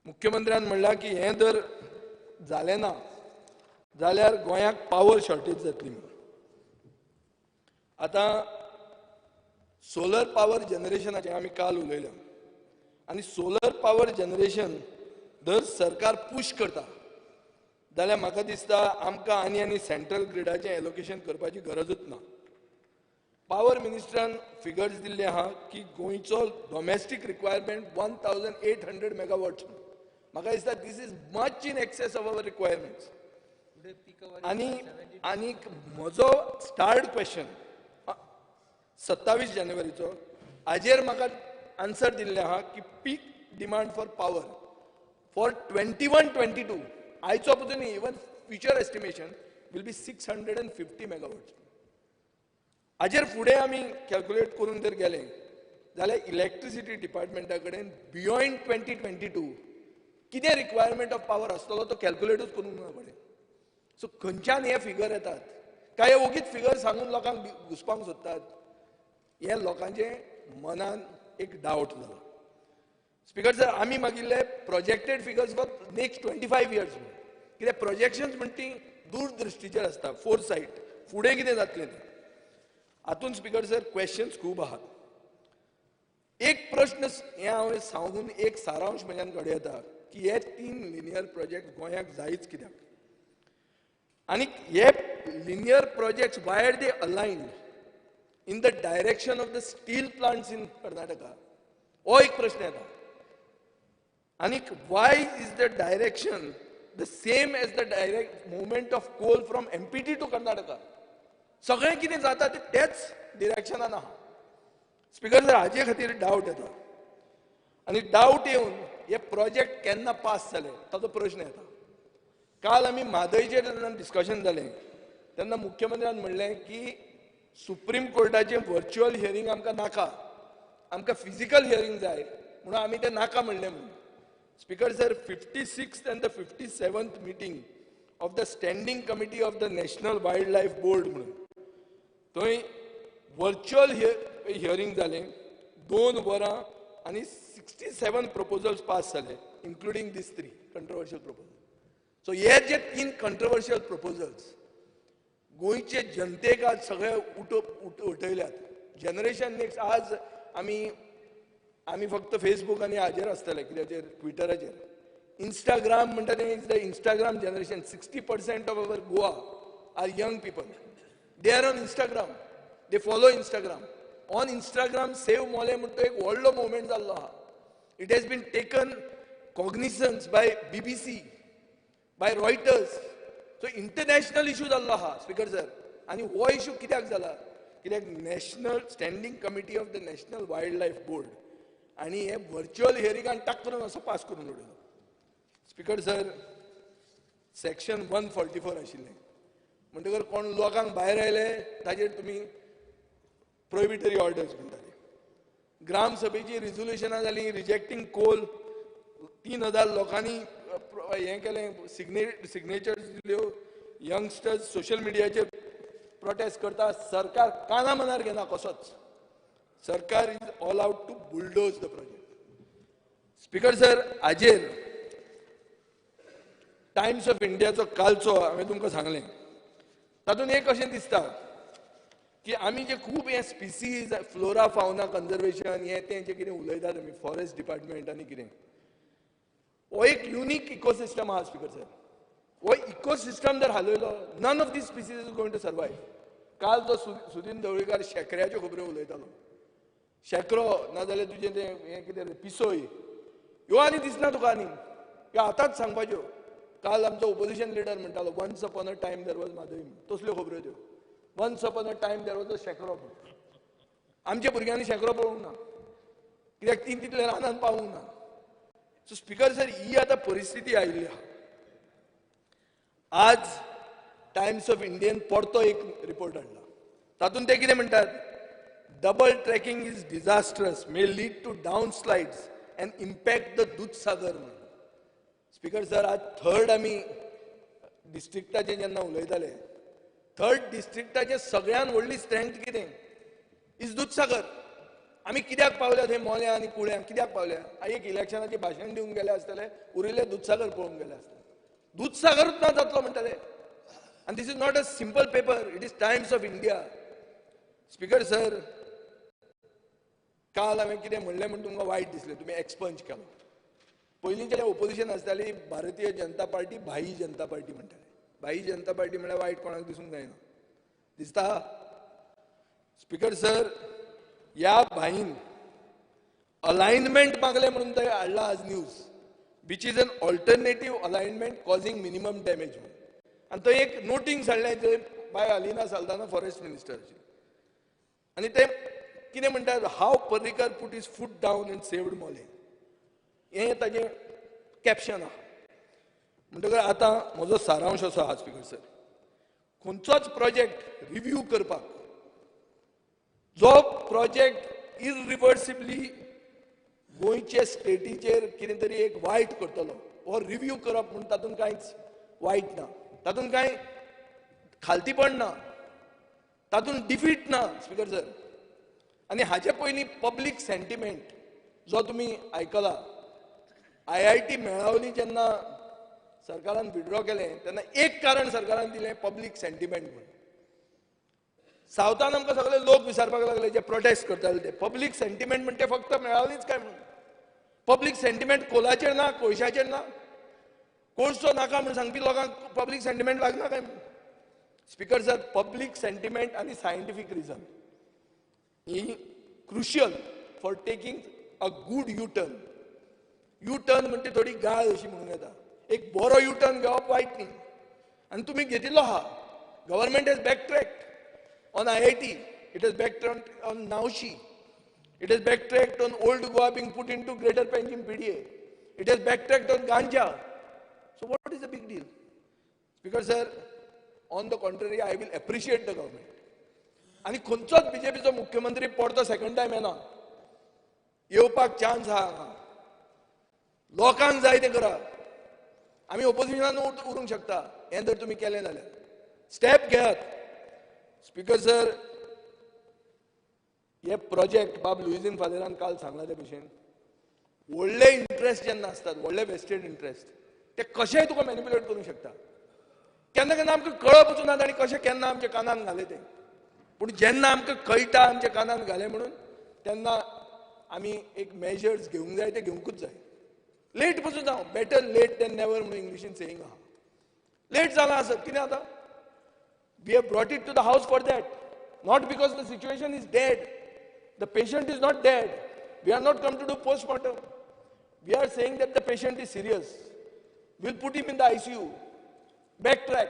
मुख्यमंत्र्यान म्हणलां की हें जर जालें ना जाल्यार गोंयाक पावर शॉर्टेज जातली म्हणून. आतां सोलर पावर जनरेशनाचें आमी काल उलयलें आनी सोलर पावर जनरेशन जर सरकार पुश करता जाल्यार म्हाका दिसता आमकां आनी सेंट्रल ग्रिडाचें एलोकेशन करपाची गरजूच ना. पावर मिनिस्टरान फिगर्स दिल्ले आहा की गोंयचो डॉमेस्टीक रिक्वायरमेंट 1800 मेगावॉट्स. म्हाका दिसता this is much in excess of our requirements. आनी म्हजो स्टार्ट क्वेश्चन 27 जानेवारीचो हाजेर म्हाका आन्सर दिल्ले आहा की peak demand for power for 21-22 आयचो पसून even future estimation will be 650 मेगावॉट्स. हाजेर फुडें आमी कॅल्क्युलेट करून जर गेले जाल्यार इलेक्ट्रिसिटी डिपार्टमेंटा कडेन बियॉन्ड 2022 कितें रिक्वायरमेंट ऑफ पावर आसतलो तो कॅल्क्युलेटूच करूंक ना पडे. सो खंयच्यान हे फिगर येतात काय ओगीच फिगर सांगून लोकांक घुसपाक सोदतात हे लोकांचे मनान एक डावट जाला. स्पीकर सर आमी मागिल्ले projected figures for next 25 years म्हणून. कित्याक प्रोजेक्शन्स म्हणटा ती दूरदृश्टीचेर आसता, फोरसायट फुडें कितें जातलें तें. हातून स्पीकर सर क्वेश्चन्स खूब आहात. एक प्रश्न हे हांवें सांगून एक सारांश म्हज्यान घडये येता की हे 3 लिनियर प्रोजेक्ट गोंयाक जायच कित्याक आनी हे linear projects why are they aligned in the direction of the steel plants in Karnataka हो एक प्रश्न येता. आनी why is the direction the same as the direct movement of coal from MPT to Karnataka. सगळें कितें जाता तेच डिरेक्शनान आहा. स्पीकर सर हाजे खातीर डावट येता आनी डावट येवन हे प्रोजेक्ट केन्ना पास जाले ताचो प्रश्न येता. काल आमी म्हादयचेर जेन्ना डिस्कशन जालें तेन्ना मुख्यमंत्र्यान म्हणलें की सुप्रीम कोर्टाचें व्हर्च्युअल हियरींग आमकां नाका, आमकां फिजिकल हियरींग जाय म्हणून आमी तें नाका म्हणलें म्हणून. Speaker sir 56th and the 57th meeting of the standing committee of the national wild life board म्हणून थंय व्हर्च्युअल हियरींग जालें 2 वरां आनी 67 प्रपोजल्स पास जाले इन्क्लुडींग दीस 3 कंट्रोवर्शियल प्रपोजल. सो हे जे 3 कंट्रोवर्शियल प्रपोजल्स गोंयचे जनतेक आज सगळे उठयल्यात. जनरेशन नेक्स्ट आज आमी फक्त फेसबूक आनी हाजेर आसतले कित्याचेर ट्विटराचेर. इंस्टाग्राम म्हणटा तें is the Instagram generation. 60% of our Goa are young people. They are on Instagram, they follow Instagram. On Instagram save Mollem म्हणटा एक व्हडलो मुवमेंट जाल्लो आहा. It has been taken cognisance by BBC, by Reuters, so international issue जाल्लो आहा speaker sir. आनी हो इशू कित्याक जाला? कित्याक national standing committee of the national wild life board आनी हे व्हर्च्युअल हियरिंगान टाक करून असो पास करून उडयलो. स्पीकर सर, सेक्शन 144 आशिल्लें म्हणटकर कोण लोकांक भायर आयले ताजेर तुमी प्रोहिबिटरी ऑर्डर्स दिताले. ग्रामसभेची रिझोल्युशनां जालीं रिजेक्टींग कोल, 3000 लोकांनी हें केलें, सिग्नेचर्स दिल्यो. यंगस्टर्स सोशल मिडियाचेर प्रोटेस्ट करता. सरकार काना मनार घेना कसोच. सरकार is all out to bulldoze the project. Speaker sir, हाजेर टायम्स ऑफ इंडियाचो कालचो हांवें तुमकां सांगलें, तातूंत एक अशें दिसता की आमी जे खूब हे स्पिसीज फ्लोरा फावना कन्जर्वेशन हें तें जें कितें उलयतात आमी फॉरेस्ट डिपार्टमेंट आनी कितें, हो एक युनीक इकोसिस्टम आहा स्पीकर सर. हो इकोसिस्टम जर हालयलो, none of these species is going to survive. काल जो सुदीन ढवळीकार शेकऱ्याच्यो खबऱ्यो उलयतालो, शेकरो नाजाल्यार तुजें तें हें कितें पिसोय, ह्यो आनी दिसना तुका आनी, ह्यो आतांच सांगपाच्यो. काल आमचो ओपोजिशन लिडर म्हणटालो once upon a time there was Madhavi, तसल्यो खबऱ्यो त्यो. Once upon a time there was a शेकरो. आमच्या भुरग्यांनी शेकरो पळोवंक ना, कित्याक ती तितले रानांत पावूंक ना. सो स्पीकर सर, ही आतां परिस्थिती आयिल्ली आहा. आज टायम्स ऑफ इंडियन परतो एक रिपोर्ट हाडला, तातूंत ते कितें म्हणटात, double tracking is disastrous, may lead to down slides and impact the Dudhsagar. Speaker sir, आज थर्ड आमी डिस्ट्रिक्टाचे जेन्ना उलयताले, थर्ड डिस्ट्रिक्टाचे सगळ्यान व्हडली स्ट्रेंथ कितें इज दूधसागर. आमी कित्याक पावल्या थंय मोल्या आनी कुळ्या, कित्याक पावल्या? एक इलेक्शनाचें भाशण दिवंक गेले आसतले, उरिल्ले दूधसागर पळोवंक गेले आसतले. दूधसागरूच ना जातलो म्हणटाले. आनी this is not a simple paper, it is Times of India. Speaker sir, काल हांवें कितें म्हणलें म्हण तुमकां वायट दिसलें, तुमी एक्सपंज केलो. पयलींचे ओपोजिशन आसताली भारतीय जनता पार्टी भाई जनता पार्टी म्हणटाले. भाई जनता पार्टी म्हळ्यार वायट कोणाक दिसूंक जायना, दिसता? स्पीकर सर, ह्या भाईन अलायनमेंट मागले म्हणून थंय हाडला आज news, which is an alternative alignment causing minimum damage. आनी थंय एक नोटींग हाडलें, थंय बाय अलिना साल्दाना फॉरेस्ट मिनिस्टरची. आनी ते कितें म्हणटात, how Parrikar put his foot down and saved Mollem, हें ताजें कॅप्शन आहा. म्हणटकर आतां म्हजो सारांश असो आहा स्पीकर सर, खंयचोच प्रोजेक्ट रिव्यू करपाक, जो प्रोजेक्ट इरिवर्सिबली गोंयचे स्टेटीचेर कितें तरी एक वायट करतलो, हो रिव्यू करप म्हणून तातूंत कांयच वायट ना, तातूंत कांय खालतीपण ना, तातूंत डिफीट ना स्पीकर सर. आनी हाचे पयलीं पब्लीक सेंटिमेंट जो तुमी आयकला, IIT मेळावली जेन्ना सरकारान विड्रॉ केलें तेन्ना एक कारण सरकारान दिलें, पब्लीक सेंटिमेंट म्हणून. सावथान आमकां सगळे लोक विचारपाक लागले जे प्रोटेस्ट करताले ते, पब्लीक सेंटिमेंट म्हणजे ते फक्त मेळावलीच काय म्हणून. पब्लीक सेंटिमेंट कोलाचेर ना, कोळशाचेर ना, कोळसो नाका म्हणून सांगपी लोकांक पब्लीक सेंटिमेंट लागना काय म्हणून. स्पीकर सर, पब्लीक सेंटिमेंट आनी सायंटिफीक रिजन ही crucial for taking a good U turn. U turn म्हणजे थोडी गाळ अशी म्हणून येता, एक बरो यू टर्न घेवप वायट न्ही. आनी तुमी घेतिल्लो आहा. Government has backtracked on IIT, it has backtracked on Naushi, it has backtracked on old Goa being put into Greater Panjim PDA, it has backtracked on Ganja. So what is the big deal? Because sir, on the contrary, I will appreciate the government. आणि खंयचोच BJPचो मुख्यमंत्री परतो second time येना, येवपाक chance आहा. लोकांक जाय तें करा. आमी ओपोजिशनान उरूंक शकता, हें जर तुमी केलें जाल्यार स्टेप घेयात. स्पीकर सर, हे प्रोजेक्ट बाब लुईजीन फादेरान काल सांगला ते भशेन व्हडले इंट्रस्ट जेन्ना आसतात, व्हडले वेस्टेड इंट्रस्ट, ते कशेंय तुका मॅनिप्युलेट करूंक शकता. केन्ना केन्ना आमकां कळप वचूना आनी कशें केन्ना आमच्या कानान घाले ते. पूण जेन्ना आमकां कळटा आमच्या कानान घाले म्हणून, तेन्ना आमी एक मेजर्स घेवंक जाय, ते घेवंकूच जाय. लेट पासून जावं, बेटर लेट दॅन नेवर म्हणून इंग्लिशीन सेयींग आहा. लेट जालां आसत, कितें आतां? We have brought it to the house for that, not because the situation is dead. The patient is not dead. We are not come to do post-mortem. We are saying that the patient is serious. We'll put him in the ICU. Back track.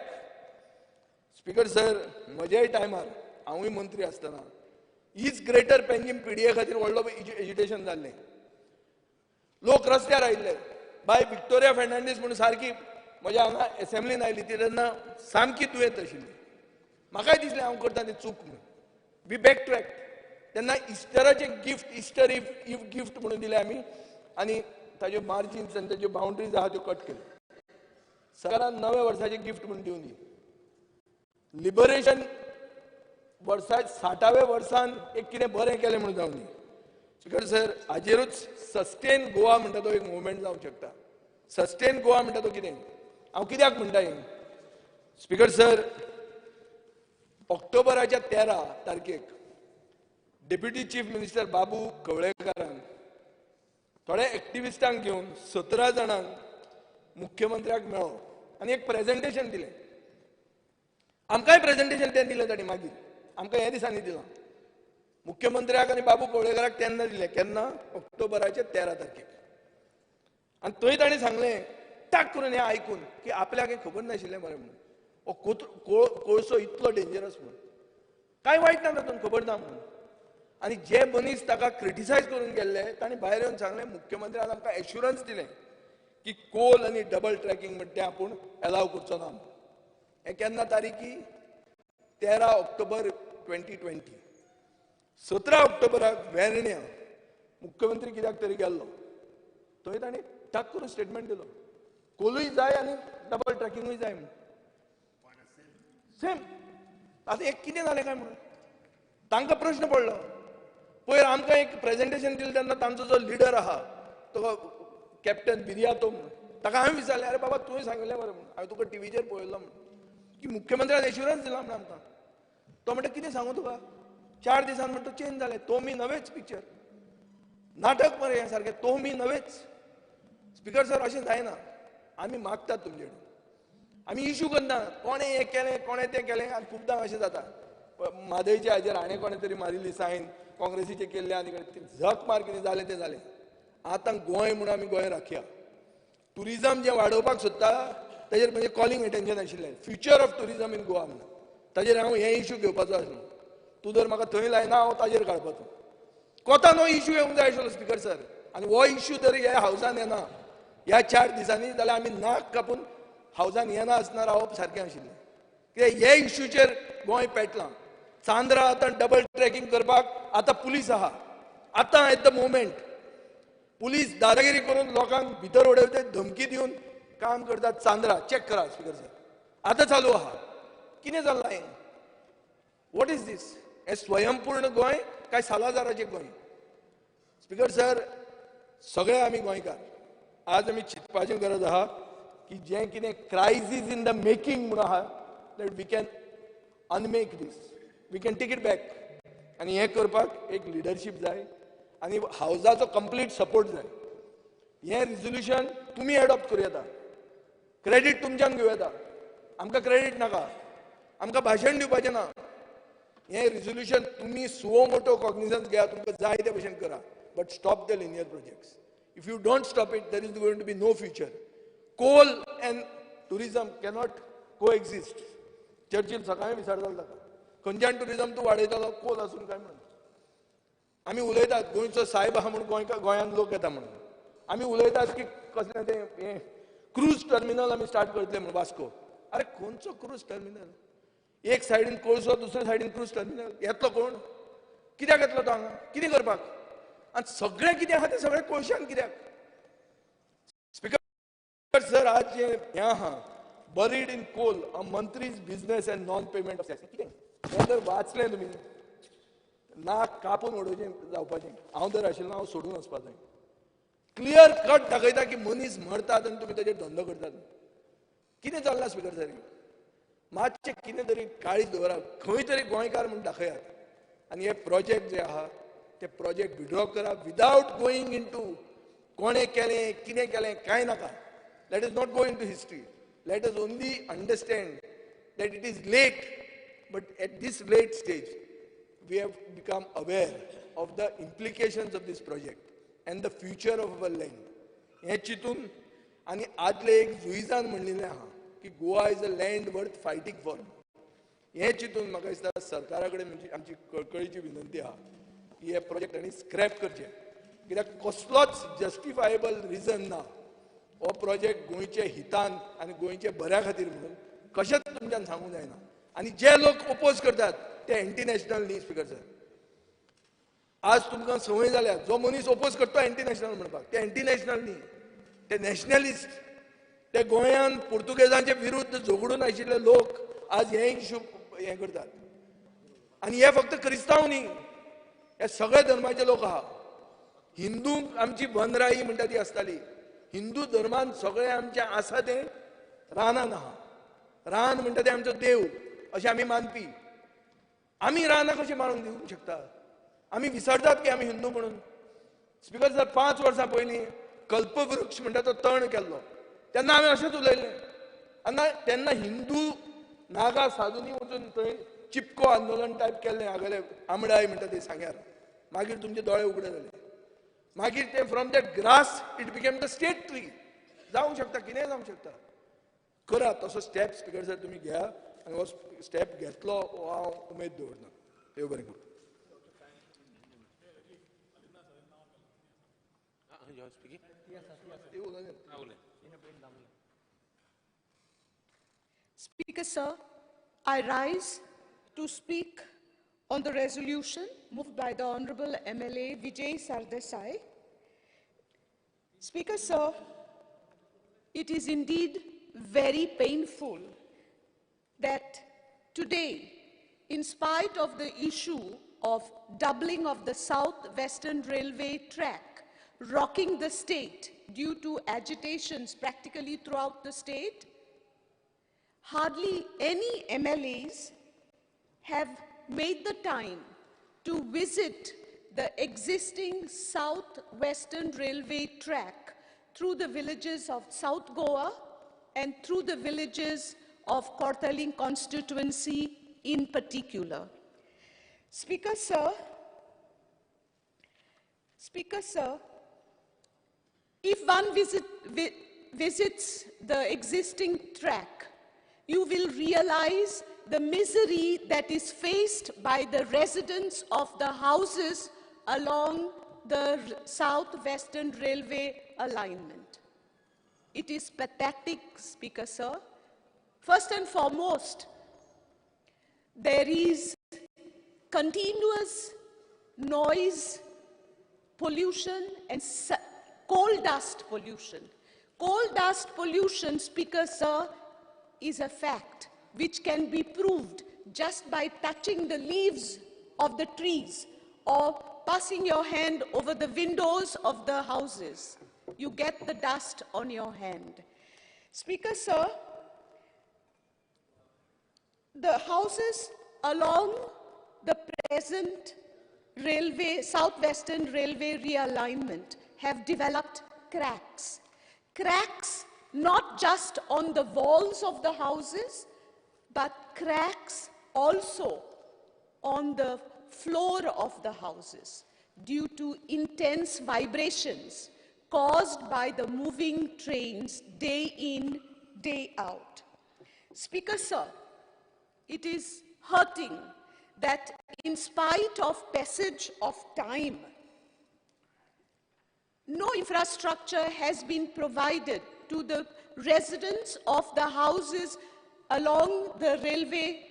Speaker sir, म्हज्याय टायमार हांवूय मंत्री आसतना हीच greater Panjim PDA खातीर व्हडलो agitation जाल्लें. लोक रस्त्यार आयिल्ले. बाय विक्टोरिया फेर्नांडीस म्हणून सारकी म्हज्या हांगा एसेंब्लीन आयली ती तेन्ना सामकी दुयेंत आशिल्ली. म्हाकाय दिसलें हांव करता ती चूक म्हणून. We back track. तेन्ना इस्टराचें गिफ्ट, इस्टर इफ गिफ्ट म्हणून दिलें आमी आनी ताज्यो मार्जिन्स आनी ताज्यो बाउंड्रीज आहा त्यो कट केल्यो. सरकारान नव्या वर्साचें गिफ्ट म्हणून दिवन दी. लिबरेशन वर्सा 60व्या वर्सान एक कितें बरें केलें म्हणून जावन दी. स्पीकर सर, हाजेरूच सस्टेन गोवा म्हणटा तो एक मुवमेंट जावंक शकता. सस्टेन गोवा म्हणटा तो कितें? हांव कित्याक म्हणटा हें? स्पीकर सर, ऑक्टोबराच्या 13 तारखेक डेप्युटी चीफ मिनिस्टर बाबू कवळेकारान थोड्या एक्टिविस्टांक घेवन 17 जाणांक मुख्यमंत्र्याक मेळ्ळो आनी एक प्रेझेंटेशन दिलें. आमकांय प्रेझेंटेशन तें दिलें ताणी मागीर. आमकां ह्या दिसांनी दिलां. मुख्यमंत्र्याक आनी बाबू कवळेकाराक तेन्ना दिलें. केन्ना? ऑक्टोबराच्या 13 तारखेक. आनी थंय ताणें सांगलें टाक करून हें आयकून की आपल्याक हें खबर नाशिल्लें मरे म्हणून. हो कोळसो इतलो डेंजरस म्हणून. कांय वायट ना तातूंत, खबर ना म्हणून. आनी जे मनीस ताका क्रिटिसायज करून गेल्ले तांणी भायर येवन सांगलें मुख्यमंत्र्यान आमकां एश्युरन्स दिलें की कोल आनी डबल ट्रॅकिंग म्हणटा तें आपूण एलाव करचो ना. हें केन्ना तारीखी? 13 ऑक्टोबर 2020. 17 ऑक्टोबराक वेर्ण्या मुख्यमंत्री कित्याक तरी गेल्लो. थंय ताणें टाक करून स्टेटमेंट दिलो कोलूय जाय आनी डबल ट्रॅकिंगूय जाय म्हणून. सेम. आतां एक कितें जालें काय म्हणून तांकां प्रश्न पडलो. पयर आमकां एक प्रेझेंटेशन दिलें तेन्ना तांचो जो लिडर आहा तो कॅप्टन बिरियातो म्हणून, ताका हांवें विचारलें अरे बाबा तुवें सांगिल्लें मरे म्हणून, हांवें तुका टीव्हीचेर पळयल्लो म्हणून की मुख्यमंत्र्यान एश्युरन्स दिला म्हणून आमकां. तो म्हणटा कितें सांगू तुका, 4 दिसान म्हणटा चेंज जालें. तो मी नवेच पिक्चर. नाटक मरे हें सारकें. तो मी नवेच. स्पीकर सर, अशें जायना. आमी मागतात तुमचे कडेन. आमी इश्यू करना कोणें हें केलें कोणें तें केलें. आनी खुबदां अशें जाता म्हादयच्या हाजेर हाणें कोणें तरी मारिल्ली सायन काँग्रेसीचे केल्ले आनी झक मार कितें जालें तें जालें. आतां गोंय म्हणून आमी गोंय राखया. टुरिजम जें वाडोवपाक सोदता ताजेर म्हणजे कॉलिंग एटेन्शन आशिल्लें फ्युचर ऑफ टुरिजम इन गोवा म्हणून. ताजेर हांव हे इश्यू घेवपाचो आसलो. तूं जर म्हाका थंय लायना हांव ताजेर काडपाचो. कोतान हो इश्यू येवंक जाय आशिल्लो स्पीकर सर. आनी हो इश्यू जर ह्या हावसान येना ह्या 4 दिसांनी जाल्यार आमी नाक कापून हावसान येना आसतना रावप सारकें आशिल्लें. कित्याक हे इश्यूचेर गोंय पेटलां. चांद्रा आतां डबल ट्रॅकिंग करपाक आतां पुलीस आहा. आतां एट द मोमेंट पुलीस दादागिरी करून लोकांक भितर उडयता धमकी दिवन काम करतात. चांद्रा चॅक करा स्पीकर सर. आतां चालू आहा. कितें जाल्लां हें? वॉट इज दीस? हें स्वयंपूर्ण गोंय काय सालाजाराचें गोंय? स्पीकर सर, सगळे आमी गोंयकार आज आमी चिंतपाचें गरज आहा की जें कितें क्रायसीस इन द मेकींग म्हणून आहा that we can unmake this, we can take it back. आनी हें करपाक एक लिडरशीप जाय आनी हावजाचो कंप्लीट सपोर्ट जाय. हें रिझोल्युशन तुमी एडॉप्ट करूं येता. क्रेडीट तुमच्यान घेवं येता. आमकां क्रेडीट नाका. आमकां भाशण दिवपाचें ना. हें रिझोल्युशन तुमी सुओ मोटो कॉग्निझन्स घेया. तुमकां जाय ते भशेन करा. But stop the linear projects. If you don't stop it, there is going to be no future. Coal and tourism cannot coexist. Churchill सकाळी विचारतालो ताका खंयच्यान टुरिजम तूं वाडयतालो कोल आसून काय म्हणून. आमी उलयतात गोंयचो सायब आहा म्हणून गोंयांत लोक येता म्हणून. आमी उलयतात की कसलें तें हें क्रूज टर्मिनल आमी स्टार्ट करतले म्हणून वास्को. अरे खंयचो क्रूज टर्मिनल? एक सायडीन कोळसो दुसरे सायडीन क्रूज टर्मिनल. येतलो कोण? कित्याक येतलो तो हांगा? कितें करपाक? आनी सगळें कितें आहा तें सगळें कोळशान कित्याक? स्पीकर सर, आज जे हें आहा बरीड इन कोल अ मंत्रीज business and non payment of tax. कितें हें जर वाचलें तुमी नाक कापून उडोवचें जावपाचें. हांव जर आशिल्लो हांव सोडून वचपाचें. क्लियर कट दाखयता की मनीस मरतात आनी तुमी ताजेर धंदो करतात. कितें चल्लां स्पीकर सर? मातशें कितें तरी काळीज दवरात. खंय तरी गोंयकार म्हूण दाखयात आनी हे प्रोजेक्ट जे आहा ते प्रोजेक्ट विड्रॉ करा विदाउट गोईंग इन टू कोणें केलें कितें केलें कांय नाका. Let is not go in to history. Let is only understand that it is late but at this late stage we have become aware of the implications of this project and the future of our land. हें चिंतून आनी आदले एक जुईजान म्हणलेलें आहा की Goa is a land worth fighting for. हे चिंतून म्हाका दिसता सरकारा कडेन म्हणजे आमची कळकळीची विनंती आहा की हे प्रोजेक्ट तांणी स्क्रॅप करचे, कित्याक कसलोच जस्टिफायबल रिजन ना हो प्रोजेक्ट गोंयचे हितान आनी गोंयचे बऱ्या खातीर म्हणून कशेंच तुमच्यान सांगूंक जायना. आनी जे लोक ओपोज करतात ते एंटी नॅशनल न्ही स्पिकर सर. आज तुमकां संवय जाल्या जो मनीस ओपोज करता एंटी नॅशनल म्हणपाक, ते एंटी नॅशनल न्ही, ते नॅशनलिस्ट. ते गोंयान पुर्तुगेजांचे विरुद्ध झगडून आशिल्ले लोक आज हे इश्यू हे करतात. आनी हे फक्त क्रिस्तांव न्ही, हे सगळे धर्माचे लोक आहा. हिंदू आमची वनराई म्हणटा ती आसताली. हिंदू धर्मान सगळे आमचे आसा ते रानान आहा. रान म्हणटा ते आमचो देव अशें आमी मानपी. आमी रानाक कशें मारून दिवंक शकता? आमी विसरतात की आमी हिंदू म्हणून. स्पिकर सर 5 वर्सां पयलीं कल्पवृक्ष म्हणटा तो तण केल्लो तेन्ना हांवें अशेंच उलयलें. आनी तेन्ना हिंदू नागा साधूंनी वचून थंय चिपको आंदोलन टायप केल्लें आगले आमडाय म्हणटा ते सांग्यार. मागीर तुमचे दोळे उगडे जाले. मागीर ते from that grass it became the state tree. जावंक शकता, कितेंय जावंक शकता. करा तसो स्टेप स्पिकर सर तुमी घ्या आनी हो स्टेप घेतलो हांव उमेद दवरना. देव बरें करूं. Speaker, sir, I rise to speak on the resolution moved by the Honorable MLA Vijay Sardesai. Speaker, sir, it is indeed very painful that today, in spite of the issue of doubling of the South Western Railway track, rocking the state due to agitations practically throughout the state, hardly any MLAs have made the time to visit the existing South Western Railway track through the villages of South Goa and through the villages of Kortaling constituency in particular. Speaker, sir, if one visits the existing track, you will realize the misery that is faced by the residents of the houses along the South Western Railway alignment. It is pathetic, Speaker, sir. First and foremost, there is continuous noise pollution and coal dust pollution. Coal dust pollution, Speaker, sir, is a fact which can be proved just by touching the leaves of the trees or passing your hand over the windows of the houses. You get the dust on your hand. Speaker, sir, the houses along the present railway, Southwestern Railway realignment have developed cracks. Cracks not just on the walls of the houses, but cracks also on the floor of the houses due to intense vibrations caused by the moving trains day in, day out. Speaker, sir, it is hurting that in spite of passage of time, no infrastructure has been provided to the residents of the houses along the railway,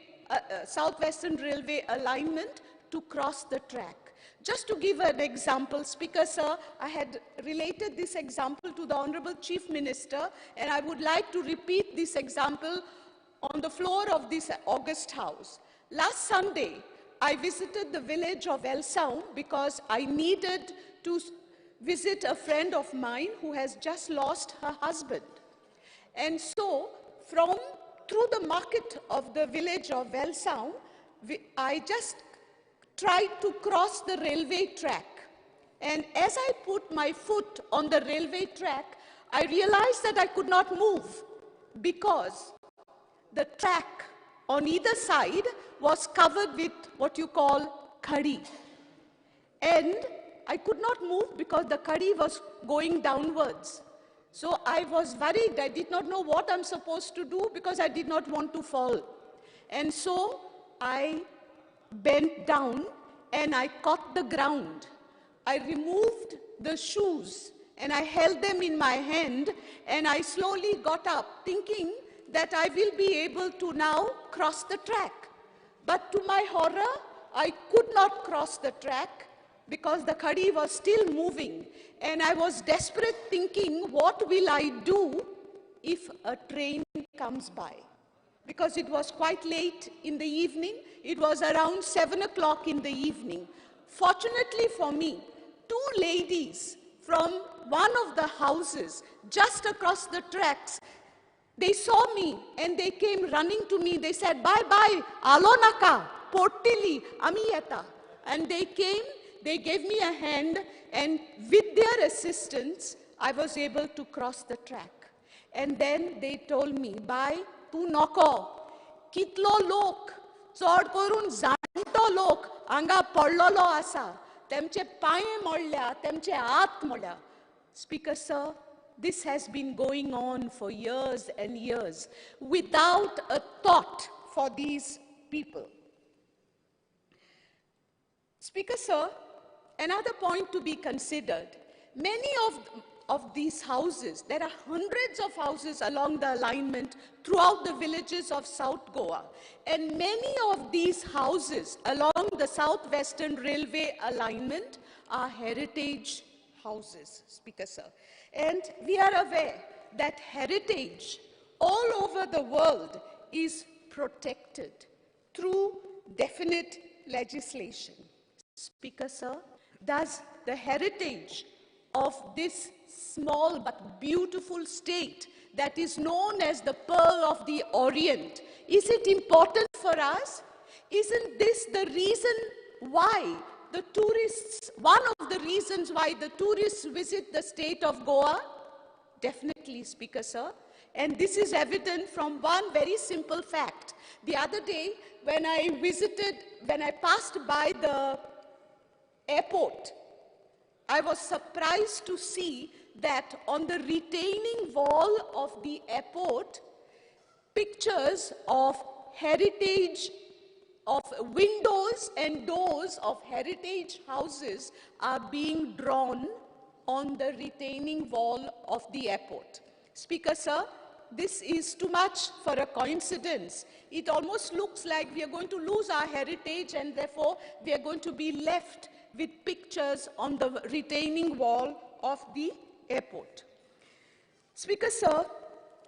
Southwestern Railway alignment to cross the track. Just to give an example, Speaker, sir, I had related this example to the Honorable Chief Minister, and I would like to repeat this example on the floor of this August House. Last Sunday, I visited the village of Elsaung because I needed to visit a friend of mine who has just lost her husband. And so, through the market of the village of Elsaung, I just tried to cross the railway track. And as I put my foot on the railway track, I realized that I could not move because the track on either side was covered with what you call khadi. And I could not move because the khadi was going downwards. So I was worried. I did not know what I'm supposed to do because I did not want to fall. And so I bent down and I caught the ground. I removed the shoes and I held them in my hand and I slowly got up thinking that I will be able to now cross the track. But to my horror, I could not cross the track because the khadi was still moving. And I was desperate thinking, what will I do if a train comes by? Because it was quite late in the evening. It was around 7 o'clock in the evening. Fortunately for me, two ladies from one of the houses just across the tracks, they saw me and they came running to me. They said, bye-bye, alonaka, portili, amiyata. And they came, they gave me a hand, and with their assistance, I was able to cross the track. And then they told me, bye, tu noko, kitlo lok, चड करून जाणटो लोक हांगा पडलेलो आसा तेमचे पांये मोडल्या तेमचे हात मोडल्या Speaker sir, this has been going on for years and years without a thought for these people. Speaker sir, another point to be considered, many of these houses, there are hundreds of houses along the alignment throughout the villages of South Goa. And many of these houses along the Southwestern Railway alignment are heritage houses, Speaker sir. And we are aware that heritage all over the world is protected through definite legislation. Speaker sir, does the heritage of this small but beautiful state that is known as the Pearl of the Orient, is it important for us? Isn't this the reason why the tourists, one of the reasons why the tourists visit the state of Goa? Definitely, Speaker sir. And this is evident from one very simple fact. The other day, when I passed by the airport, I was surprised to see that on the retaining wall of the airport, pictures of heritage, of windows and doors of heritage houses are being drawn on the retaining wall of the airport. Speaker sir, this is too much for a coincidence. It almost looks like we are going to lose our heritage and therefore we are going to be left with pictures on the retaining wall of the airport. Speaker sir,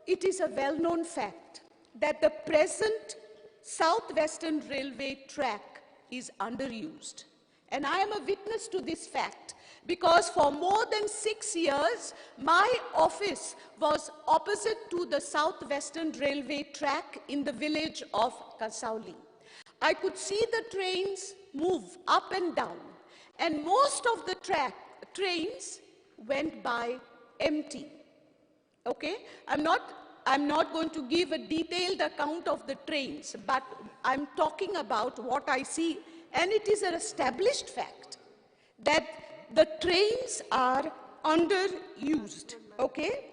it is a well-known fact that the present Southwestern Railway track is underused. And I am a witness to this fact because for more than 6 years, my office was opposite to the Southwestern Railway track in the village of Kasauli. I could see the trains move up and down, and most of the trains went by empty. Okay? I'm not going to give a detailed account of the trains, but I'm talking about what I see, and it is an established fact that the trains are underused. Okay?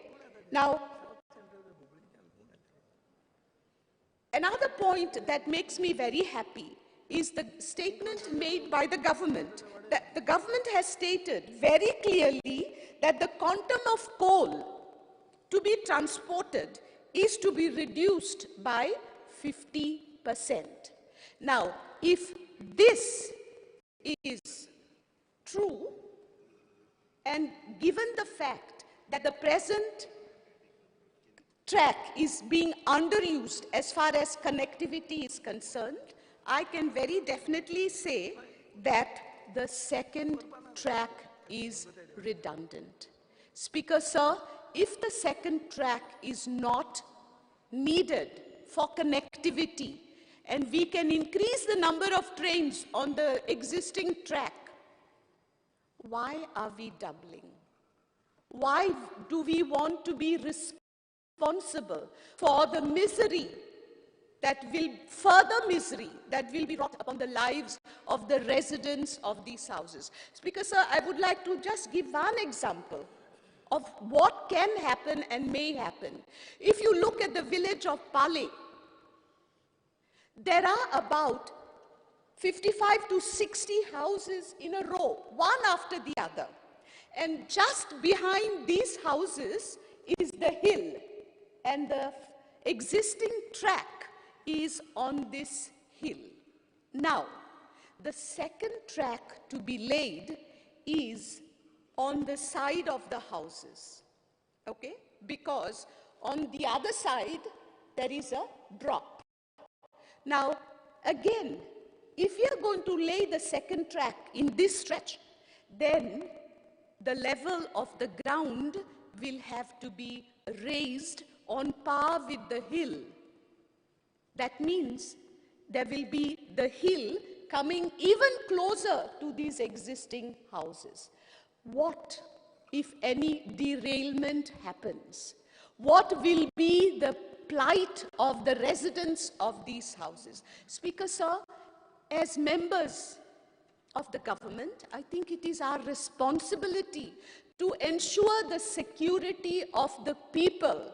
Now, another point that makes me very happy is the statement made by the government. That the government has stated very clearly that the quantum of coal to be transported is to be reduced by 50%. Now, if this is true, and given the fact that the present track is being underused as far as connectivity is concerned, I can very definitely say that the second track is redundant. Speaker sir, if the second track is not needed for connectivity and we can increase the number of trains on the existing track, why are we doubling? Why do we want to be responsible for the misery that will be brought upon the lives of the residents of these houses? Speaker sir, I would like to just give one example of what can happen and may happen. If you look at the village of Pale, there are about 55 to 60 houses in a row, one after the other. And just behind these houses is the hill, and the existing track is on this hill. Now, the second track to be laid is on the side of the houses, okay? Because on the other side, there is a drop. Now, again, if we are going to lay the second track in this stretch, then the level of the ground will have to be raised on par with the hill. That means there will be the hill coming even closer to these existing houses. What if any derailment happens? What will be the plight of the residents of these houses? Speaker, sir, as members of the government, I think it is our responsibility to ensure the security of the people.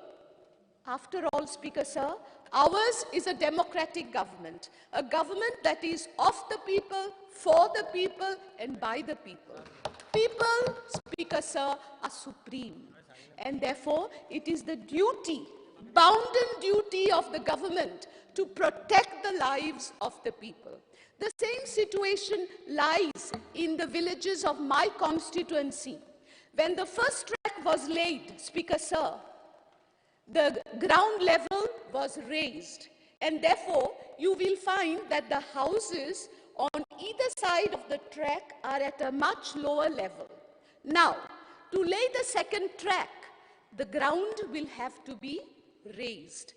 After all, Speaker, sir, ours is a democratic government, a government that is of the people, for the people, and by the people. People, Speaker, sir, are supreme. And therefore, it is the duty, bounden duty of the government to protect the lives of the people. The same situation lies in the villages of my constituency. When the first track was laid, Speaker, sir, the ground level was raised, and therefore you will find that the houses on either side of the track are at a much lower level. Now, to lay the second track, the ground will have to be raised.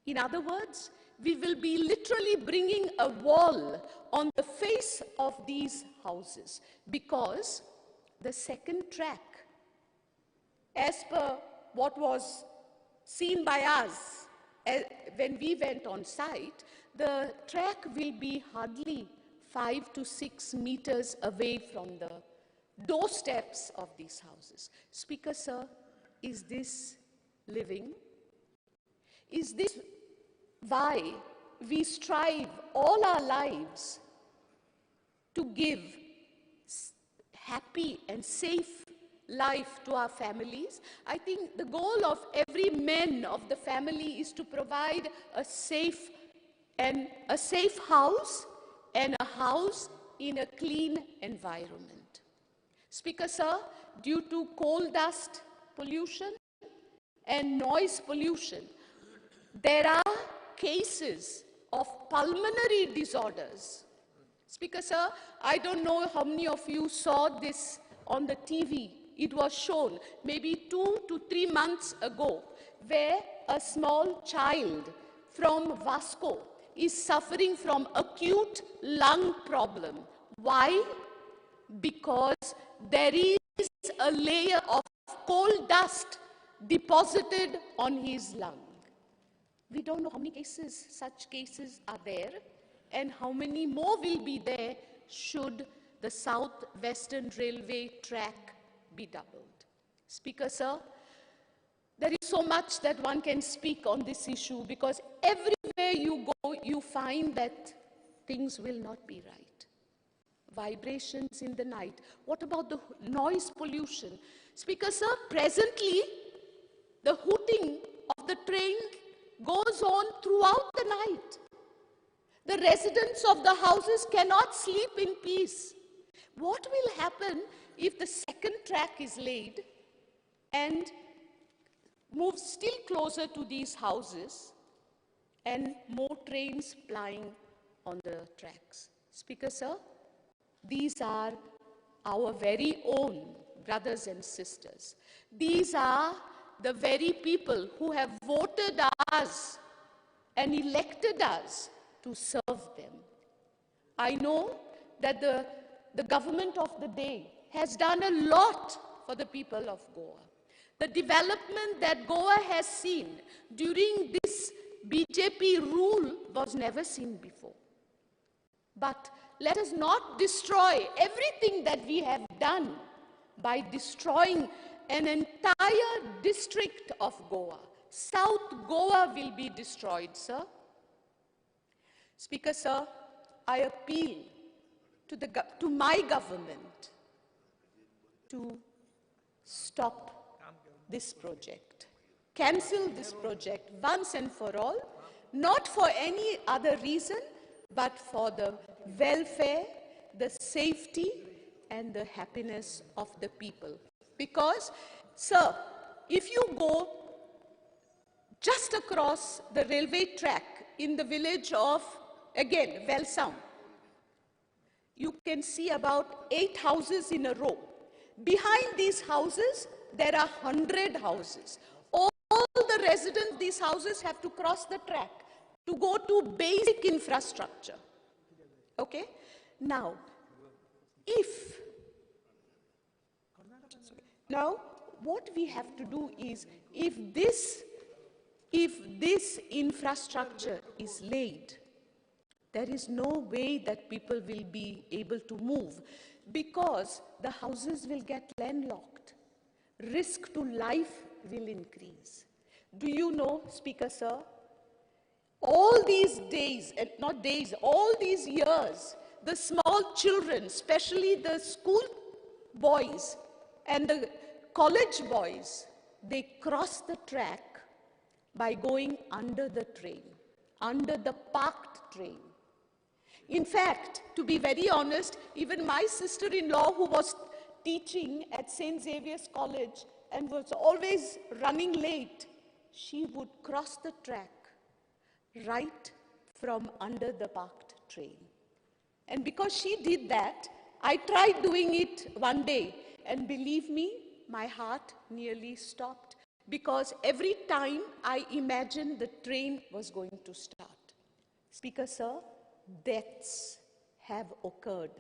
In other words, we will be literally bringing a wall on the face of these houses, because the second track, as per what was seen by us when we went on site, the track will be hardly 5 to 6 meters away from the doorsteps of these houses. Speaker, sir, is this living? Is this why we strive all our lives to give happy and safe life to our families? I think the goal of every man of the family is to provide a safe house and a house in a clean environment. Speaker, sir, due to coal dust pollution and noise pollution, there are cases of pulmonary disorders. Speaker, sir, I don't know how many of you saw this on the TV. It was shown maybe 2 to 3 months ago, where a small child from Vasco is suffering from acute lung problem. Why? Because there is a layer of coal dust deposited on his lung. We don't know how many cases, such cases are there, and how many more will be there should the South Western Railway track be doubled. Speaker, sir, there is so much that one can speak on this issue, because everywhere you go, you find that things will not be right. Vibrations in the night. What about the noise pollution? Speaker, sir, presently, the hooting of the train goes on throughout the night. The residents of the houses cannot sleep in peace. What will happen if the second track is laid and moves still closer to these houses and more trains plying on the tracks? Speaker, sir, these are our very own brothers and sisters. These are the very people who have voted us and elected us to serve them. I know that the government of the day has done a lot for the people of Goa. The development that Goa has seen during this BJP rule was never seen before. But let us not destroy everything that we have done by destroying an entire district of Goa. South Goa will be destroyed, sir. Speaker, sir, I appeal to my government to stop this project. Cancel this project once and for all, not for any other reason, but for the welfare, the safety, and the happiness of the people. Because, sir, if you go just across the railway track in the village of, again, Velsound, you can see about 8 houses in a row. Behind these houses, there are 100 houses. All the residents of these houses have to cross the track to go to basic infrastructure. Okay? Now, what we have to do is, if this infrastructure is laid, there is no way that people will be able to move, because the houses will get landlocked. Risk to life will increase. Do you know, Speaker, sir, all these days, and not days, all these years, the small children, especially the school boys and the college boys, they cross the track by going under the train, under the parked train. In fact, to be very honest, even my sister-in-law, who was teaching at St. Xavier's College and was always running late, she would cross the track right from under the parked train. And because she did that, I tried doing it one day, and believe me, my heart nearly stopped, because every time I imagined the train was going to start. Speaker, sir, deaths have occurred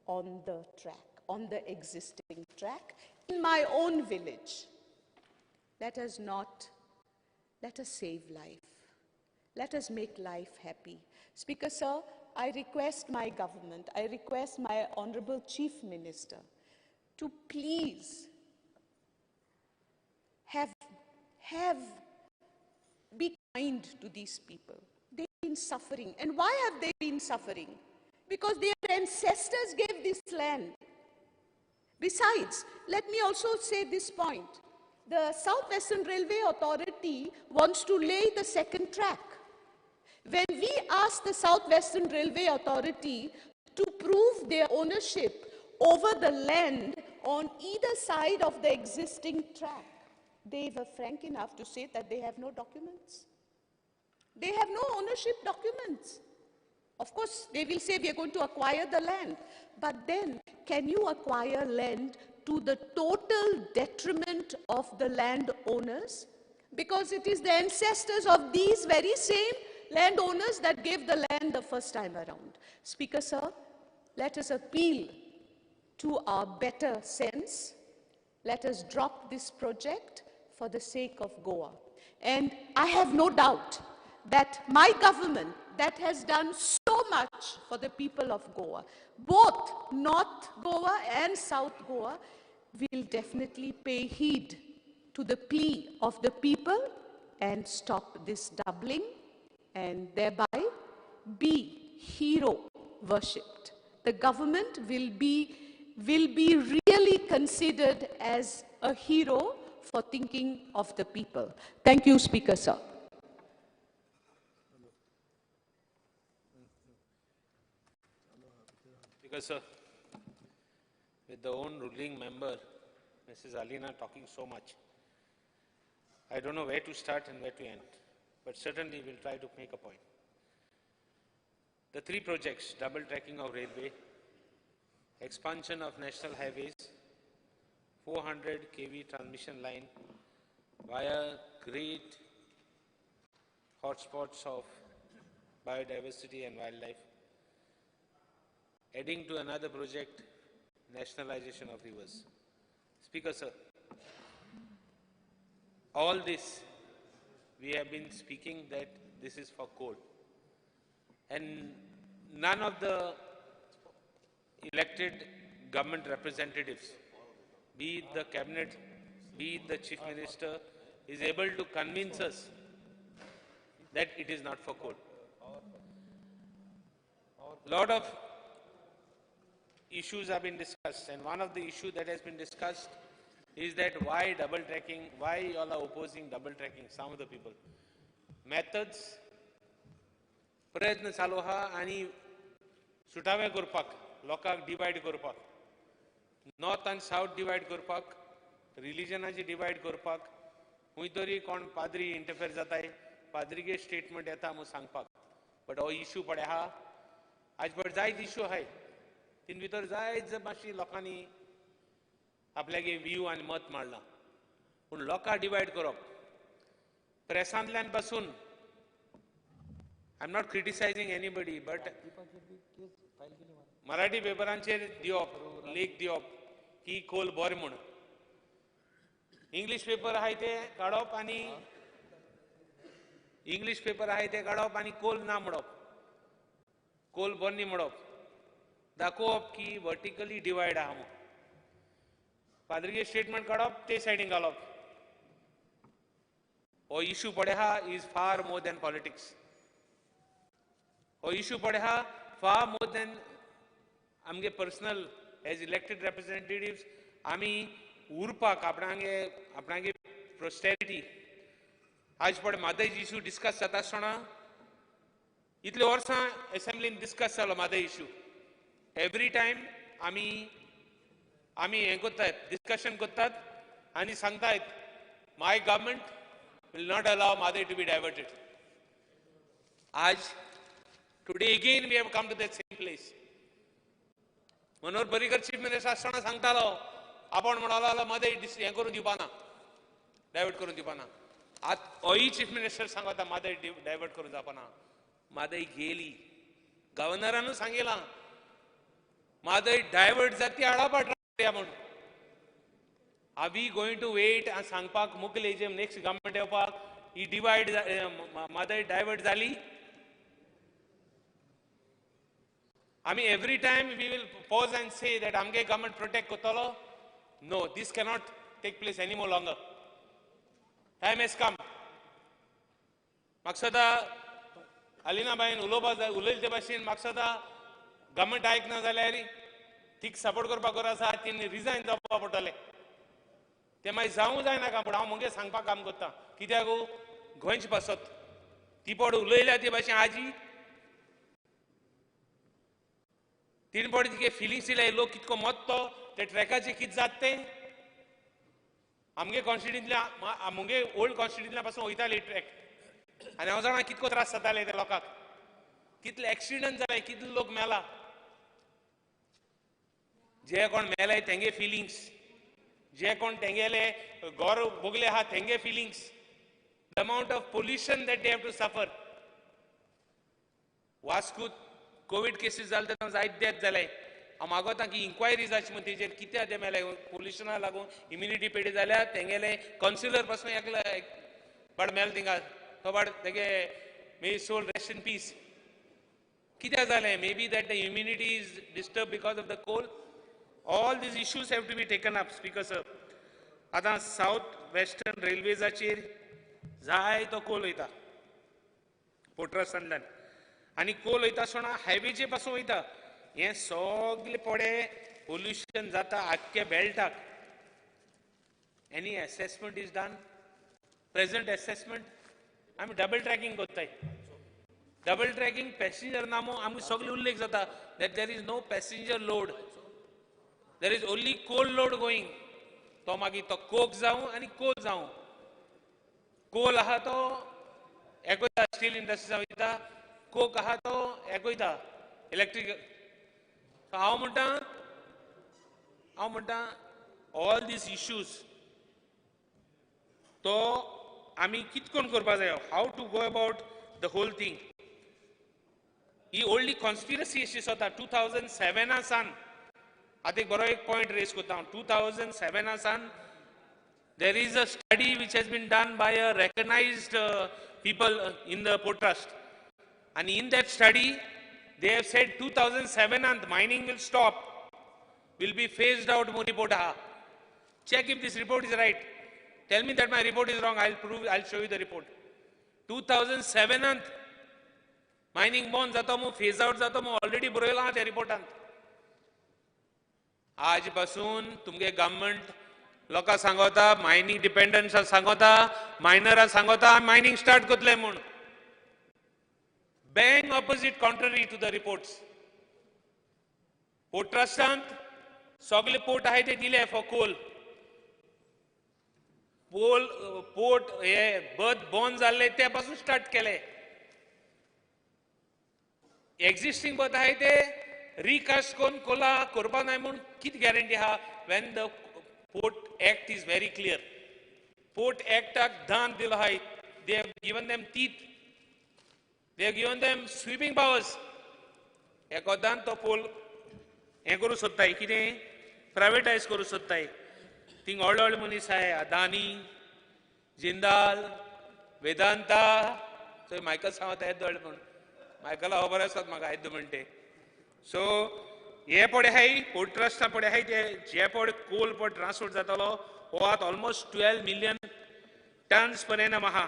on the track, on the existing track, in my own village. Let us save life. Let us make life happy. Speaker, sir, I request my government, I request my Honorable Chief Minister to please be kind to these people. They've been suffering. And why have they been suffering? Because their ancestors gave this land. Besides, let me also say this point. The South Western Railway Authority wants to lay the second track. When we asked the South Western Railway Authority to prove their ownership over the land on either side of the existing track, they were frank enough to say that they have no documents. They have no ownership documents. Of course, they will say we are going to acquire the land. But then, can you acquire land to the total detriment of the landowners? Because it is the ancestors of these very same landowners that gave the land the first time around. Speaker, sir, let us appeal to our better sense. Let us drop this project for the sake of Goa. And I have no doubt that my government, that has done so much for the people of Goa, both North Goa and South Goa, will definitely pay heed to the plea of the people and stop this doubling, and thereby be hero worshipped. The government will be really considered as a hero for thinking of the people. Thank you, Speaker, sir. Speaker, sir, with the own ruling member, Mrs. Alina, talking so much, I don't know where to start and where to end, but certainly we'll try to make a point. The three projects, double tracking of railway, expansion of national highways, 400 kV transmission line via great hotspots of biodiversity and wildlife, adding to another project, nationalization of rivers. Speaker, sir, all this, we have been speaking that this is for coal. And none of the elected government representatives, be it the cabinet he, the Chief Minister, is able to convince us that it is not for coal. Lot of issues have been discussed, and one of the issues that has been discussed is that why double tracking, why you all are opposing double tracking, some of the people. Methods, प्रयत्न चालू आहा आनी सुटावे करपाक, लोकांक divide करपाक, north आनी south divide करपाक, रिलिजनाची divide करपाक, खंय तरी कोण पाद्री इंटरफेर जाताय, पाद्रीगे स्टेटमेंट येता म्हणून सांगपाक. बट हो इश्यू पडे आहा, आज पड जायत इश्यू आहाय, तीन भितर जायत मातशी लोकांनी आपल्यागे व्यू आनी मत मांडलां. पूण लोकांक डिवायड करप, प्रेसांतल्यान पासून I'm not criticizing anybody, but Marathi पेपरांचेर दिवप, लेख दिवप की कोल बरें म्हूण. इंग्लीश पेपर आहाय ते काडप आनी इंग्लीश पेपर आहाय ते काडप आनी कोल ना म्हणप, कोल बरें न्ही म्हणप, दाखोवप की वर्टिकली डिवायड आहा म्हणून. पाद्रीगे स्टेटमेंट काडप ते सायडीन घालप. हो इश्यू पडे आहा is far more than politics. हो इश्यू पडे आहा फार मोर दॅन आमगे पर्सनल एज इलेक्टेड रिप्रेझेंटेटिव्स आमी उरपाक आपणागे प्रोस्टेरिटी. आज पडे म्हादय इश्यू डिस्कस जाता आसतना इतले वर्सां असेंब्लीन डिस्कस जालो म्हादय इश्यू. एवरी टायम आमी हें करतात, डिस्कशन करतात आनी सांगतात my government will not allow Mhadei to be diverted. आज today again we have come to that same place. Manohar Parrikar chief minister आसतना सांगतालो आपण म्हणालो मध्ये हें करून दिवपाना, डायवर्ट करून दिवपाना. आत होय चीफ मिनिस्टर सांगता मध्ये डायवर्ट करून जावपाना. म्हादय गेली, गव्हर्नरानूच सांगिलां म्हादय डायवर्ट जाती हाडप म्हणून. Are we going to wait आनी सांगपाक मुगले जे नेक्स्ट गव्हर्मेंट येवपाक ही डिवायड म्हादय डायवर्ट जाली. आमी every time we will pause and say that आमगे government protect कोतलो. No, this cannot take place any more longer. Time has come. मकसदा Alina बाईन उलयले ते भाशेन मकसदा गव्हर्मेंट आयकना जाल्यार तीक सपोर्ट करपाक गरज आसा, तिने रिजायन जावपा पडटलें. ते मागीर जावूं जायनाका, पूण हांव मुगे सांगपाक काम करता. कित्याक गोंयचे पासत ती पड उलयल्या ते भाशेन आजी तीन पड तिके फिलिंग्स इले लोक कितको मत्तो ते ट्रॅकाचे कित जात ते आमगे कॉन्स्टिट्युन्सींतल्या मुगे ओल्ड कॉन्स्टिट्युन्सींतल्या पासून वयताले ट्रॅक. आनी हांव जाणा कितको त्रास जाताले ते लोकांक, कितले एक्सिडंट जाले, कितले लोक मेला. जे कोण मेले तेंगे फिलिंग्स, जे कोण तेंगेले घर भोगले आहा तेंगे feelings, the amount of pollution that they have to suffer. वास्कोत कोविड केसीस जाले तेन्ना जायत डेथ जाले. हांव मागोता की इन्क्वायरी जावची म्हण तेजेर कित्याक ते मेले. पोल्युशना लागून इम्युनिटी पेडी जाल्यार तेंगेले कावन्सिलर पासून एकले बट मेले थिंगा तो बट तेगे may soul rest in peace. कित्याक जालें? May be that the immunity is disturb because of the coal. All these issues have to be taken up. Speaker sir, आतां सावथ वेस्टर्न रेल्वेजाचेर जाय तो कोल वयता पोर्ट्रसांतल्यान आनी कोल वयता आसतना हायवेचे पासून वयता. हे सगळे पडे पोल्युशन जाता आख्खे बेल्टाक. Any assessment is done? Present assessment आमी डबल ट्रॅकिंग करताय. डबल ट्रॅकिंग पॅसेंजर नामो आमी सगळे उल्लेख जाता that there is no passenger load, there is only coal load going. तो मागीर तो कोक जावं आनी कोल जावं. कोल आहा तो एकोयता स्टील इंडस्ट्रीज वयता, कोक आहा तो एकोयता इलेक्ट्रिकल. सो हांव म्हणटा ऑल दीस इश्यूज तो आमी कितकोन करपा जाय, how to go about the whole thing. ही ओल्डी कॉन्स्पिरसी अशी जाता 2007 सान. आतां एक बरो एक पॉयंट रेज करता हांव. 2007 सान there is a study which has been done by a recognized people in the port trust. And in that study, they have said 2007 and mining will stop, will be phased out. Check if this report is right. Tell me that my report is wrong. I'll show you the report. 2007 mining बंद जाता मग phase out जाता मग already बरयला त्या रिपोर्टांत. आज पासून तुमगे government लोकांक सांगता मायनिंग डिपेंडन्स सांगता मायनरांक सांगता मायनिंग स्टार्ट करतले म्हूण. Bang opposite contrary to the reports. Port ट्रस्टांत सगळे पोर्ट आहाय ते दिले फॉर कोल. पोर्ट हे बंद जाल्ले ते पासून स्टार्ट केले. एक्झिस्टिंग बट आहाय ते रिकास्ट करून कोला करपा नाय म्हूण किती गॅरंटी आहा. When the port act is very clear. Port एक्टाक दान दिलो आहाय. They have given them teeth. They have given them sweeping powers. एकोदान तो पोल हें करूं सोदताय कितें प्रायवेटायज करूं सोदताय. थिंग व्हडले व्हडले मनीस आहाय अदानी जिंदाल वेदांता. थंय मायकल सांगता येत व्हडले म्हूण मायकला खबर आसतात म्हाका येद म्हणटे. सो हे पडे आहाय पोर्ट ट्रस्टा पडे आहाय ते जे पडे कोल पड ट्रान्सपोर्ट जातालो हो आतां almost 12 million turns per annum आहा.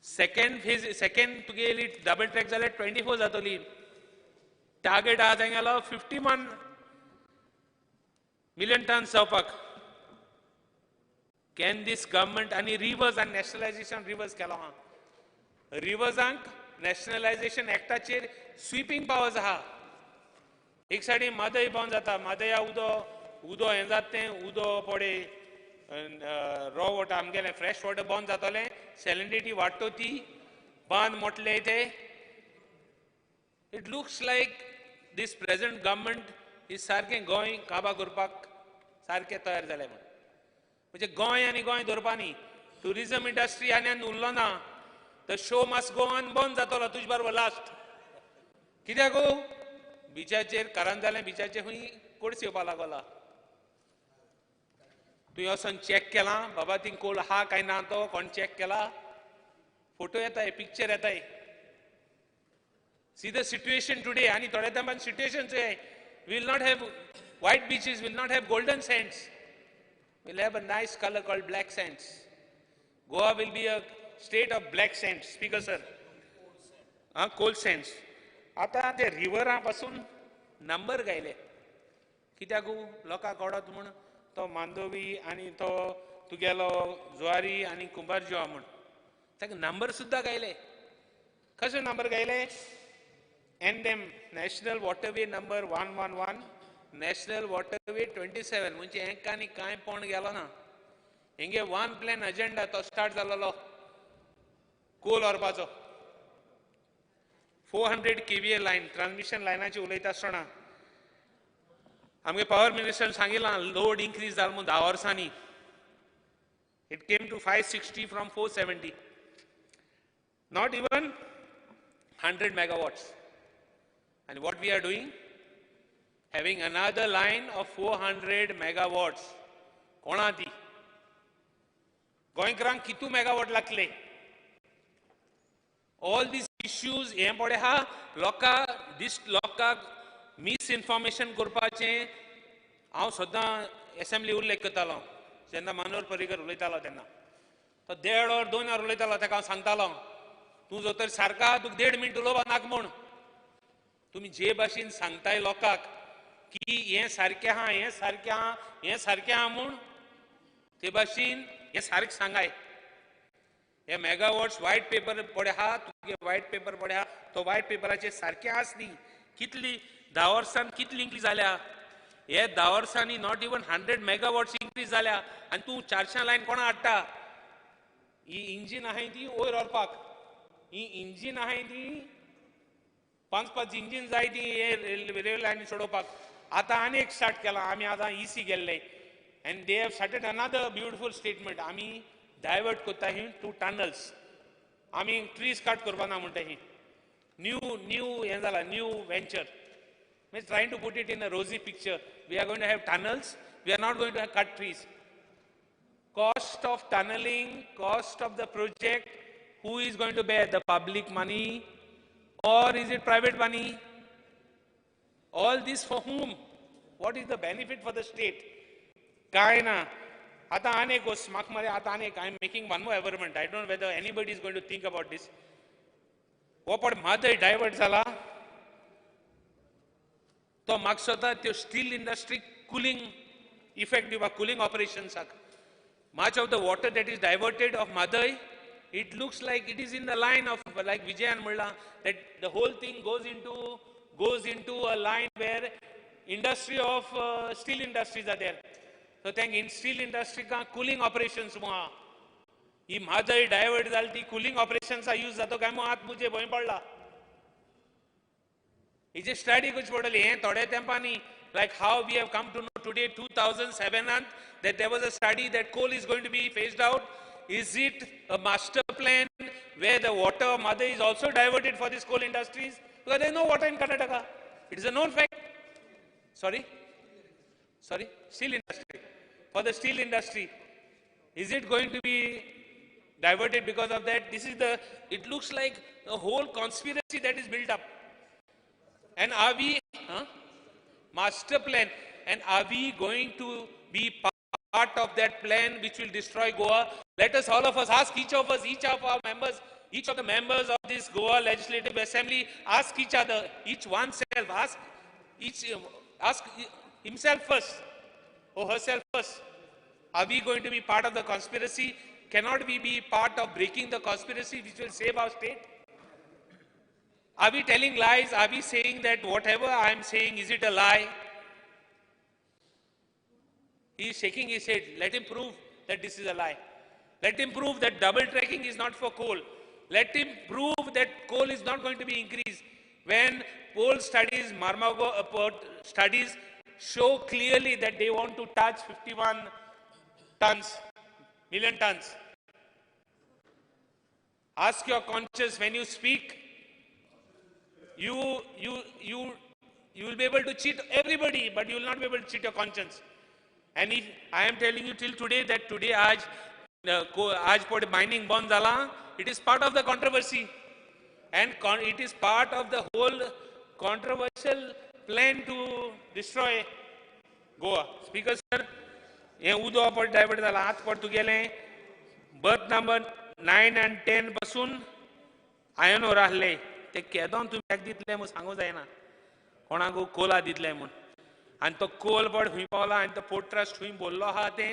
सेकंड तुगेली डबल ट्रॅक जाल्यार 24 जातली. टार्गेट आहा तेंगेलो 51 मिलियन टन्स जावपाक. कॅन दीस गव्हर्नमेंट आनी रिवर्स आनी नॅशनलायजेशन रिवर्स केलो आहा. रिवर्सांक नॅशनलायजेशन एक्टाचेर स्वीपिंग पावर्स आहा. एक सायडीन मादय बंद जाता. मादया उदो हें जाता तें उदो पडे रॉ वॉटर आमगेलें फ्रेश वॉटर बंद जातलें. सॅलिनिटी वाडटो ती बांद मोटले ते. It looks like this present government is सारकें गोंय काबा करपाक सारकें तयार जालें म्हण. म्हणजे गोंय आनी गोंय धरपा न्ही. ट्युरिजम इंडस्ट्री आनी उरलो ना. The show must go on बंद जातलो तुजे बरोबर लास्ट. कित्याक बिचाचेर करंजाले बिचाचेर खंय कोडस येवपा लागला. तुवें वचोन चॅक केला बाबा थिंग कोल आहा काय ना तो कोण चॅक केला. फोटो येताय पिक्चर येताय. See the situation today. आनी थोड्या टायमान situation will not have white beaches, will not have golden sands. We'll have a nice color called black sands. Goa will be a state of black sands. Speaker sir. Coal sands. आता ते रिवरा पासून number गायले. कित्याक लोकांक कळत म्हूण तो मांदोवी आनी तो तुगेलो जुवारी आनी कुंभारजुवा म्हूण ताका नंबर सुद्दां गायले. कशे नंबर गायले. एनडेम national waterway number 111 national waterway 27 म्हणजे हें आनी कांय पण गेलो ना. हिंगे वन प्लॅन अजेंडा तो स्टार्ट जालोलो कोल व्हरपाचो. 400 kVA लायन ट्रान्समिशन लायनाची उलयता आसतना आमगे पावर मिनिस्टरान सांगिल्लां लोड इन्क्रीज जालो म्हूण 10 वर्सांनी. It came to 560 from 470. Not even 100 megawatts. And what we are doing? Having another line of 400 megawatts. कोणा ती गोंयकारांक कितू मेगावॉट लागले. ऑल दीस इश्यूज हें पडे आहा. लोकांक मिसइन्फॉर्मेशन करपाचें हांव सद्दां एसेंब्ली उल्लेख करतालो. जेन्ना मनोहर पर्रीकर उलयतालो तेन्ना तो 1.5 or 2 hours उलयतालो. ताका हांव सांगतालो तूं जर तर सारका तुका 1.5 minute उलोवपा नाका म्हूण. तुमी जे भाशेन सांगताय लोकांक की हें सारकें आहा हें सारकें आहा हें सारकें आहा म्हूण ते भाशेन हें सारकें सांगाय. हे मेगावॉट्स व्हायट पेपर पडे आहा. तुगे व्हायट पेपर पडे आहा. तो व्हायट पेपराचेर सारकें आस न्ही. कितली 10 वर्सांत कितली इन्क्रीज जाल्या. हे 10 वर्सांनी नॉट इवन 100 megawatts इन्क्रीज जाल्या. आनी तूं 400 लायन कोणा हाडटा. ही इंजीन आहाय ती वयर व्हरपाक. ही इंजीन आहाय ती 5 इंजीन जाय ती रेल्वे लायनी सोडोवपाक. आतां आनी एक स्टार्ट केला. आमी आतां EC गेल्ले and they have started another beautiful statement. आमी डायवर्ट करता ही 2 tunnels. आमी ट्रीज कट करपा ना म्हणटा ही न्यू हें जाला new venture. Means trying to put it in a rosy picture. We are going to have tunnels. We are not going to cut trees. Cost of tunneling, cost of the project. Who is going to bear the public money or is it private money? All this for whom? What is the benefit for the state? काय ना. आता आनी एक गोष्ट म्हाका मरे आता आनी एक I am making one more averment I don't whether anybody is going to think about this हो पण म्हादय डायवर्ट जाला तो म्हाका स्वता त्यो स्टील इंडस्ट्री कुलिंग इफेक्ट दिवपाक कुलिंग ऑपरेशन्साक much of the water that is diverted of Madai, it looks like it is in the line of like Vijayan Mulla, that the whole thing goes into a line where industry of steel industries are there. So thank in steel industry ka cooling operations muha. He Madai divert zalti cooling operations are used zato kai mo at mujhe bhoi padla. It's a study kuch padali hai thode tempani. Like how we have come to know today, 2007, that there was a study that coal is going to be phased out. Is it a master plan where the water of Madai is also diverted for these coal industries? Because there is no water in Karnataka. It is a known fact. Sorry? Steel industry. For the steel industry. Is it going to be diverted because of that? It looks like a whole conspiracy that is built up. And are we... master plan, and are we going to be part of that plan which will destroy Goa? Let us, all of us, ask each of us, each of our members, each of the members of this Goa Legislative Assembly, ask each other, each oneself, ask himself first or herself first. Are we going to be part of the conspiracy? Cannot we be part of breaking the conspiracy which will save our state? Are we telling lies? Are we saying that whatever I am saying, is it a lie? He is shaking his head. Let him prove that this is a lie. Let him prove that double tracking is not for coal. Let him prove that coal is not going to be increased. When poll studies, Marmago studies show clearly that they want to touch 51 million tons. Ask your conscience when you speak. You will be able to cheat everybody, but you will not be able to cheat your conscience. And if I am telling you till today that today aaj pod mining bond zala, it is part of the controversy, and it is part of the whole controversial plan to destroy Goa. Speaker sir, ye udo pod divert zala at pod tu gele berth number 9 and 10 pasun ayano rahle. ते केदोन तुम्ही एक दितले म्हणून सांगू जायना कोणाक Cola दितले म्हणून आनी तो कोल पड खंय पावला आनी तो पोर्ट ट्रस्ट खंय बोल्लो आहा ते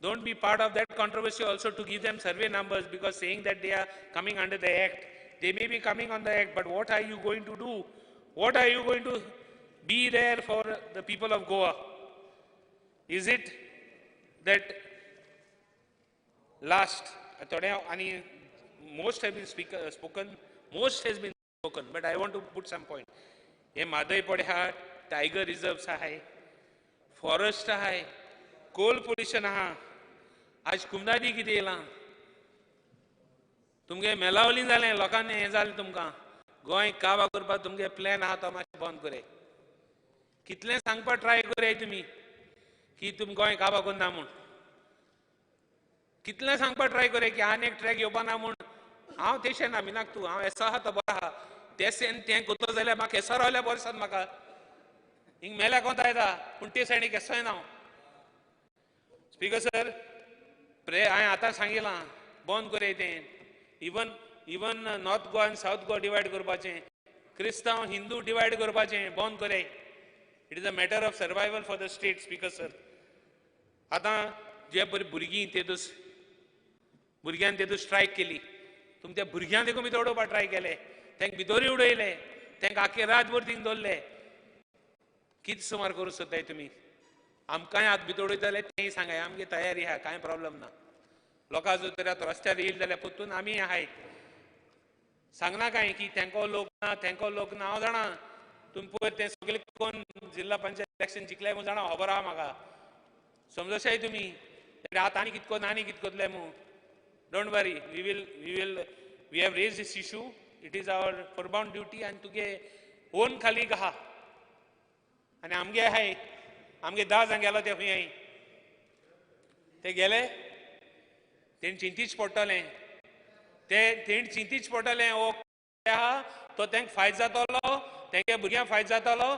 don't be part of that controversy also to give them survey numbers, because saying that they are coming under the act, they may be coming on the act, but what are you going to do? What are you going to be there for the people of Goa? Is it that last most have been spoken, but I want to put some point. हे मादय पडे आहा, tiger reserves आहाय, forest आहाय, कोल pollution आहा. आज कुमदादी कितें येयलां? तुमगे मेलावली जालें, लोकांनी हें जालें तुमकां. गोंय काबा करपाक तुमगे प्लॅन आहा तो मातशें बंद करे. कितलें सांगपाक ट्राय करे तुमी की तुमी गोंय काबा करना म्हूण. कितलें सांगपाक ट्राय करे की आनी एक ट्रॅक येवपाना म्हूण. हांव तेशें ना मिनाक तूं, हांव एसो आहा तो बरो आहा. तें कोतो जाल्यार म्हाका एसो रावल्यार बरें दिसता म्हाका. हिंग मेल्या कोंता येता पूण ते सायडीक एसोय ना. स्पीकर सर, हांवें आतां सांगिलां बंद करे तें. इवन नॉर्थ गोवा आनी सावथ गोवा डिवायड करपाचें, क्रिस्तांव हिंदू डिवायड करपाचें बंद करे. It is a matter of survival for the state. Speaker sir, आतां जे बरी भुरगीं भुरग्यान तेतून स्ट्रायक केली, तुमी त्या भुरग्यांक देखून भितर उडोवपाक ट्राय केले, तांकां भितरूय उडयले, तांकां आख्खे रातभर थिंग दवरले. कितें सुमार करूं सोदताय तुमी? आमकांय आतां भितर उडयतले तेंय सांगाय, आमगे तयारी आहा, कांय प्रॉब्लेम ना. लोकां जर तर आतां रस्त्यार येयले जाल्यार पोत्तून आमी आहाय. सांगना काय की तेंको लोक ना, हांव जाणा. तुमी पळय तें सगळे कोण जिल्ला पंचायत इलेक्शन जिखले म्हूण जाणा, खबर आहा म्हाका. समजशाय तुमी आतां आनी कितें कोन्न, आनी कितें कोतले म्हूण. Don't worry, we have raised this issue. It is our firbound duty, and तुगे ओन खालीग आहा आनी आमगे आहाय. आमगे 10 जाण गेलो ते खंय ते गेले, तेणी चिंतीच पडटलें. तेणी चिंतीच पडटलें हो आहा तो तांकां फायद जातलो, तेंगे भुरग्यांक फायद जातलो.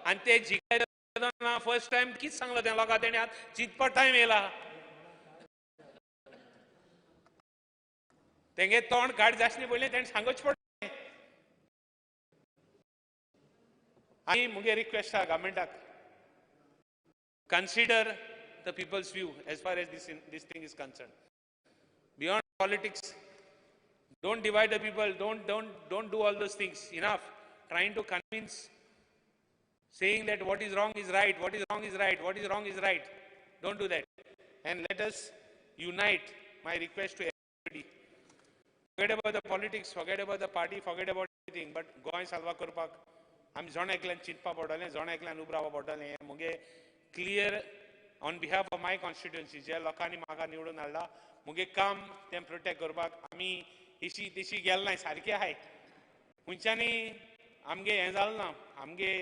आनी ते जिखले फर्स्ट टायम कितें सांगलो त्या लोकांक, तेणी आतां चिंतपाक टायम येयला. तेंगे तोंड गाड जासनी पयलें तेणें सांगच पडलें. आनी मुगे रिक्वेस्ट आहा गव्हर्मेंटाक, consider the people's view as far as this thing is concerned. Beyond politics, don't divide the people, don't do all those things. Enough trying to convince, saying that what is wrong is right, what is wrong is right, what is wrong is right. Don't do that. And let us unite. My request to everybody. Forget about the politics, forget about the party, forget about everything, but Goa साल्वा करपाक आमी जोण एकल्यान चिंतपा पडटलें, जोण एकल्यान उब रावपा पडटलें. मुगे clear on behalf of my constituency जे लोकांनी म्हाका निवडून हाडला, मुगे काम तें प्रोटेक्ट करपाक आमी इशी तिशी गेल नाय, सारकें आहाय. खंयच्यानी आमगे हें जालें ना, आमगे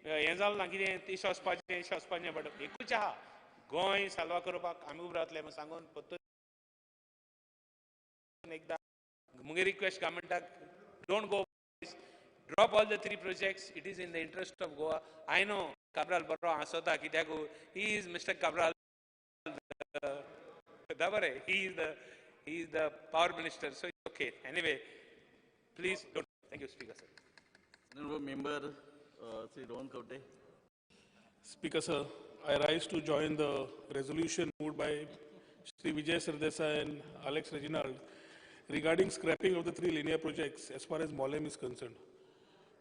हें जालें ना कितें इशें वचपाचें बट एकूच आहा, गोंय साल्वा करपाक आमी उब रावतले म्हूण सांगून परतून एकदां मुगे रिक्वेस्ट गव्हर्मेंटाक, don't go, drop all the 3 projects. It is in the interest of Goa. I know Cabral Barro Asota Kitaku, he is Mr. Cabral Davare, he is the power minister, so it's okay. Anyway, please don't. Thank you, Speaker, sir. Honorable Member Sri Rohan Kaute. Speaker, sir, I rise to join the resolution moved by Sri Vijay Sardesai and Alex Reginald regarding scrapping of the 3 linear projects as far as Mollem is concerned.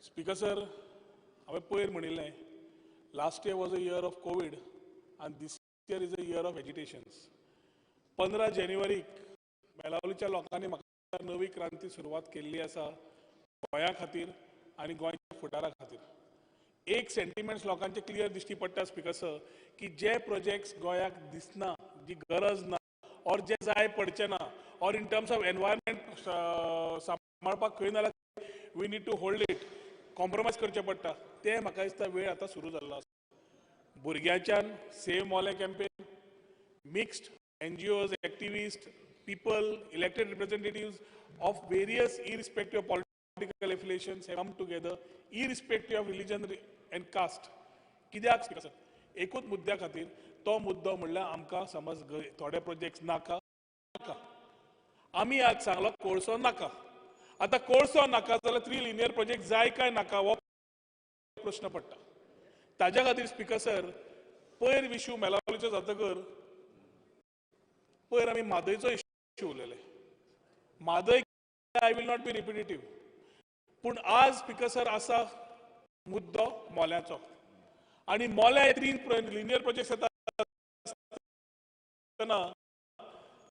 Speaker, sir, I have last year was a year of COVID and this year is a year of agitations. 15 January, मेलावलीच्या लोकांनी म्हाका नवी क्रांती सुरवात केल्ली आसा गोंया खातीर आनी गोंयच्या फुडारा खातीर. एक सेंटिमेंट्स लोकांचे क्लियर दिश्टी पडटा स्पीकर सर की जे प्रोजेक्ट्स गोंयाक दिसना, जी गरज ना और जे जाय पडचे ना और इन टर्म्स ऑफ एनवायरमेंट सांबाळपाक खंय नाल्यार we need to hold it, compromise करचें पडटा, ते म्हाका दिसता वेळ आतां सुरू जाल्लो आसा. भुरग्यांच्यान सेव मोले campaign, mixed NGOs, activists, people, elected representatives of various irrespective of political affiliations have come together, irrespective of religion and caste. कित्याक स्पीकर सर, एकूच मुद्द्या खातीर, तो मुद्दो म्हणल्यार आमकां समज थोडे प्रोजेक्ट्स नाका, आमी आज सांगलो कोळसो नाका. आतां कोळसो नाका जाल्यार 3 लिनियर प्रोजेक्ट जाय काय नाका हो प्रश्न पडटा. ताज्या खातीर स्पीकर सर, पयर विशू मेलावलीचो जातकर पयर आमी म्हादयचो इश्यू उलयले. Mhadei I will not be repetitive, पूण आज स्पीकर सर आसा मुद्दो मोल्याचो आनी मोल्या 3 लिनियर प्रोजेक्ट्स येता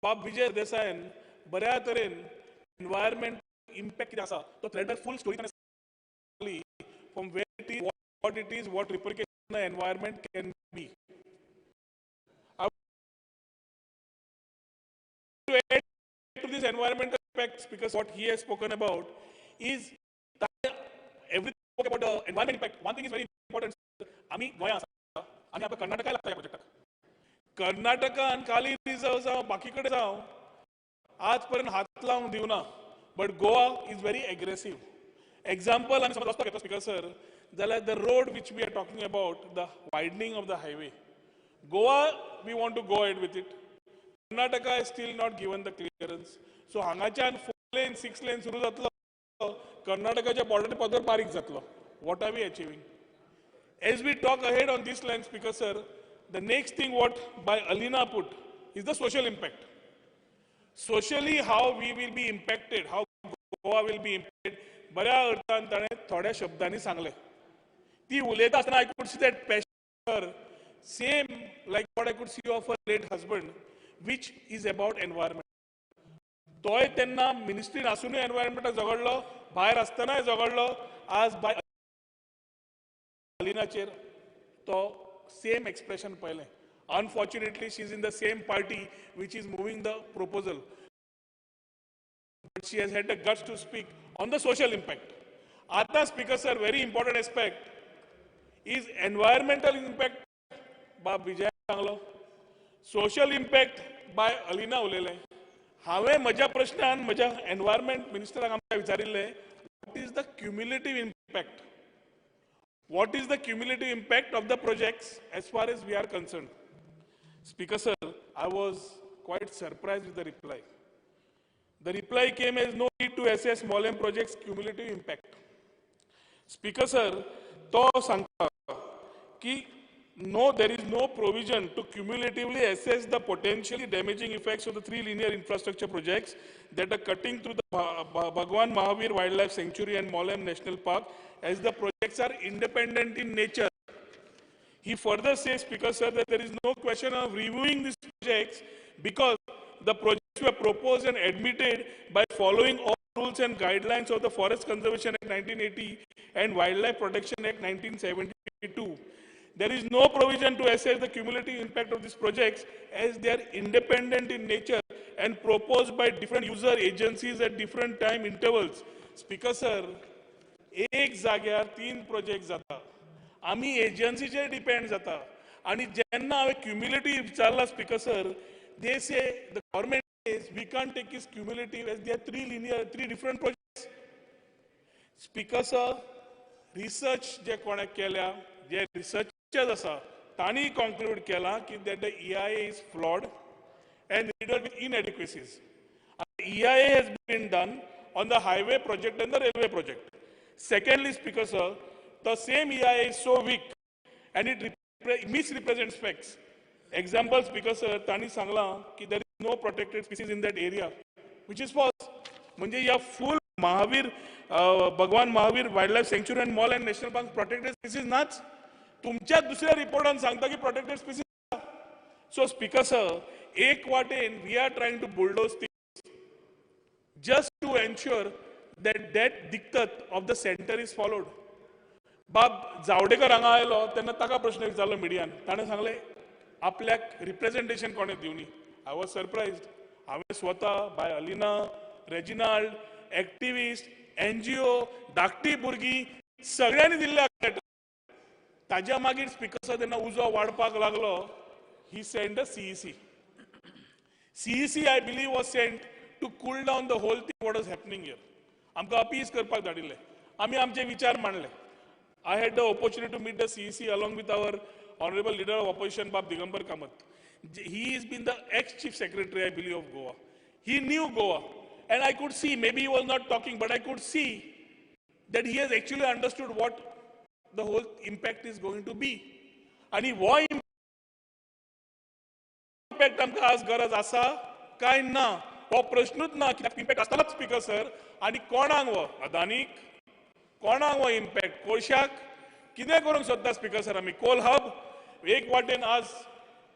बाब विजय देसायन बऱ्या तरेन एनवायरमेंट इम्पॅक्ट कितें आसा तो थ्रेडर full story from where it is, what it is, what repercussions the environment can be. To add to this environmental impacts, because what he has spoken about is that everything spoke about the environmental impact. One thing is very important. आम्ही गोंया आसा आनी आमकां कर्नाटका लागता ह्या प्रोजेक्टाक. कर्नाटकान काली reserve जावं बाकी कडेन जावं आज पर्यंत हात लावंक दिवना, but Goa is very aggressive. Example आमी समज वचपाक येता स्पीकर सर, जाल्यार the road which we are talking about, the widening of the highway, Goa we want to go ahead with it. Karnataka is still not given the clearance. So हांगाच्यान 4 lane, 6 lane सुरू जातलो, कर्नाटकाच्या border पदर बारीक जातलो. What are we achieving? As we talk ahead on this line, Speaker sir, the next thing what by Alina put is the social impact. Socially, how we will be impacted, how Goa will be impacted. बऱ्या अर्थान ताणें थोड्या शब्दांनी सांगलें. ती उलयता आसतना I could see that passion, same like what I could see of her late husband, which is about environment. तोय तेन्ना मिनिस्ट्रीन आसूनय एनवायरमेंटाक झगडलो, भायर आसतनाय झगडलो, आज बाय अलिनाचेर तो सेम एक्सप्रेशन पळयलें. Unfortunately, she is in the same party which is moving the proposal. But she has had the guts to speak on the social impact. आता Speaker sir, very important aspect is environmental impact. बाब विजय सांगलो, social impact bye Alina उलयलें. हांवें म्हज्या प्रश्नान म्हज्या environment मिनिस्टराक आमकां विचारिल्लें, what is the cumulative impact? What is the cumulative impact of the projects as far as we are concerned? Speaker sir, I was quite surprised with the reply. The reply came as no need to assess Mollem project's cumulative impact. Speaker sir, to सांगता ki no, there is no provision to cumulatively assess the potentially damaging effects of the three linear infrastructure projects that are cutting through the Bhagwan Mahavir Wildlife Sanctuary and Mollem National Park, as the projects are independent in nature. He further says, Speaker sir, that there is no question of reviewing these projects because the projects were proposed and admitted by following all rules and guidelines of the Forest Conservation Act 1980 and Wildlife Protection Act 1972. There is no provision to assess the cumulative impact of these projects as they are independent in nature and proposed by different user agencies at different time intervals. Speaker sir, एक जाग्यार 3 project जाता. आम्ही एजन्सीचेर depend जाता. आणि जेन्ना हांवें cumulative विचारला speaker sir, they say the government says we can't take this cumulative as they are 3 different projects. Speaker sir, research जे कोणाक केल्या, जे researchers आसा, तांणी conclude केला की that the EIA is flawed and riddled with inadequacies. EIA has been done on the highway project and the railway project. Secondly, Speaker sir, the same EIA is so weak and it misrepresents facts. Example, Speaker sir, तांणी सांगला की there is no protected species in that area, which is false. म्हणजे या full Mahavir, Bhagwan Mahavir Wildlife Sanctuary and Mollem National Park protected species नाच. तुमच्या दुसऱ्या रिपोर्टान सांगता की protected species. So, Speaker sir, एक वाटेन we are trying to bulldoze things just to ensure that diktat of the center is followed. बाब जावडेकर हांगा आयलो तेन्ना ताका प्रश्न विचारलो मिडियान. ताणें सांगलें आपल्याक रिप्रेझेंटेशन कोणें दिवनी. I was surprised. हांवें स्वता by Alina, Reginald, activist, NGO, धाकटी भुरगीं सगळ्यांनी दिल्ले. ताज्या मागीर स्पीकर सर तेन्ना उजो वाडपाक लागलो. He sent a CEC. CEC, I believe, was sent to cool down the whole thing what was happening here. आमकां अपीस करपाक धाडिल्ले. आमी आमचे विचार मांडले. I had the opportunity to meet the CEC along with our Honorable Leader of Opposition, Bab Digambar Kamath. He has been the ex-Chief Secretary, I believe, of Goa. He knew Goa. And I could see, maybe he was not talking, but I could see that he has actually understood what the whole impact is going to be. And हो impact आमकां आज गरज आसा काय ना हो प्रश्नूच ना. कित्याक इम्पॅक्ट आसतालोच स्पीकर सर. आनी कोणाक हो अदानीक, कोणाक हो इम्पॅक्ट, कोळशाक कितें करूंक सोदता स्पीकर सर आमी. कोल हब एक वाटेन आज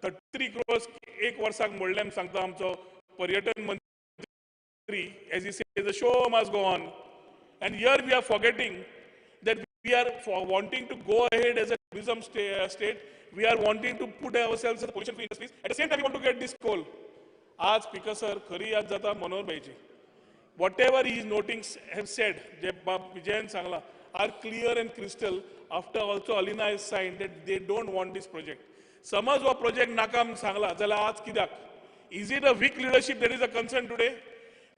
33 crores एक वर्साक मोडले सांगता आमचो पर्यटन मंत्री. As he says the show must go on. And here we are forgetting that we are wanting to go ahead as a tourism state. We are wanting to put ourselves in a position for industries. At the same time, we want to get this coal. आज Speaker sir, खरी याद जाता मनोहर भाईची. Whatever he is noting have said, जे बाब Vijayan Sangla, are clear and crystal. After also Alina has signed that they don't want this project. समज वो project नाकाम सांगला, जाल्यार आज कित्याक? Is it a weak leadership that is a concern today?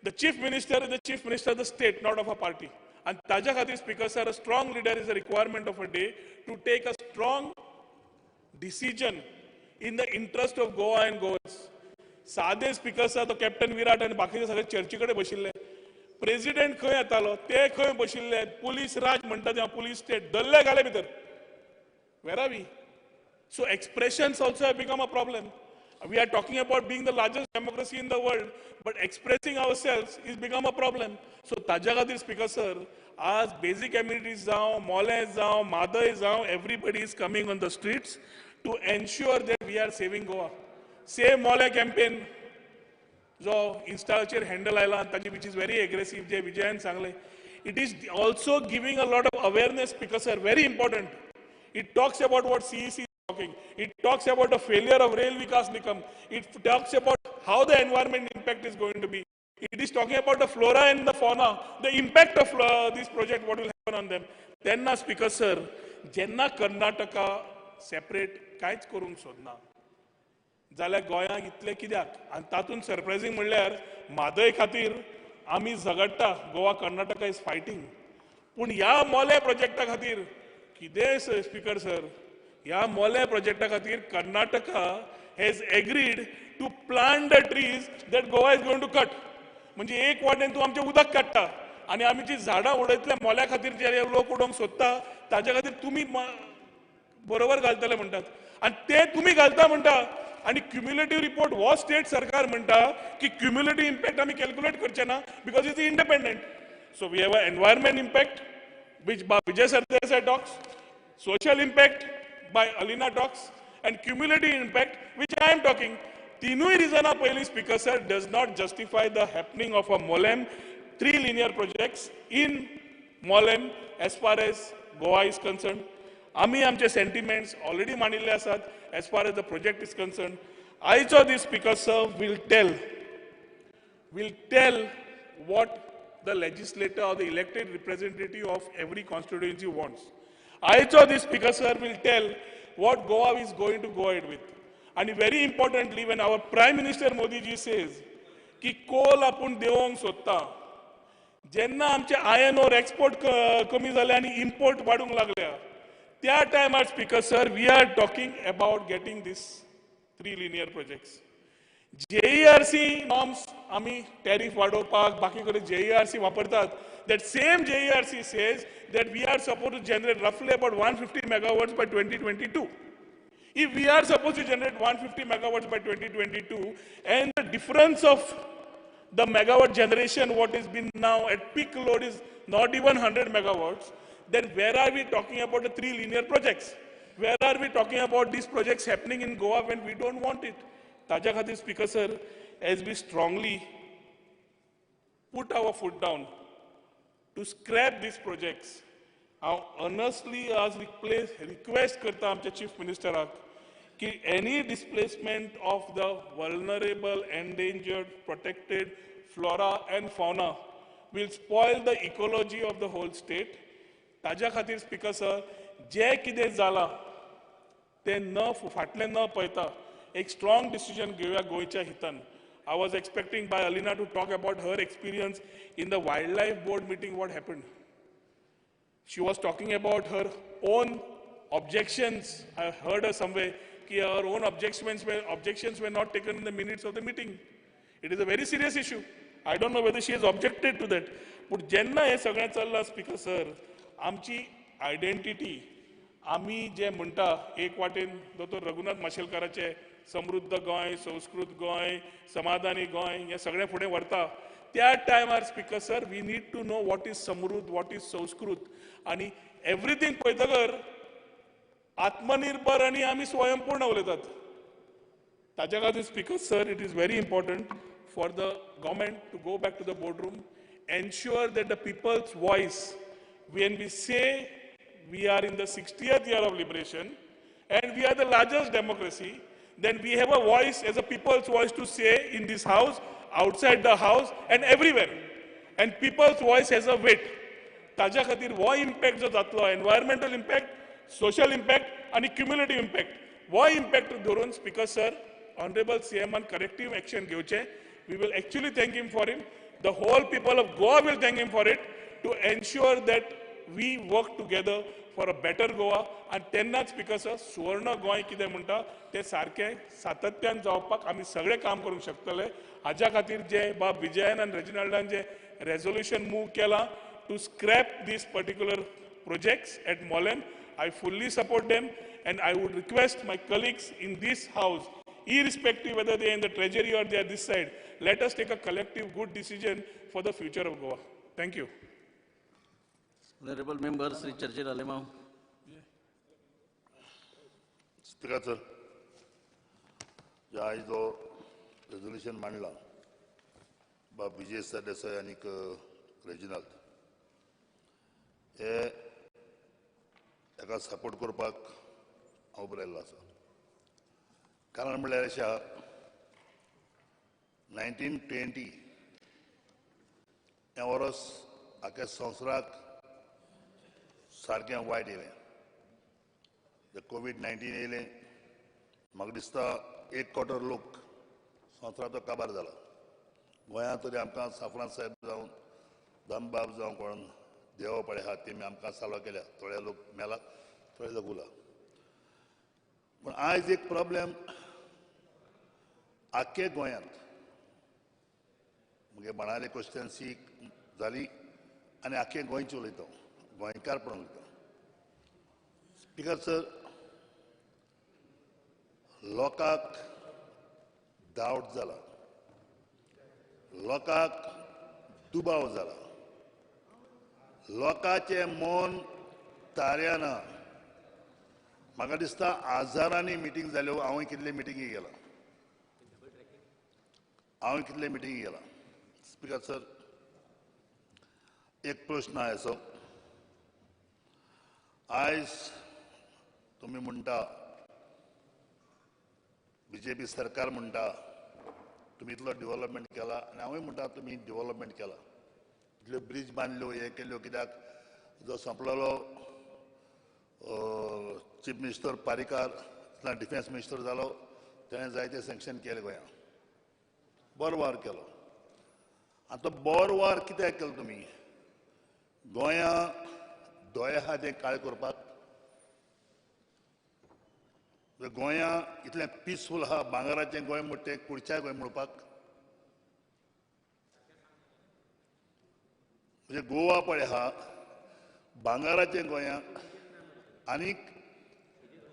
The chief minister is the chief minister of the state, not of a party. And ताज्या खातीर Speaker sir, a strong leader is a requirement of a day to take a strong decision in the interest of Goa and Goans. सादे Speaker sir, तो captain Virat आणि बाकीचे सगळे चर्चीकडे बशिल्ले. President खंय येतालो ते खंय बशिल्ले. पुलीस राज म्हणटा तेव्हा पुलीस स्टेट दल्ले घाले भितर. Where are we? So expressions also have become a problem. We are talking about being the largest democracy in the world, but expressing ourselves is become a problem. So ताज्या खातीर Speaker sir, आज basic amenities जावं, मोलें जावं, मादय जावं, everybody is coming on the streets to ensure that we are saving Goa. Same Mollem campaign जो Instaचेर handle आयला, ताची which is very aggressive, जे विजयान सांगले. It is also giving a lot of awareness, Speaker sir, very important. It talks about what CEC is talking. It talks about the failure of Rail Vikas Nigam. It talks about how the environment impact is going to be. It is talking about the flora and the fauna, the impact of this project, what will happen on them. Then, Speaker sir, jenna Karnataka separate कांयच करूंक सोदना जाल्यार गोंयांक इतले कित्याक. आनी तातूंत सरप्रायझींग म्हणल्यार म्हादय खातीर आमी झगडटा. Goa Karnataka is fighting. पूण ह्या मोले प्रोजेक्टा खातीर कितें स्पीकर सर, ह्या मोले प्रोजेक्टा खातीर Karnataka has agreed to plant the trees that Goa is going to cut. म्हणजे एक वाटेन तूं आमचें उदक काडटा आनी आमी जी झाडां उडयतल्या मोल्या खातीर जे लोक उडोवंक सोदता ताच्या खातीर तुमी बरोबर घालतले म्हणटात आनी ते तुमी घालता म्हणटा आनी क्युम्युलेटिव्ह रिपोर्ट हो स्टेट सरकार म्हणटा की क्युम्युलेटिव्ह इम्पॅक्ट आमी कॅल्क्युलेट करचे ना because it's independent. So we have a environment impact which Vijay Sardesai talks, social impact by Alina talks, and cumulative impact which I am talking. Tinui reasons पहिली speaker sir does not justify the happening of a Molem 3 linear projects in Molem as far as Goa is concerned. आम्ही आमचे sentiments already मांडिल्ले आसात as far as the project is concerned. आयचो this speaker sir will tell what the legislator or the elected representative of every constituency wants. Aicho this speaker sir will tell what Goa is going to go ahead with. And very importantly, when our Prime Minister Modi ji says ki coal apun deong sotta, jenna amche iron ore export kami zale ani import wadung laglaya, त्या टायमार speaker sir we are talking about getting these 3 linear projects. JERC norms आम्ही tariff वाडोवपाक बाकी कडेन JERC वापरतात. That same JERC says that we are supposed to generate roughly about 150 megawatts by 2022. If we are supposed to generate 150 megawatts by 2022 and the difference of the megawatt generation what has been now at peak load is not even 100 megawatts, then where are we talking about the 3 linear projects? Where are we talking about these projects happening in Goa when we don't want it? ताज्या खातीर speaker sir, as we strongly put our foot down to scrap these projects, I honestly request करता आमच्या chief ministeraक की any displacement of the vulnerable, endangered, protected flora and fauna will spoil the ecology of the whole state. ताज्या खातीर speaker sir, जे कितें जाला ते फाटलें न पळयता एक strong decision घेवया गोंयच्या हितान. I was expecting by Alina to talk about her experience in the wildlife board meeting, what happened. She was talking about her own objections. I heard her somewhere that her own objections were not taken in the minutes of the meeting. It is a very serious issue. I don't know whether she has objected to that. But jenna हे सगळें चल्लां speaker sir, आमची identity आमी जे म्हणटा एक वाटेन दोतोर रघुनाथ माशेलकाराचे समृद्ध गोंय, संस्कृत गोंय, समाधानी गोंय हे सगळें फुडें व्हरता. त्या टायमार speaker sir we need to know what is समृद्ध, वॉट इज संस्कृत आनी एवरीथींग पळयतकर आत्मनिर्भर आनी आमी स्वयंपूर्ण उलयतात. ताच्या खातीर speaker sir it is very important for the government to go back to the boardroom, ensure that the people's voice when we say we are in the 60th year of liberation and we are the largest democracy, then we have a voice as a people's voice to say in this house, outside the house and everywhere. And people's voice has a weight. ताज्या खातीर हो impact जो जातलो, environmental impact, social impact आनी cumulative impact, हो impact धरून speaker sir honourable सीएमान corrective action घेवचें. We will actually thank him for him. The whole people of Goa will thank him for it to ensure that we work together for a better Goa. And तेन्नाच speaker sir सुवर्ण गोंय कितें म्हणटा तें सारकें सातत्यान जावपाक आमी सगळें काम करूंक शकतले. हाज्या खातीर जे बाब विजयन आनी रेजिनाल्डान जे रेजोल्युशन मूव केलां to scrap this particular projects at Mollem, I fully support them and I would request my colleagues in this house, irrespective whether they are in the treasury or they are this side, let us take a collective good decision for the future of Goa. Thank you. Honorable member Sri Churchill Alemao. Speaker sir, आज जो resolution मांडला बा विजय सरदेसाय आणि Reginald हे ताका support करपाक हांव बरयल्लो आसा. कारण म्हणल्यार अशें आहा 1920 हें वर्स आख्या संवसाराक सारकें वायट येयलें. कोविड-19 येयलें. म्हाका दिसता 1 कोटी लोक संवसाराचो काबार जाला. गोंयांत तरी आमकां साफरान साहेब जावन धनबाब जावं कोण देवा पळय आहात तेमी आमकां साल्व केल्या. थोडे लोक मेला, थोडे लोक उरला. पूण आयज एक प्रॉब्लेम आख्खे गोंयांत. म्हगे मणाली कॉन्स्टिट्युएन्सी जाली आनी आख्खे गोंयचे उलयता गोंयकारपण उलयता. स्पीकर सर, लोकांक डावट जाला, लोकांक दुबाव जाला, लोकांचें मन तारयाना. म्हाका दिसता हजारांनी मिटींग जाल्यो, हांवूय कितले मिटिंगेक गेला, स्पीकर सर, एक प्रश्न आहे असो, आयज तुम्ही म्हणटा बीजेपी सरकार म्हणटा तुम्ही इतलो डेव्हलपमेंट केला आनी हांवूय म्हणटा तुम्ही डेव्हलपमेंट केला, इतल्यो ब्रिज बांदल्यो, हे केल्यो. कित्याक जो सोंपलेलो चीफ मिनिस्टर पारीकार डिफेन्स मिनिस्टर जालो, ताणें जायते सँक्शन केले गोंयां, बोरवार केलो. आतां बोरवार कित्याक केलो तुमी? गोंयां दोळे आहा तें काळे करपाक? गोंयां इतलें पिसफूल आहा, भांगराचें गोंय म्हणटा तें कुडच्या गोंय म्हणपाक? म्हणजे गोवा पळय आहा, भांगराचें गोंयां, आनीक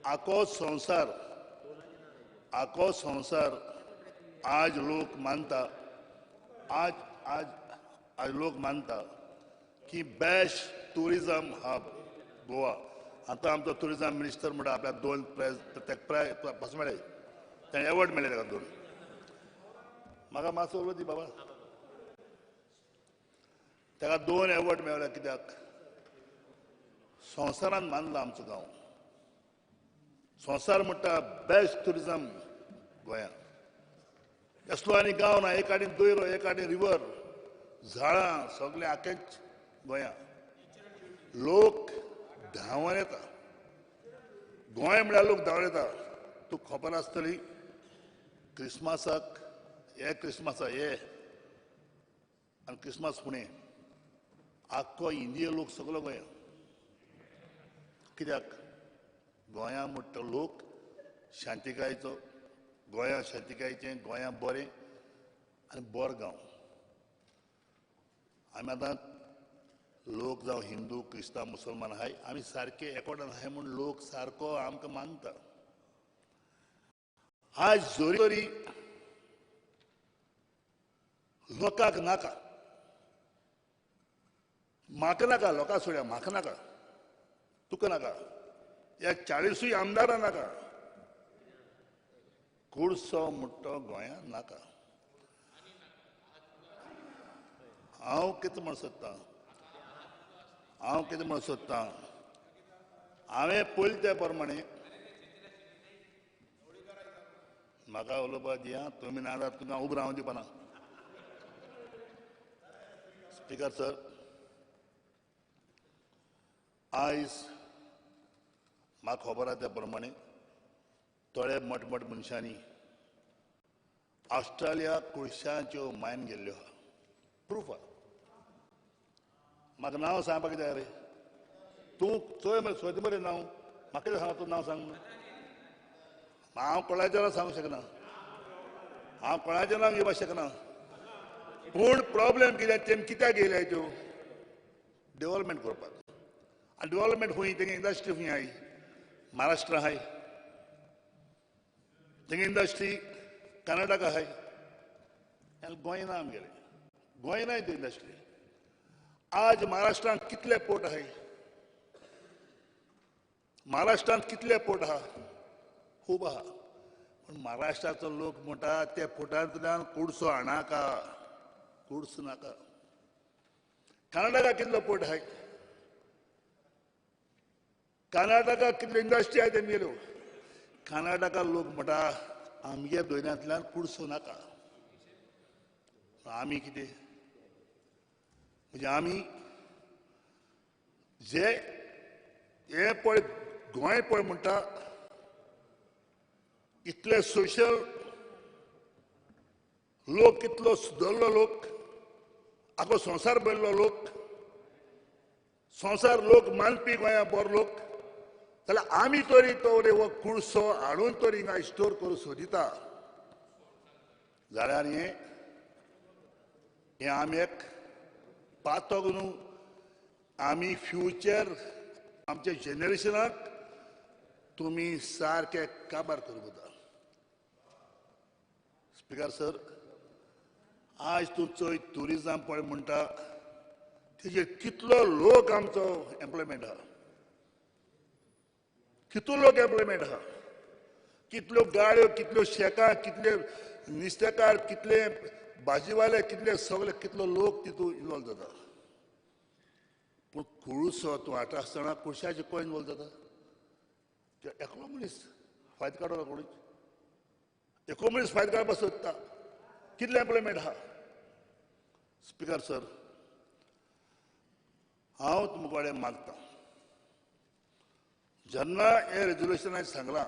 आखो संवसार आज लोक मानता, आज लोक मानता की बेस्ट टुरिझम हब गोवा. आतां आमचो टुरिझम मिनिस्टर म्हणटा आपल्याक 2 प्रायज मेळ्ळे, ताणें एवॉर्ड मेळ्ळे ताका 2. म्हाका मातसो उलो दी बाबा. ताका 2 एवॉर्ड मेळ्ळे कित्याक? संवसारान मानला आमचो गांव. संवसार म्हणटा बेस्ट टुरिझम गोंयांत. असलो आनी गांव ना, एक आडीन दोयरो, एक आडीन रिवर, झाडां, सगळें आख्खेच गोंयांत. लोक धांवन येता, गोंय म्हळ्यार लोक धांवन येता. तुका खबर आसतली क्रिस्मसाक हे आनी क्रिस्मस फुडें आख्खो इंडिया लोक सगळो गोंयांत. कित्याक? गोंयां म्हणटा लोक शांतिकायेचो, गोंयां शांतिकायेचें, गोंयां बरें आनी बोर गांव. आमी आतां लोक जावं हिंदू, क्रिस्तांव, मुसलमान आहाय, आमी सारके एकोडान आहाय म्हूण लोक सारको आमकां मानता. आज जोरी तरी लोकांक नाका, म्हाका नाका, लोकां सोड्या, म्हाका नाका, तुका नाका, ह्या 40 आमदारां नाका, कुडसो म्हणटो गोंयांत नाका. हांव कितें म्हण सोदतां, हांवें पयलीं त्या प्रमाणे म्हाका उलोवपाक दिया, तुमी ना जाल्यार तुका उबो रावूंक दिवपाना. स्पीकर सर, आयज म्हाका खबर आहा त्या प्रमाणे थोडे मोठमोठ मनशांनी ऑस्ट्रेलिया कुडशांच्यो मायन गेल्ल्यो आहा. प्रूफ आहा. म्हाका नांव सांगपाक जाय रे, तूं चोय मरे सोद मरे नांव, म्हाका कितें सांग, तूं नांव सांग. हांव कोणाचें नांव सांगूंक शकना, हांव कोणाचें नांव घेवपाक शकना. पूण प्रॉब्लेम कितें, तेमी कित्याक येयल्या त्यो? डेव्हलपमेंट करपाक. आनी डेव्हलपमेंट खंय? तेंगे इंडस्ट्री खंय आहाय? महाराष्ट्रा आहाय, तेंगे इंडस्ट्री कर्नाटक आहाय, गोंय ना आमगेलें, गोंय ना त्यो इंडस्ट्री. आज महाराष्ट्रांत कितले पोर्ट आहाय? महाराष्ट्रांत कितले पोर्ट आहा? खूब आहा. पूण महाराष्ट्राचो लोक म्हणटा त्या पोर्टांतल्यान कुडसो हाडनाका, कुडसो नाका. कर्नाटका कितलो पोर्ट आहाय? कर्नाटका कितल्यो इंडस्ट्री आहाय तेंगेल्यो? कर्नाटका लोक म्हणटा आमगे दोयऱ्यांतल्यान कुडसो नाका. आमी कितें? म्हणजे आमी जे हे पळय गोंय पळय म्हणटा इतले सोशल लोक, इतलो सुदरलो लोक, आखो संवसार भरलो लोक, संवसार लोक मानपी गोंया बोर लोक, जाल्यार आमी तरी तो रे हो कुडसो हाडून तरी हिंगा स्टोर करूं सोदिता जाल्यार हे हे आमी एक पातोक न्हू आमी फ्युचर आमच्या जेनरेशनाक तुमी सारके काबार करूंक जाता स्पीकर सर आज तूं चोय ट्युरिजम पळय म्हणटा तेजेर कितलो लोक आमचो एम्प्लॉयमेंट आहा कितलो लोक एम्प्लॉयमेंट आहा कितल्यो गाड्यो कितल्यो शेकां कितले नुस्तेकार कितले भाजीवाले कितले सगळे कितलो लोक तितून इन्वॉल्व जाता पूण कुळूसो तूं हाडटा आसतना कुळशाचे कोण इन्वॉल्व जाता एकलो मनीस फायदो काडलो कोणीच एको मनीस फायदो काडपाक सोदता कितले एम्प्लॉयमेंट आहा स्पीकर सर हांव तुमचे कडेन मागतां जेन्ना हे रेजोल्युशनान सांगलां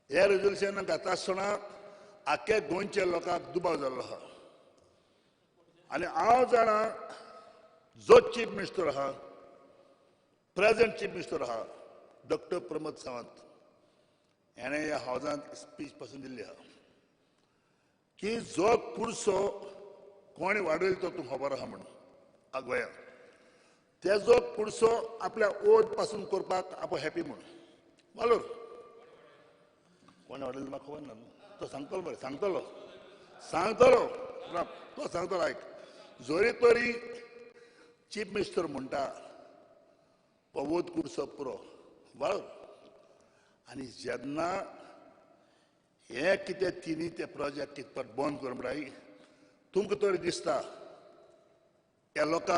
हे रेजोल्युशन घाता आसतना आख्या गोंयच्या लोकांक दुबाव जाल्लो आहा आनी हांव जाणा जो चीफ मिनिस्टर आहा प्रेझेंट चीफ मिनिस्टर आहा डॉक्टर प्रमोद सावंत हेणें ह्या हावजांत स्पीच पासून दिल्ली आहा की जो कुडसो कोणी वाडयलो तो तूं खबर आहा म्हणून गोंयांत तेजो कुडसो आपल्या ओन पासून करपाक आपूण हॅपी म्हणून वालोर कोणी वाडयलो म्हाका खबर ना न्हू तो सांगतलो मरे सांगतलो तो सांगतलो आयक जोरी तोरी चीफ मिनिस्टर म्हणटा पवोद कुडसो पुरो वालोर आनी जेन्ना हे कितें तिनी ते प्रोजेक्ट कितपत बंद करून म्हणटाय तुमकां तरी दिसता हे लोक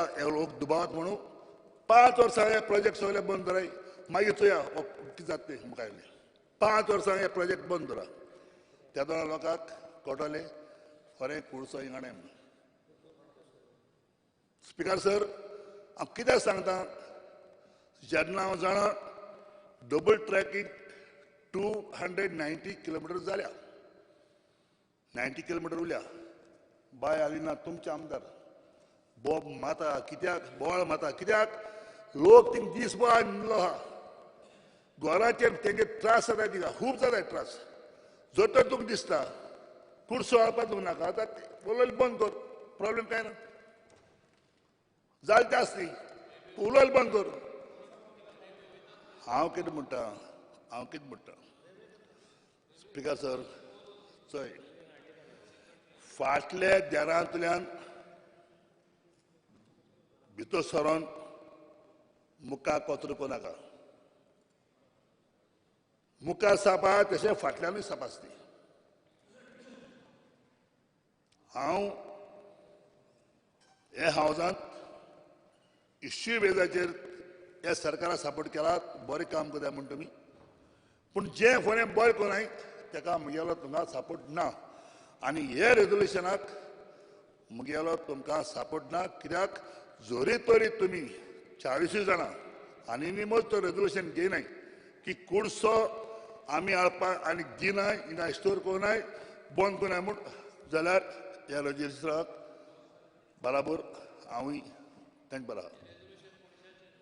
दुबावत म्हणून 5 वर्सां हे प्रोजेक्ट सगळे बंद कराय मागीर चोया कितें जाता तें म्हाका आयलें 5 वर्सां हे प्रोजेक्ट बंद करा त्या दोन लोकांक कळटलें खरें कुडसो हिंगाणें म्हणून स्पीकर सर हांव कित्याक सांगता जेन्ना हांव जाणा डबल ट्रॅकींग 290 किलोमिटर जाल्या 90 किलोमिटर उरल्या बाय आली ना तुमचे आमदार बोब माता कित्याक बोवाळ माता कित्याक लोक थिंग दिसभर आयिल्लो आहा घराचेर तेंगे त्रास जाता तिका खूब जाता त्रास जर तर तुमकां दिसता कुडसो हाडपाक तुमकां नाका आतां उलोयल बंद कर प्रॉब्लेम काय ना जाल ते आसती उलोयल बंद कर हांव कितें म्हणटा स्पीकर सर चोय फाटल्या देरांतल्यान भितर सरोन मुखार कोचरुको नाका मुखार सापा तशें फाटल्यानूय साप आसती हांव हे हावजांत इश्यू बेजाचेर ह्या सरकाराक सपोर्ट केला बरें काम करता म्हण तुमी पूण जे फुडें बरें कोनाय ताका म्हगेलो तुमकां सपोर्ट ना आनी हे रेजोल्युशनाक म्हगेलो तुमकां सपोर्ट ना कित्याक जोरी तोरी तुमी 40 जाणां आनी निमोच तो रेजोल्युशन घेयनाय की कुडसो आमी हाडपाक आनी दिनाय हिंगा स्टोर कोनाय बंद कोनाय म्हूण जाल्यार ह्या रेजोल्युशनाक बराबर हांवूय तांचे बरोबर आहा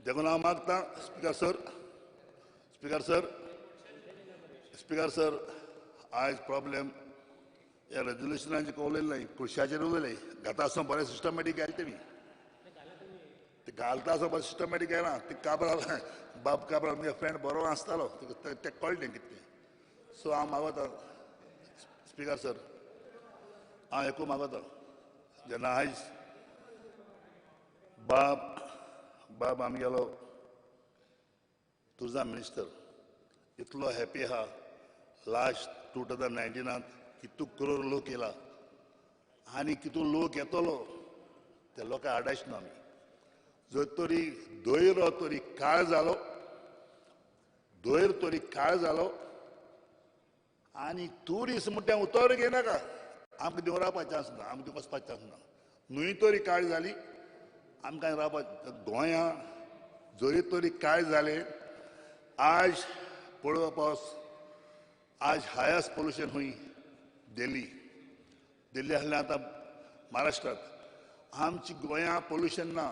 देखून हांव मागतां स्पीकर सर आयज प्रॉब्लेम ह्या रेजोल्युशनाचेर उलयलें न्हय कुडशाचेर उलयलें घाता आसतना बरें सिस्टमॅटीक घाल तेमी ते घालता आसतना बरें सिस्टमॅटीक घायना ते काबराल बाब काबराल म्हजो फ्रेंड बरो आसतालो तें कळ्ळें कितें तें सो हांव मागता स्पीकर सर हांव एकू मागता जेन्ना आयज बाब आमगेलो टुरिजम मिनिस्टर इतलो हॅपी आहा लास्ट 2019 कितू करोड लोक येयला आनी कितू लोक येतलो ते लोकांक आडायचना आमी जर तरी दोयर तरी काळ जालो आनी ट्युरिस्ट म्हणटा उतर घेयनाका आमकां देव रावपाक चान्स ना आमकां वचपाक चान्स ना न्हंय तरी काळ जाली आमकां रावपाक गोंयां जरी तरी काळ जालें आज पळोवपा पावस आज हायस्ट पोल्युशन खंय दिल्ली आहलें आतां महाराष्ट्रांत आमची गोंयां पोल्युशन ना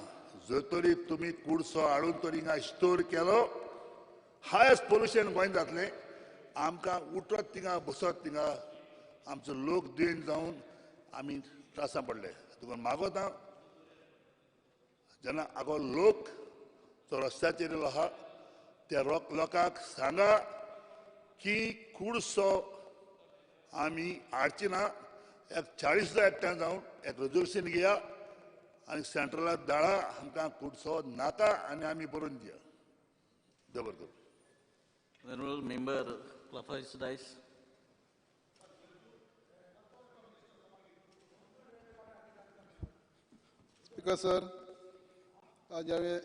जर तरी तुमी कुडसो हाडून तरी हिंगा स्टोर केलो हायस्ट पोल्युशन गोंयांत जातलें आमकां उठत थिंगा बसत थिंगा आमचो लोक दुयेंत जावन आमी त्रासां पडले देखून मागोता जेन्ना आगो लोक जो रस्त्याचेर येयलो आहा त्या लोकांक सांगा की कूडसो आमी हाडची ना एक 40 एकठांय जावन एक रेजोल्युशन घेया आनी सेंट्रलाक धाडा आमकां कूडसो नाका आनी आमी बरोवन दिया देव बरें करूं. Honourable Member Claflin Dice. Speaker sir, आज हांवें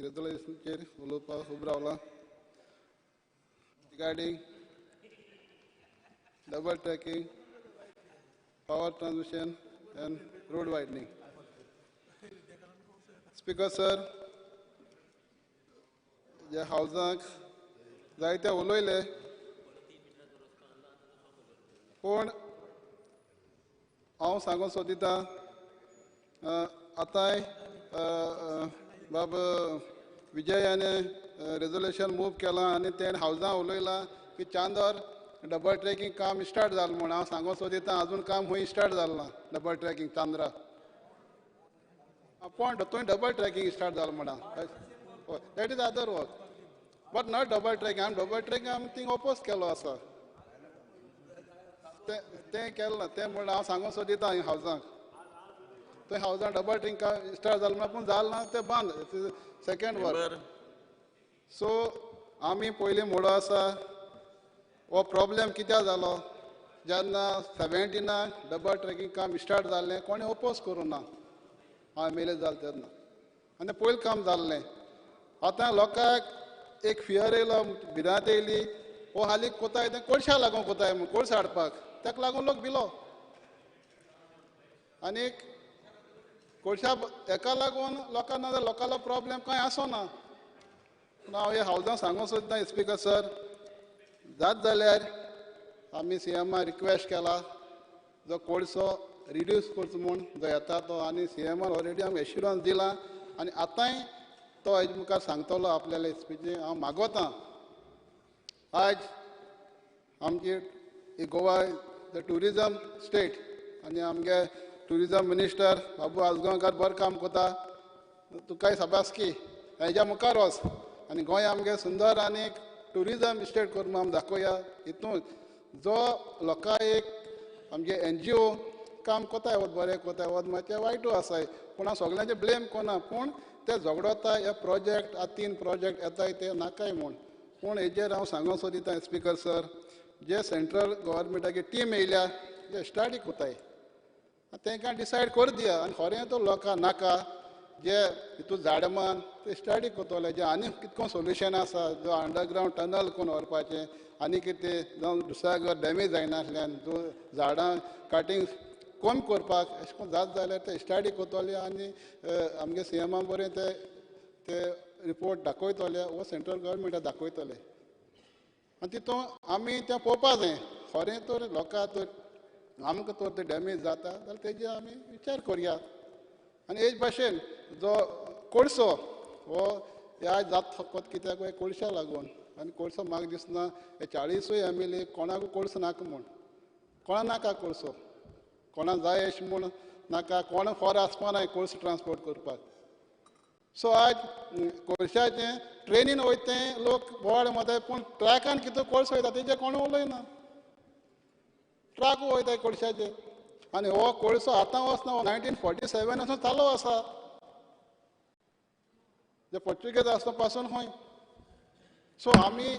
रेजोल्युशनाचेर उलोवपाक उबो Rawla regarding double tracking, power transmission and road widening. Speaker sir, ह्या हावजांक जायते उलयले पूण हांव सांगूंक सोदितां आतांय बाब विजयाने रेजोल्युशन मूव केलां आनी तेणें हावजां उलयलां की चांदोर डबल ट्रॅकिंग काम स्टार्ट जालें म्हूण हांव सांगूंक सोदितां आजून काम खंय स्टार्ट जालें ना डबल ट्रॅकिंग चांद्रा पण थंय डबल ट्रॅकिंग स्टार्ट जालें म्हणा that is other work but not double tracking double tracking आमी थिंग ओपोज केलो आसा तें केलें ना तें म्हण हांव सांगूंक सोदितां हावजांक थंय हावजां डबल ट्रॅकिंग स्टार्ट जालें म्हणून पूण जालें ना तें बंद सेकेंड वर्क सो आमी पयलीं म्हणो आसा हो प्रॉब्लेम कित्याक जालो जेन्ना 17 डबल ट्रॅकिंग काम स्टार्ट जाल्लें कोणें ओपोज करूं ना हांव मेले जालें तेन्ना आनी पयलीं काम जाल्लें आतां लोकांक एक फियर येयलो भिरांत येयली हो हालीं कोताय तें कोळशा लागून कोताय म्हूण कोळसो हाडपाक ताका लागून लोक भिलो आनीक कोळशा हेका लागून लोकांक ना लोकांलो प्रॉब्लेम कांय आसोना पूण हांव हे हावजां सांगूंक सोदता स्पिकर सर जात जाल्यार आमी सीएमाक रिक्वेस्ट केला जो कोळसो रिड्यूस करचो म्हूण जो येता तो आनी सीएमान ऑलरेडी आमकां एश्युरन्स दिला आनी आतांय तो हेजे मुखार सांगतलो आपल्याले स्पिचीन हांव मागोतां आज आमची गोवा द ट्युरिजम स्टेट आनी आमगे ट्युरिजम मिनिस्टर बाबू आजगांवकार बरें काम कोता तुकाय सबासकी हेज्या मुखार वच आनी गोंय आमगे सुंदर आनी ट्युरिजम स्टेट करून आमी दाखोवया हितून जो लोकां एक आमगे NGO काम कोताय वत बरें कोताय वत मातशें वायटूय आसाय पूण हांव सगळ्यांचे ब्लेम कोना पूण ते झगडोता हे प्रोजेक्ट 3 प्रोजेक्ट येताय ते नाकाय म्हूण पूण हेजेर हांव सांगूंक सोदितां स्पिकर सर जे सेंट्रल गव्हर्मेंटाची टीम येयल्या जे स्टडी कोताय तांकां डिसायड कर दिया आनी खरें तो लोकांक नाका जे हितून झाडमान ते स्टडी कोतले जे आनी कितको सोल्युशन आसा जो अंडरग्रावंड टनल करून व्हरपाचें आनी कितें जावं दुसऱ्या डॅमेज जायनासल्यान जो झाडां काटींग कमी करपाक अशें करून जात जाल्यार ते स्टडी कोतले आनी आमगे सीएमान बरें ते रिपोर्ट दाखयतले वो सेंट्रल गव्हर्मेंटाक दाखयतले आनी तितून आमी तें पळोवपा जाय खरें तर लोकांक तर आमकां तर ते डॅमेज जाता जाल्यार तेजे आमी विचार करया आनी हेच भाशेन जो कोळसो हो आज जात फकत कित्याक कोळशा लागून आनी कोळसो म्हाका दिसना हे 40 MLA कोणाकूय कोळसो नाका म्हूण कोणा नाका कोळसो कोणा जाय अशें म्हूण नाका कोणा खर आसपा ना कोळसो ट्रान्सपोर्ट करपाक सो आज कोळशाचें ट्रेनीन वयताय लोक बोवाळ मारताय पूण ट्रॅकान कितें कोळसो वयता तेजें कोण उलयना ट्रक वयताय कोळशाचे आनी हो कोळसो आतां वचना 1947 पासून चालू आसा जे पोर्चुगेज आसता पासून खंय सो आमी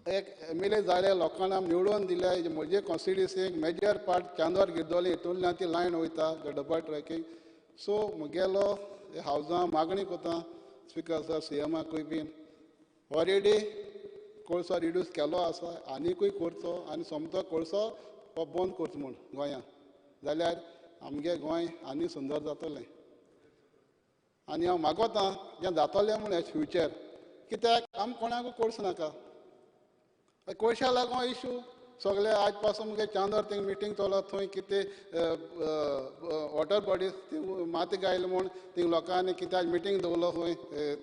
एक MLA जाले लोकांक आमी निवडून दिले म्हजे कॉन्स्टिट्युएन्सीक मेजर पार्ट चांदोर गिरदोली हितूंतल्यान ती लायन वयता डबल ट्रॅकिंग सो मुगेलो हावजां मागणी कोता स्पिकर सर सीएमाकूय बीन ऑलरेडी कोळसो रिड्यूस केलो आसा आनीकूय करचो आनी सोमतो कोळसो हो बंद करचो म्हूण गोंयांत जाल्यार आमगे गोंय आनी सुंदर जातलें आनी हांव मागोतां जें जातलें म्हूण हें फ्युचर कित्याक आमी कोणाकूय कोळसो नाका कोळशा लागून इश्यू सगळे आज पासून मुगे चांदोर थिंग मिटींग चलो थंय कितें वॉटर बॉडीज माती गायले म्हूण थिंग लोकांनी कितें आज मिटींग दवरलो खंय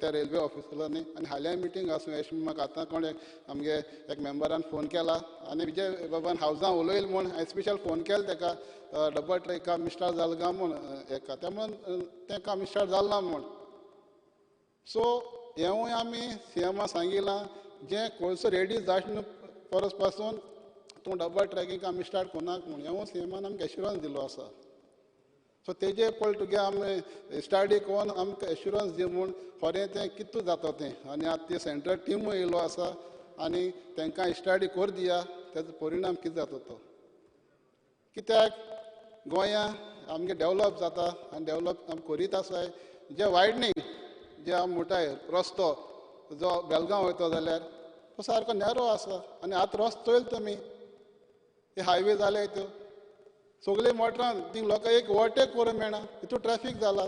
त्या रेल्वे ऑफिसरांनी आनी हाल्या मिटींग आसूं अशें म्हाका आतां कोण आमगे एक मेंबरान फोन केला आनी विजय बाबान हावजां उलयले म्हूण हांवें स्पेशल फोन केलो ताका डबल ट्रेक काम स्टार्ट जालें काय म्हूण एका त्या तें काम स्टार्ट जालें ना म्हूण सो हेवूय आमी सीएमा सांगिलां जें कोळसो रेडी जावचे परस पासून तूं डबल ट्रॅकींग काम स्टार्ट कोनाक म्हूण हेवूय सीएमान आमकां एश्युरन्स दिलो आसा सो तेजे पळय तुगे आमी स्टडी कोन्न आमकां एश्युरन्स दी म्हूण खरें तें कितू जाता तें आनी आतां ते सेंट्रल टिमूय येयलो आसा आनी तांकां स्टडी कोर दिया तेजो परिणाम कितें जाता तो कित्याक गोंयांत आमगे डेवलप जाता आनी डेवलप आमी करीत आसाय जे वायडनींग जे आमी म्हणटाय रस्तो जो बेलगांव वयता जाल्यार तो सारको नॅरो आसा आनी आतां रस्तो चोयल तुमी हे हायवे जाले त्यो सगळे मोटरान थिंग लोकांक एक ओवरटेक करूंक मेळना हितून ट्रॅफीक जाला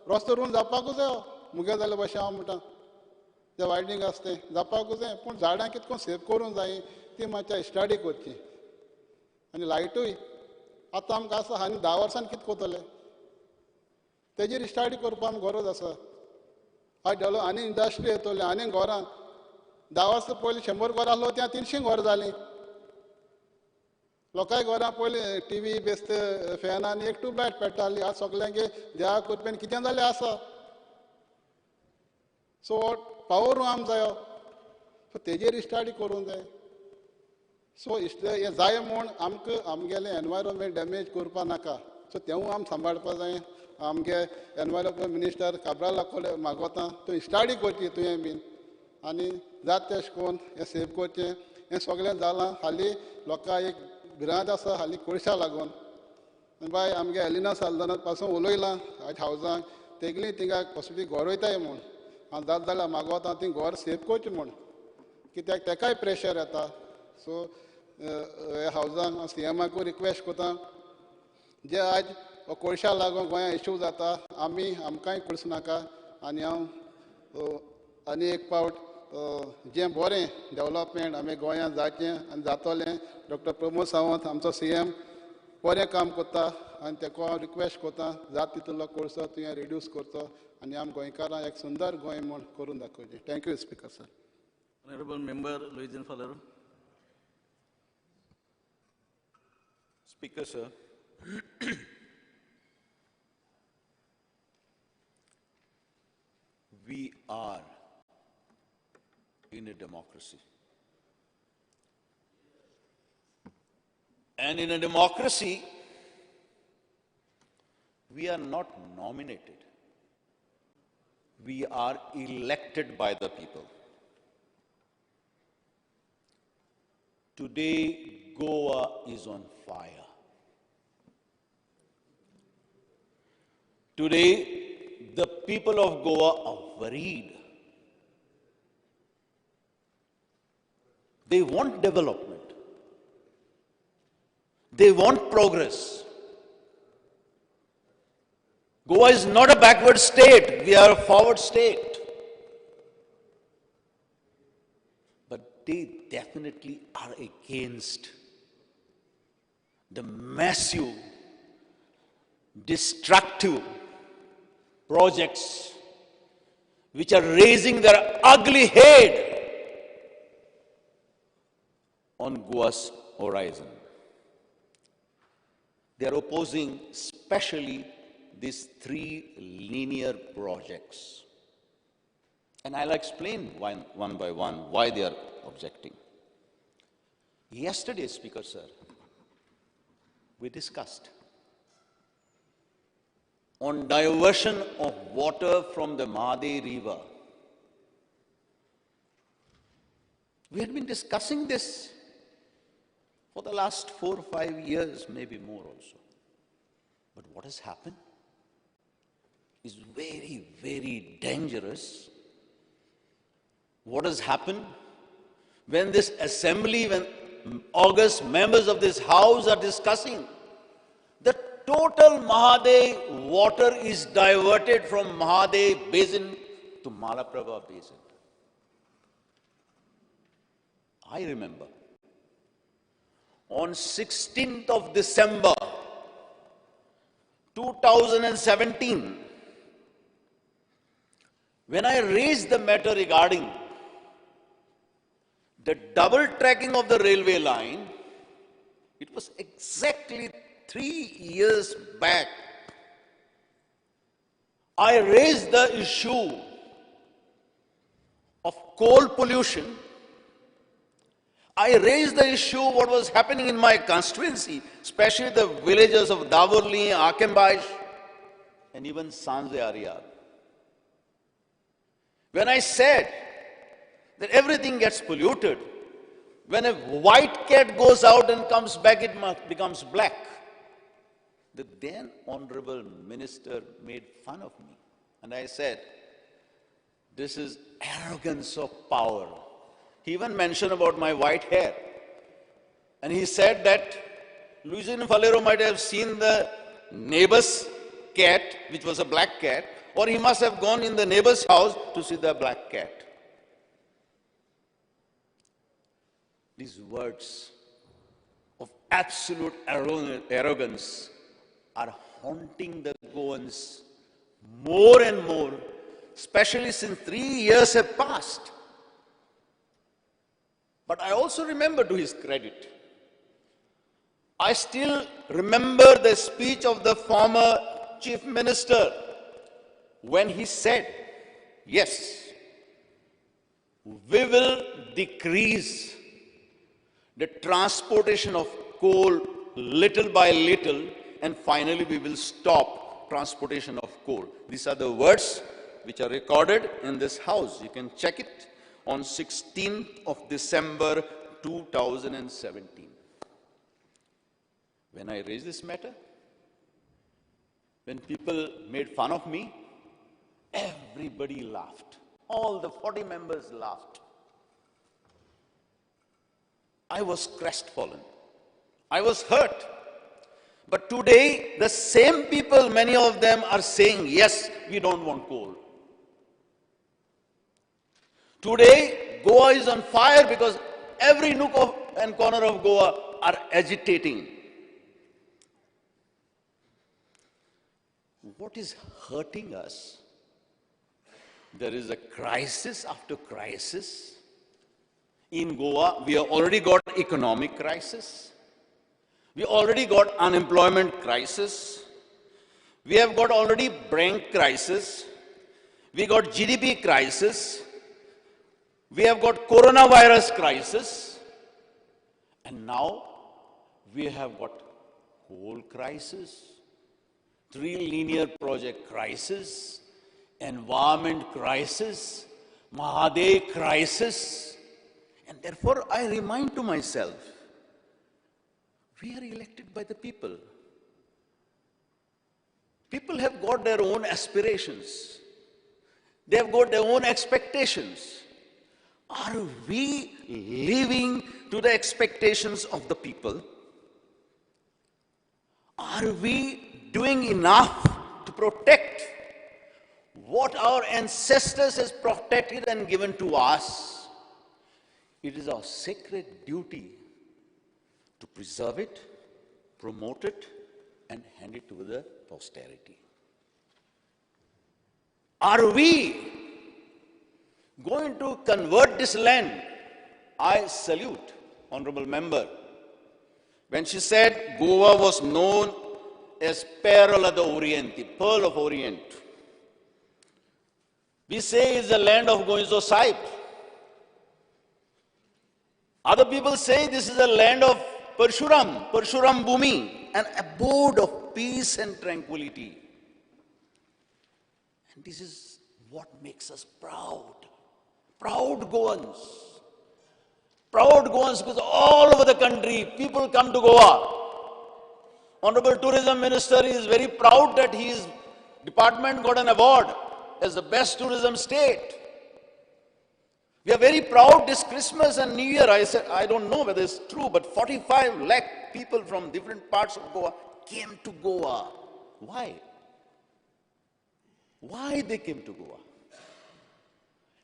रस्तो रूंद जावपाकूच जायो मुगे जाल्या भशेन हांव म्हणटा जे वायडनींग आसा तें जावपाकूच जाय पूण झाडां कितको सेव करूंक जाय ती मातशें स्टडी करची आनी लायटूय आतां आमकां आसा आनी 10 वर्सान कितें कोतले तेजेर स्टडी करपाक आमकां गरज आसा आज डेवलप आनी इंडस्ट्री येतली आनी घरां 10 वर्सां पयलीं 100 घरां आसलो त्या 300 घरां जालीं लोकांय घरां पयलीं टीव्ही बेस्त फॅनान एक ट्यूबलायट पेट्टाली आज सगळ्यांगे देवा करपेन कितें जालें आसा सो पावर आम जायो सो तेजेर स्टडी करूंक जाय सो हे जाय म्हूण आमकां आमगेलें एनवायरमेंट डॅमेज करपा नाका सो तेवूय आमी सांबाळपा जाय आमगे एनवायरमेंट मिनिस्टर काब्राला कडेन मागोता थंय स्टडी करची तुवें बीन आनी जाता तशें कोन्न हें सेव करचें हें सगळें जालां हालीं लोकांक एक भिरांत आसा हालीं कोळशा लागून बाय आमगे एलिना सालदानात पासून उलयलां आज हावजांक तेगलीं थिंगा कसली घर वयताय म्हूण आनी जाता जाल्यार मागोता थिंग घर सेव करचें म्हूण कित्याक तेकाय प्रेशर येता सो हे हावजांक सीएमाकूय रिक्वेस्ट कोता जे आज कोळशा लागून गोंयांत इश्यू जाता आमी आमकांय कोळस नाका आनी हांव आनी एक पावट जें बरें डेवलपमेंट आमी गोंयांत जाचें आनी जातलें डॉक्टर प्रमोद सावंत आमचो सीएम बरें काम करता आनी तेका हांव रिक्वेस्ट कोता जाता तितलो कोळसो तुवें रिड्यूस करचो आनी आमी गोंयकारांक एक सुंदर गोंय म्हूण करून दाखोवचें thank you speaker sir Honorable Member Luizin Falero. Speaker, sir. We are in a democracy. And in a democracy, we are not nominated. We are elected by the people. Today, Goa is on fire. Today, the people of Goa are worried. They want development. They want progress. Goa is not a backward state. We are a forward state. But they definitely are against the massive, destructive projects which are raising their ugly head on Goa's horizon. They are opposing especially these 3 linear projects. And I'll explain one by one why they are objecting. Yesterday, Speaker, sir, we discussed on diversion of water from the Mahade River. We had been discussing this for the last 4 or 5 years, maybe more also. But what has happened is very, very dangerous. What has happened when this assembly, when August members of this house are discussing, the total Mahade water is diverted from Mahade basin to Malaprabha basin. I remember On 16th of December 2017, when I raised the matter regarding the double tracking of the railway line, it was exactly 3 years back. I raised the issue of coal pollution. I raised the issue what was happening in my constituency, especially the villages of Davorli, Akembaish, and even Sanze Ariyar. When I said that everything gets polluted, when a white cat goes out and comes back, it becomes black. The then Honorable Minister made fun of me. And I said, this is arrogance of power. He even mentioned about my white hair. And he said that Luciano Valero might have seen the neighbor's cat, which was a black cat, or he must have gone in the neighbor's house to see the black cat. These words of absolute arrogance are haunting the Goans more and more, especially since 3 years have passed. But I also remember, to his credit, I still remember the speech of the former Chief Minister when he said, yes, we will decrease the transportation of coal little by little, and finally we will stop transportation of coal. These are the words which are recorded in this house. You can check it on 16th of December 2017. When I raised this matter, when people made fun of me, everybody laughed. All the 40 members laughed. I was crestfallen. I was hurt. But today, the same people, many of them are saying, yes, we don't want coal. Today, Goa is on fire because every nook and corner of Goa are agitating. What is hurting us? There is a crisis after crisis. In Goa, we have already got economic crisis. We already got unemployment crisis. We have got already bank crisis. We got GDP crisis. We have got coronavirus crisis. And now we have got coal crisis, 3 linear project crisis, environment crisis, Mahadev crisis. And therefore, I remind to myself, we are elected by the people. People have got their own aspirations. They have got their own expectations. Are we living to the expectations of the people? Are we doing enough to protect what our ancestors has protected and given to us? It is our sacred duty to preserve it, promote it, and hand it to the posterity. Are we going to convert this land? I salute Honorable Member when she said Goa was known as Pearl of the Orient, the Pearl of Orient. We say it's the land of Goinzo Sahib. Other people say this is the land of Parshuram, Parshuram Bhumi, an abode of peace and tranquility. And this is what makes us proud. Proud Goans. Proud Goans, because all over the country, people come to Goa. Honorable Tourism Minister is very proud that his department got an award as the best tourism state. We are very proud this Christmas and New Year. I said, I don't know whether it's true, but 45 lakh people from different parts of Goa came to Goa. Why? Why they came to Goa?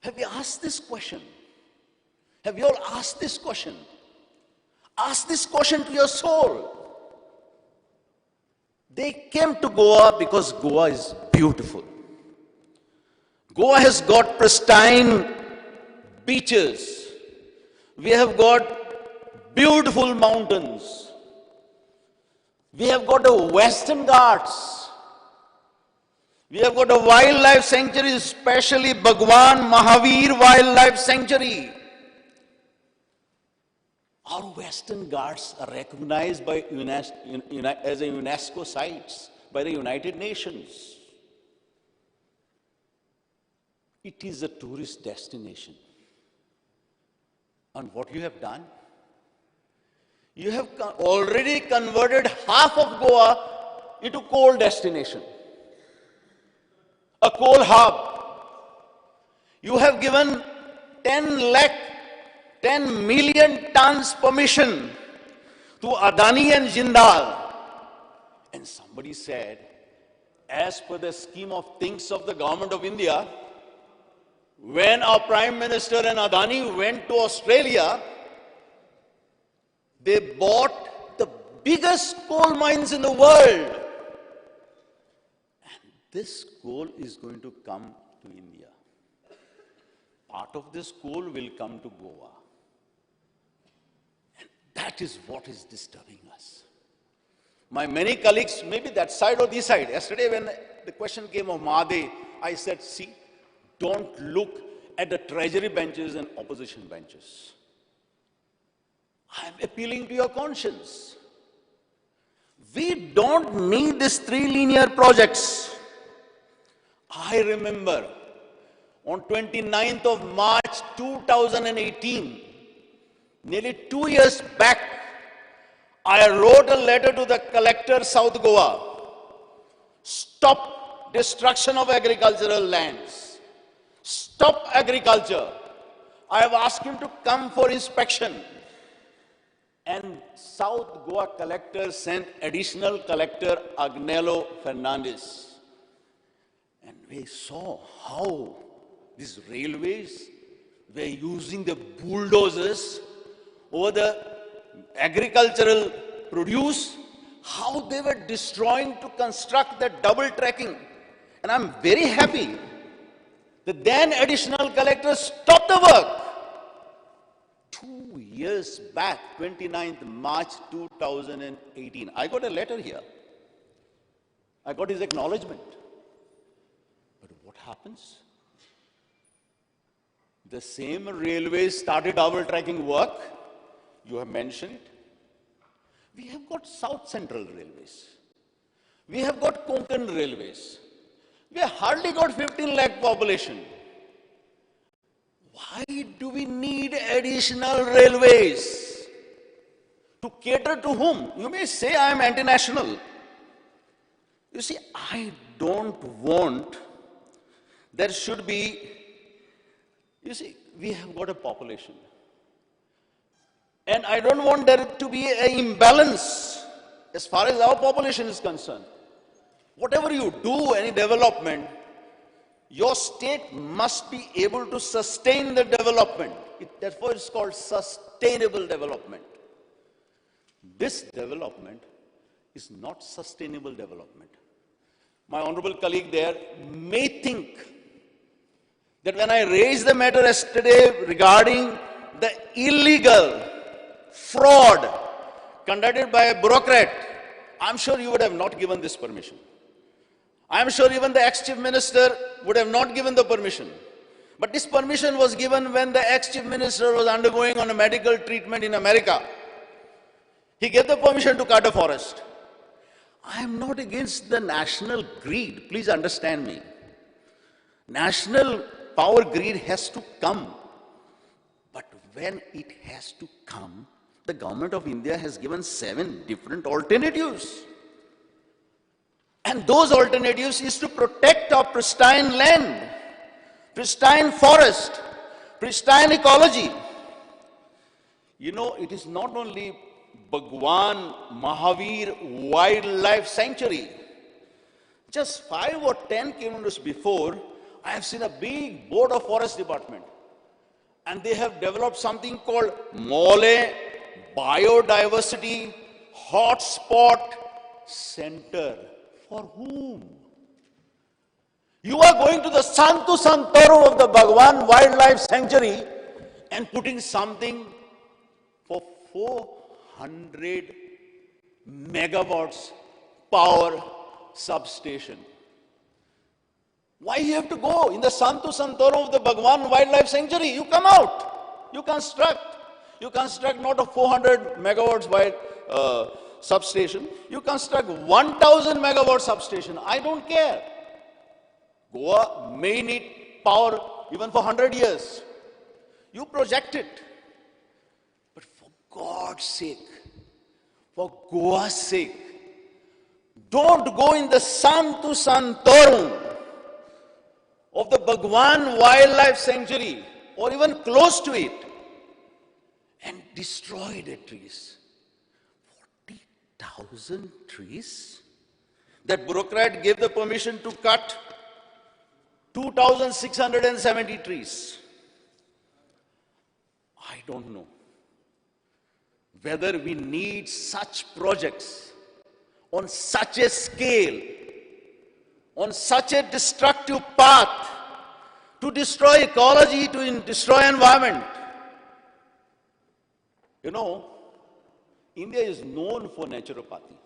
Have you asked this question? Have you all asked this question? Ask this question to your soul. They came to Goa because Goa is beautiful. Goa has got pristine beaches. We have got beautiful mountains. We have got the Western Ghats. We have got a wildlife sanctuary, especially Bhagwan Mahavir Wildlife Sanctuary. Our Western Ghats are recognized by as a UNESCO sites by the United Nations. It is a tourist destination. And what you have done? You have already converted half of Goa into coal destination, a coal hub. You have given 10 million tons permission to Adani and Jindal. And somebody said, as per the scheme of things of the government of India, when our Prime Minister and Adani went to Australia, they bought the biggest coal mines in the world. And this coal is going to come to India. Part of this coal will come to Goa. And that is what is disturbing us. My many colleagues, maybe that side or this side, yesterday when the question came of Mahadev, I said, see, don't look at the treasury benches and opposition benches. I am appealing to your conscience. We don't need these 3 linear projects. I remember on 29th of March 2018, nearly 2 years back, I wrote a letter to the collector South Goa. Stop destruction of agricultural lands. Stop agriculture. I have asked him to come for inspection. And South Goa collector sent additional collector Agnello Fernandez. And we saw how these railways were using the bulldozers over the agricultural produce, how they were destroying to construct the double tracking. And I'm very happy the then additional collector stopped the work. 2 years back, 29th March 2018, I got a letter here. I got his acknowledgement. But what happens? The same railways started double tracking work. You have mentioned it. We have got South Central Railways. We have got Konkan Railways. We have hardly got 15 lakh population. Why do we need additional railways? To cater to whom? You may say I am anti-national. You see, I don't want, there should be, you see, we have got a population. And I don't want there to be an imbalance as far as our population is concerned. Whatever you do, any development, your state must be able to sustain the development. Therefore, it's called sustainable development. This development is not sustainable development. My honorable colleague there may think that when I raised the matter yesterday regarding the illegal fraud conducted by a bureaucrat, I'm sure you would have not given this permission. I'm sure even the ex-chief minister would have not given the permission. But this permission was given when the ex-chief minister was undergoing on a medical treatment in America. He gave the permission to cut a forest. I am not against the national greed. Please understand me. National power greed has to come. But when it has to come, the government of India has given 7 different alternatives. And those alternatives is to protect our pristine land, pristine forest, pristine ecology. You know, it is not only Bhagwan Mahavir Wildlife Sanctuary. Just 5 or 10 kilometers before, I have seen a big board of forest department. And they have developed something called Mole biodiversity hotspot center. For whom? You are going to the Santu Santoro of the Bhagwan Wildlife Sanctuary and putting something for 400 megawatts power substation. Why you have to go in the Santu Santoro of the Bhagwan Wildlife Sanctuary? You come out, you construct. You construct not a 400 megawatts wide substation, you construct 1000 megawatt substation. I don't care. Goa may need power even for 100 years. You project it. But for God's sake, for Goa's sake, don't go in the Santu Santorum of the Bhagwan Wildlife Sanctuary or even close to it and destroy the trees. 40,000 trees? That bureaucrat gave the permission to cut 2,670 trees. I don't know whether we need such projects on such a scale, on such a destructive path to destroy ecology, to destroy environment. You know, India is known for naturopathy.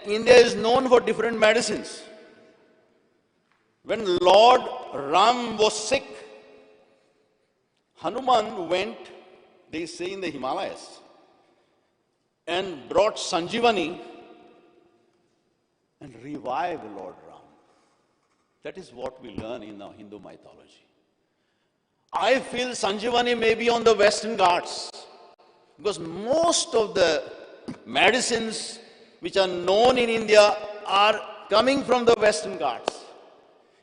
India is known for different medicines. When Lord Ram was sick, Hanuman went, they say, in the Himalayas and brought Sanjivani and revived Lord Ram. That is what we learn in our Hindu mythology. I feel Sanjivani may be on the Western Ghats because most of the medicines which are known in India are coming from the Western Ghats.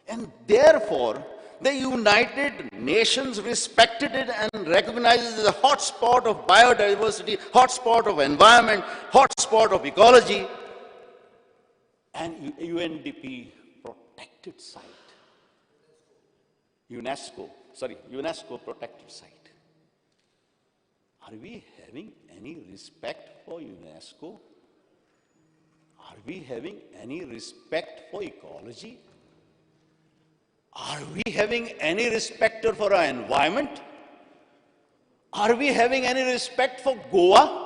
And therefore, the United Nations respected it and recognized it as a hotspot of biodiversity, hotspot of environment, hotspot of ecology, and UNDP protected site. UNESCO protected site. Are we having any respect for UNESCO? Are we having any respect for ecology? Are we having any respect for our environment? Are we having any respect for Goa?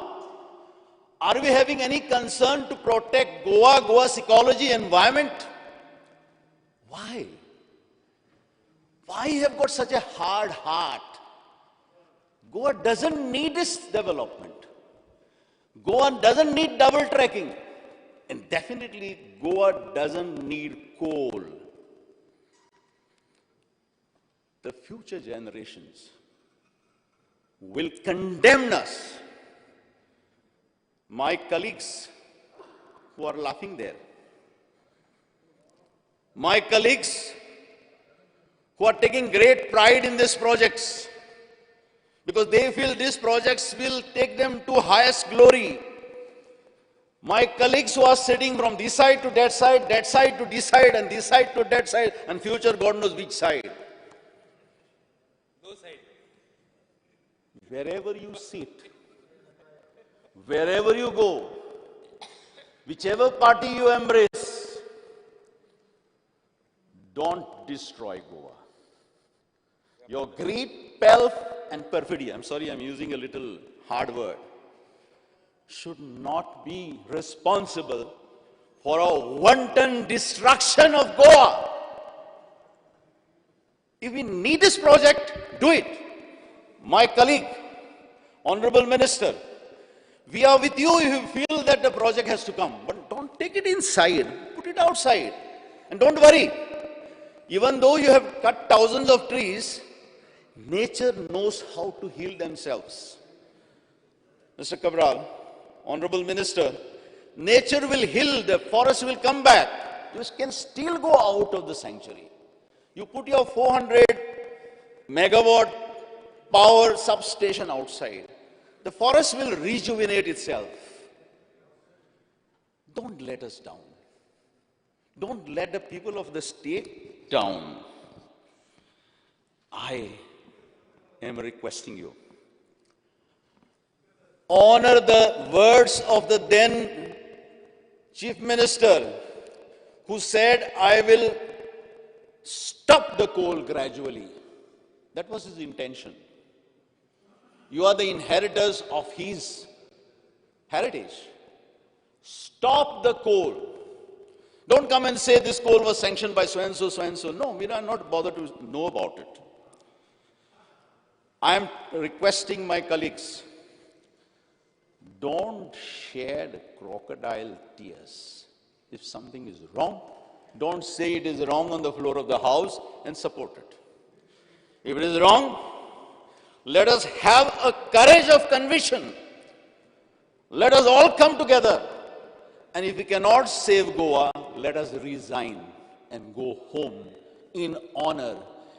Are we having any concern to protect Goa, Goa's ecology, environment? Why? Why have got such a hard heart? Goa doesn't need this development. Goa doesn't need double tracking. And definitely Goa doesn't need coal. The future generations will condemn us. My colleagues who are laughing there, my colleagues who are taking great pride in these projects because they feel these projects will take them to highest glory. My colleagues who are sitting from this side to that side to this side, and this side to that side, and future God knows which side. Wherever you sit, wherever you go, whichever party you embrace, don't destroy Goa. Your greed, pelf, and perfidy, I'm sorry I'm using a little hard word, should not be responsible for a wanton destruction of Goa. If we need this project, do it. My colleague, Honorable Minister, we are with you if you feel that the project has to come. But don't take it inside, put it outside. And don't worry, even though you have cut thousands of trees, nature knows how to heal themselves. Mr. Cabral, Honorable Minister, nature will heal, the forest will come back. You can still go out of the sanctuary. You put your 400 megawatt power substation outside. The forest will rejuvenate itself. Don't let us down. Don't let the people of the state down. I am requesting you. honor the words of the then Chief Minister, who said, I will stop the coal gradually. That was his intention. You are the inheritors of his heritage. Stop the coal. Don't come and say this coal was sanctioned by so-and-so, so-and-so. No, we are not bothered to know about it. I am requesting my colleagues, don't shed crocodile tears. If something is wrong, don't say it is wrong on the floor of the House and support it. If it is wrong, let us have a courage of conviction. Let us all come together. And if we cannot save Goa, let us resign and go home in honor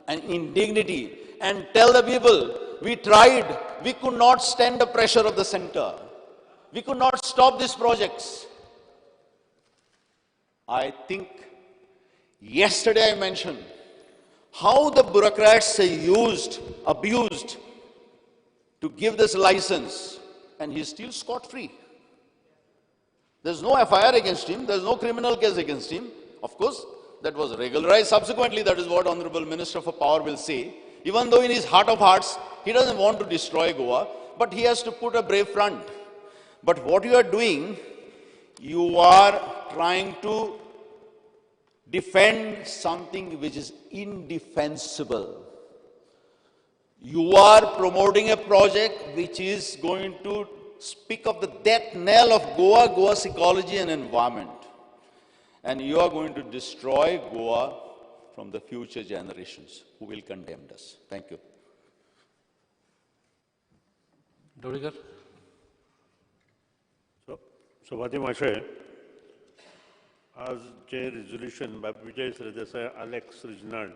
and in dignity and tell the people, we tried, we could not stand the pressure of the center. We could not stop these projects. I think yesterday I mentioned how the bureaucrats are abused to give this license, and he's still scot-free. There's no FIR against him, there's no criminal case against him. Of course, that was regularized subsequently, that is what Honorable Minister for Power will say. Even though in his heart of hearts, he doesn't want to destroy Goa, but he has to put a brave front. But what you are doing, you are trying to defend something which is indefensible. You are promoting a project which is going to speak of the death knell of Goa, Goa's ecology and environment. And you are going to destroy Goa from the future generations who will condemn us. Thank you. Dodigar. सभापती महाशय, आज जे resolution बाब Vijay Sardesai, Alex रिजनाल्ड,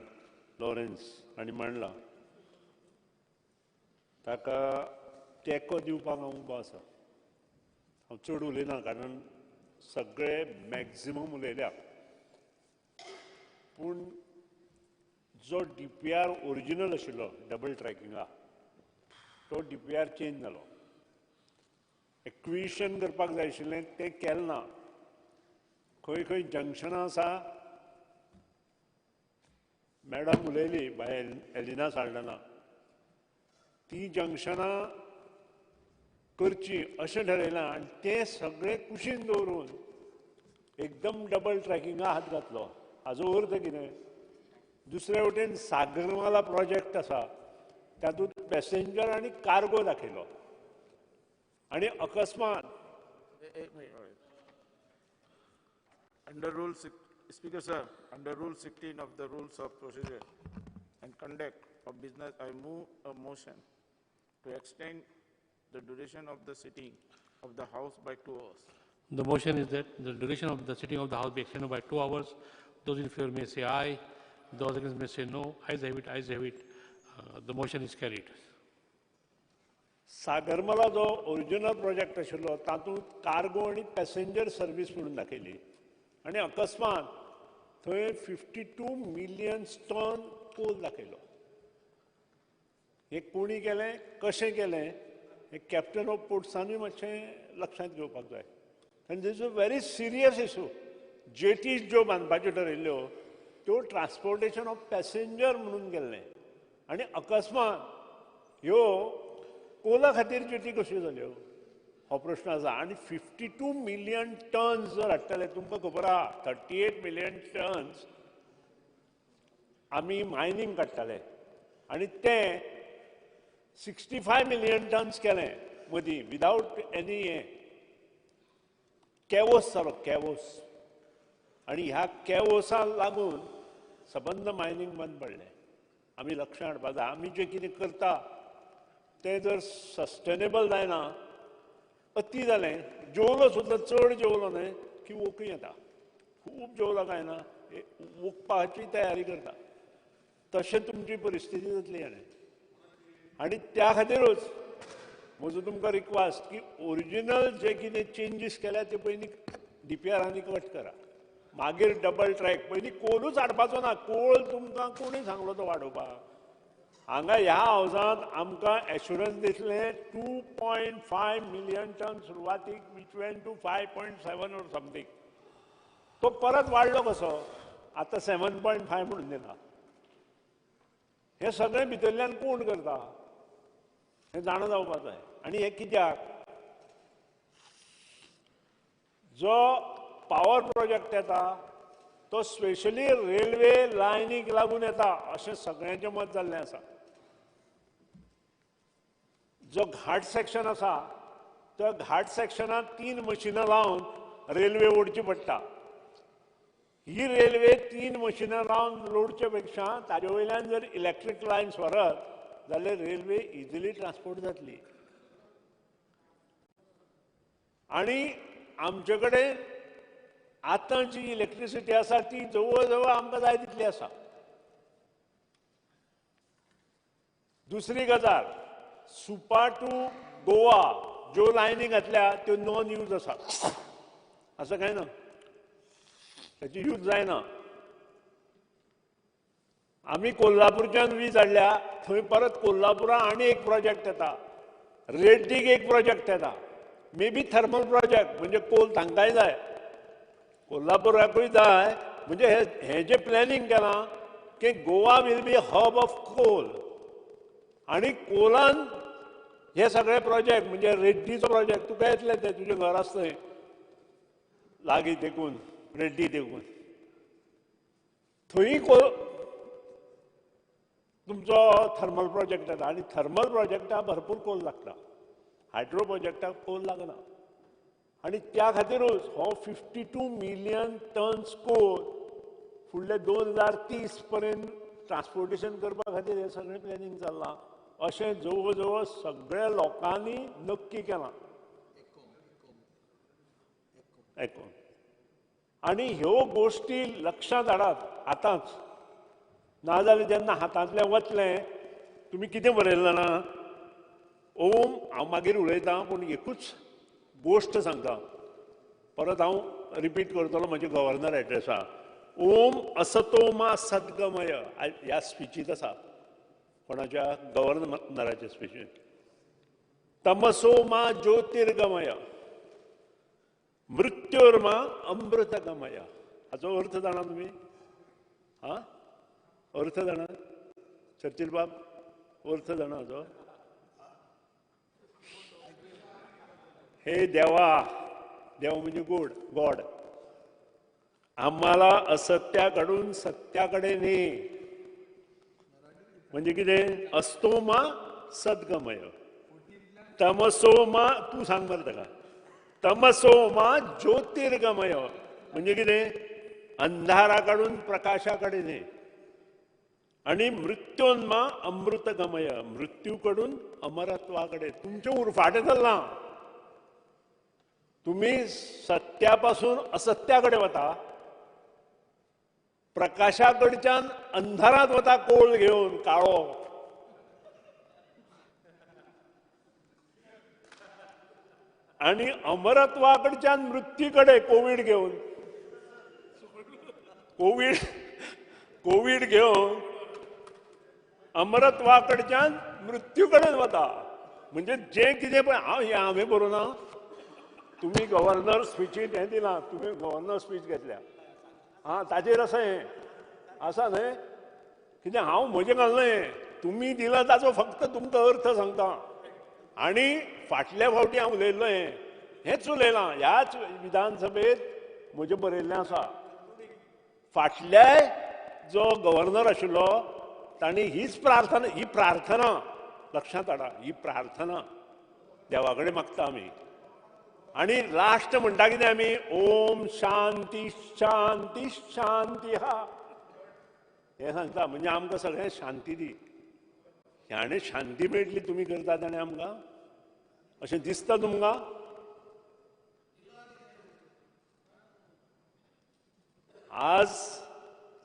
Lawrence हांणी मांडला ताका तेंको दिवपाक हांव उबो आसा. हांव चड उलयना कारण सगळे मॅक्झिमम उलयल्या. पूण जो DPR ओरिजिनल आशिल्लो डबल ट्रॅकिंगा, तो DPR चेंज जालो. एक्विशन करपाक जाय आशिल्लें तें केलें ना. खंय खंय जंक्शनां आसा, मॅडम उलयली बाय एलिना साल्डना, ती जंक्शनां करची अशें ठरयलां आनी तें सगळें कुशीन दवरून एकदम डबल ट्रॅकिंगा हात घातलो. हाजो अर्थ कितें? दुसरे वटेन सागरमाला प्रोजेक्ट आसा, तातूंत पॅसेंजर आनी कार्गो दाखयलो आनी अकस्मात Speaker sir, under Rule 16 of the Rules of Procedure and Conduct of Business, I move a motion to extend the duration of the sitting of the House by 2 hours. The motion is that the duration of the sitting of the House be extended by 2 hours. Those in favor may say aye. Those against may say no. Ayes have it, ayes have it. The motion is carried. Sagarmala जो original project आशिल्लो तातूंत cargo आनी passenger service म्हणून दाखयली आनी अकस्मात थंय 52 million ton coal दाखयलो. हें कोणी केलें, कशें केलें, हें कॅप्टन ऑफ पोर्ट्सांनी मातशें लक्षांत घेवपाक जाय. आनी this is a very serious issue. Jetties ज्यो बांदपाच्यो ठरयल्ल्यो त्यो ट्रान्सपोर्टेशन ऑफ पॅसेंजर म्हणून गेल्लें आनी अकस्मात ह्यो कोला खातीर जेटी कश्यो जाल्यो हो प्रश्न आसा. आनी 52 मिलियन टन्स जर हाडटले, तुमकां खबर आहा 38 मिलियन टन्स आमी मायनींग काडटाले आनी तें 65 मिलियन टन्स केलें मदीं विदावट एनी कॅवोस जालो, कॅवोस. आनी ह्या कॅवोसाक लागून सबंद मायनींग बंद पडलें. आमी लक्ष हाडपाक जाय. आमी जें कितें करता तें जर सस्टेनेबल जायना, अती जालें, जेवलो सुद्दां चड जेवलो न्हय की ओंकू येता. खूब जेवलो काय ना ओंकपाची तयारी करता. तशें तुमची परिस्थिती जातली हाणे. आनी त्या खातीरूच म्हजो तुमकां रिक्वेस्ट की ओरिजिनल जे कितें चेंजीस केल्या ते पयलीं DPRांनी कट करा, मागीर डबल ट्रॅक. पयलीं कोलूच हाडपाचो ना. कोल तुमकां कोणी सांगलो तो वाडोवपाक? हांगा ह्या हावसांत आमकां एश्युरन्स दिसले 2.5 मिलियन टन सुरवातीक विच वेंट टू 5.7 और समथींग. तो परत वाडलो कसो? आतां 7.5 म्हणून दिला. हे सगळें भितरल्यान कोण करता हें जाणा जावपाक जाय. आनी हें कित्याक? जो पावर प्रोजेक्ट येता तो स्पेशली रेल्वे लायनीक लागून येता अशें सगळ्यांचें मत जाल्लें आसा. जो घाट सेक्शन आसा त्या घाट सेक्शनात 3 मशिनां लावन रेल्वे ओडची पडटा. ही रेल्वे 3 मशिनां लावन लोडचे पेक्षा ताजे वयल्यान जर इलेक्ट्रीक लायन्स व्हरत जाल्यार रेल्वे इजिली ट्रान्सपोर्ट जातली. आनी आमचे कडेन आतां जी इलेक्ट्रिसिटी आसा ती जवळ जवळ आमकां जाय तितली आसा. दुसरी गजाल, सुपा टू गोवा ज्यो लायनी घातल्या त्यो नॉन यूज आसा. असं काय ना, त्याची यूज जायना. आमी कोल्हापूरच्यान वीज हाडल्या, थंय परत कोल्हापुरा आनी एक प्रोजेक्ट येता, रेड्डीक एक प्रोजेक्ट येता, मे बी थर्मल प्रोजेक्ट, म्हणजे कोल तांकांय जाय, कोल्हापुराकूय जाय. म्हणजे हे जे प्लॅनिंग केलां की Goa will be hub of coal, आनी कोलान हे सगळे प्रोजेक्ट म्हणजे रेड्डीचो प्रोजेक्ट तुका येतले ते तुजें घर आसा थंय लागीं देखून रेड्डी देखून थंय तुमचो थर्मल प्रोजेक्ट येता. आनी थर्मल प्रोजेक्टाक भरपूर कोल लागता, हायड्रो प्रोजेक्टाक कोल लागना. आनी त्या खातीरूच हो 52 मिलियन टन्स कोल फुडले 2030 पर्यंत ट्रान्सपोर्टेशन करपा खातीर हे सगळें प्लॅनिंग चल्लां अशें जवळ जवळ सगळ्या लोकांनी नक्की केलां. एकोन आनी ह्यो गोश्टी लक्षांत हाडात आतांच, नाजाल्यार जेन्ना हातांतलें वतलें तुमी कितें बरयलें जाणा, ओम हांव मागीर उलयतां पूण एकूच गोश्ट सांगता, परत हांव रिपीट करतलो म्हज्या गव्हर्नर एड्रेसार. ओम असतो मा सद्गमय ह्या स्पिचीत आसा, कोणाच्या गव्हर्नराच्या स्पिचीत. तमसो मा ज्योतिर्गमय मृत्योर्मा अमृतगमय. हाचो अर्थ जाणा तुमी? हा, अर्थ जाणा चर्चिल बाब? अर्थ जाणा हाचो? हे देवा, देव म्हणजे गॉड, आम्हाला असत्याकडून सत्याकडे ने. म्हणजे कितें? असतो मा सद्गमय, तमसो मा, तू सांग बरं ताका, तमसो मा ज्योतिर्गमय म्हणजे कितें? अंधाराकडून प्रकाशाकडे ने. आणि मृत्योन्मा अमृतगमय, मृत्यूकडून अमरत्वाकडे. तुमचे उरफाटें चल्लां. तुम्ही सत्यापासून असत्याकडे वता, प्रकाशाकडच्यान अंधारात वता कोल घेऊन काळो. आणि अमरत्वाकडच्यान मृत्यूकडे कोविड घेऊन, कोविड घेऊन अमरत्वाकडच्यान मृत्यूकडे वता. म्हणजे जे कितें पळय हांवें बरोवना, तुम्ही गव्हर्नर स्पिचीत हें दिलां, तुम्ही गव्हर्नर स्पीच घेतल्या, हां ताजेर असं हें आसा न्हय, कितें हांव म्हजें घाललें, तुमी दिला ताचो फक्त तुमकां अर्थ सांगता. आनी फाटल्या फावटी हांव उलयल्लें हेंच उलयलां, ह्याच विधानसभेत म्हजें बरयल्लें आसा. फाटल्याय जो गव्हर्नर आशिल्लो तांणी ही प्रार्थना लक्षांत हाडा, ही प्रार्थना देवा कडेन मागता आमी. आणि लास्ट म्हणटा कितें आमी? ओम शांती शांती शांती हा, हे सांगता. म्हणजे आमकां सगळें शांती दी. ह्याणे शांती मेळटली तुमी करतात आनी आमकां अशें दिसता तुमकां? आज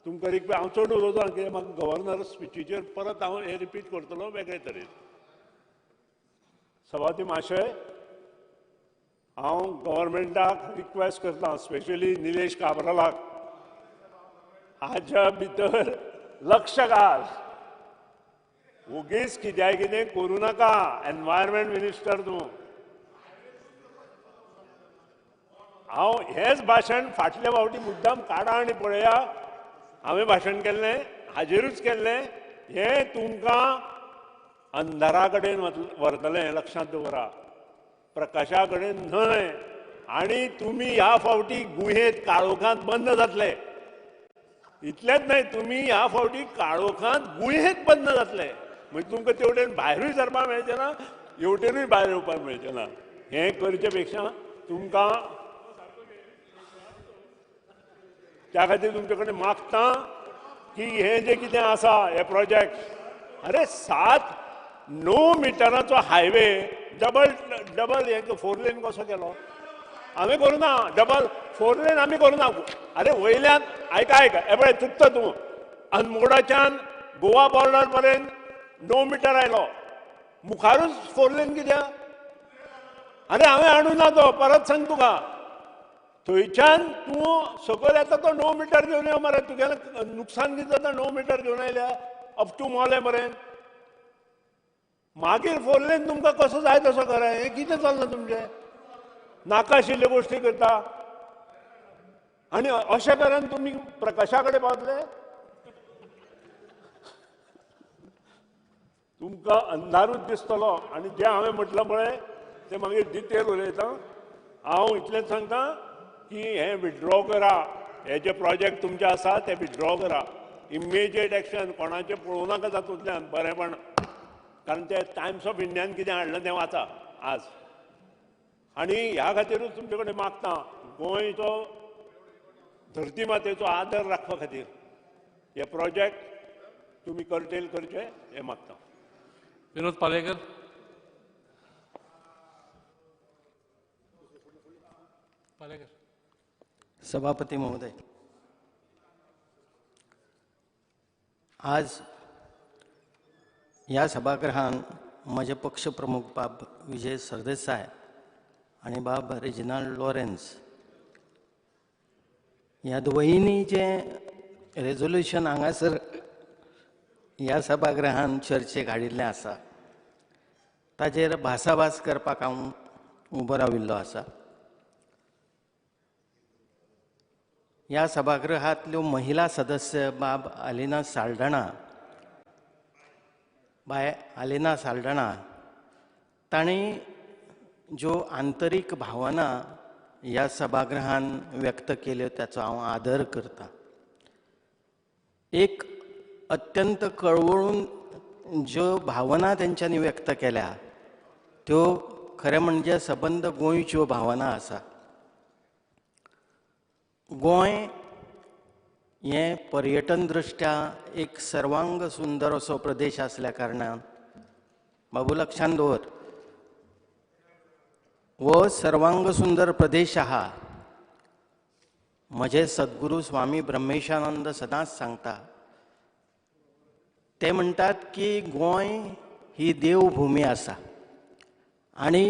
तुमकां हांव चड उलोवना कित्याक म्हाका गव्हर्नर स्पिचीचेर परत हांव हें रिपीट करतलो वेगळे तरेन. सभापती महाशय, हांव गव्हर्मेंटाक रिक्वेस्ट करता, स्पेशली निलेश काब्रालाक, हाच्या भितर लक्ष घाल. उगीच कितें करूं नाका. एनवायरमेंट मिनिस्टर तूं. हांव हेच भाशण फाटल्या फावटी मुद्दाम काडा आनी पळया. हांवें भाशण केल्लें हाजेरूच केल्लें. हें तुमकां अंधारा कडेन व्हरतलें, लक्षांत दवरा. प्रकाशा कडेन न्हय. आनी तुमी ह्या फावटी गुहेंत काळोखांत बंद जातले. इतलेंच न्हय, तुमी ह्या फावटी काळोखांत गुहेंत बंद जातले. म्हणजे तुमकां तेवटेन भायरूय सरपाक मेळचें ना, हेवटेनूय भायर येवपाक मेळचें ना. हें करचे पेक्षा तुमकां त्या खातीर तुमचे कडेन मागता की हे जे कितें आसा हे प्रोजेक्ट, अरे 7-9 मिटराचो हायवे डबल हे 4 लेन कसो केलो? आमी करूं ना. डबल 4 लेन आमी करूं ना. अरे वयल्यान आयका हे पळय चुकता तूं. अनमोडाच्यान गोवा बॉर्डर पर्यंत 9 मिटर आयलो. मुखारूच 4 लेन कित्याक? अरे हांवें हाडूं ना तो. परत सांग तुका. थंयच्यान तूं सकयल येता तो 9 मिटर घेवन यो मरे. तुगेलें नुकसान कितें जाता 9 मिटर घेवन आयल्या अप टू मोले पर्यंत. मागीर 4 लेन तुमकां कसो जाय तसो करा. हें कितें चल्लां तुमचें? नाका आशिल्ल्यो गोश्टी करता. आनी अशें तरेन तुमी प्रकाशा कडेन पावतले. तुमकां अंधारूच दिसतलो. आनी जें हांवें म्हटलां पळय तें मागीर डिटेल उलयता. हांव इतलेंच सांगता की हें विथड्रॉ करा. हे जे प्रोजेक्ट तुमचे आसा ते विथड्रॉ करा. Immediate action. कोणाचें पळोवं नाका तातूंतल्यान बरेपण. कारण ते टायम्स ऑफ इंडियान कितें हाडलां तें वाचा आज. आनी ह्या खातीरूच तुमचे कडेन मागता गोंयचो धरती मातेचो आदर राखपा खातीर हे प्रोजेक्ट तुमी कर्टेल करचे हें मागता. विनोद पालेकर. सभापती महोदय, आज ह्या सभागृहान म्हजे पक्ष प्रमुख बाब विजय सरदेसाय आणि बाब रेजिनाल्ड लॉरेन्स ह्या दोयनी जे रेझोल्युशन हांगासर ह्या सभागृहान चर्चेक हाडिल्लें आसा ताजेर भासाभास करपाक हांव उबो राविल्लो आसा. ह्या सभागृहांतल्यो महिला सदस्य बाब आलिना साल्ढाणा तांणी ज्यो आंतरीक भावना ह्या सभागृहान व्यक्त केल्यो ताचो हांव आदर करतां. एक अत्यंत कळवळून ज्यो भावना तेंच्यांनी व्यक्त केल्या त्यो खरें म्हणजे सबंद गोंयच्यो भावना आसा. गोंय हें पर्यटन दृश्ट्या एक सर्वांग सुंदर असो प्रदेश आसल्या कारणान बाबू लक्षांत दवर, हो सर्वांग सुंदर प्रदेश आहा. म्हजे सद्गुरू स्वामी ब्रह्मेशानंद सदांच सांगता. ते म्हणटात की गोंय ही देवभूमी आसा आनी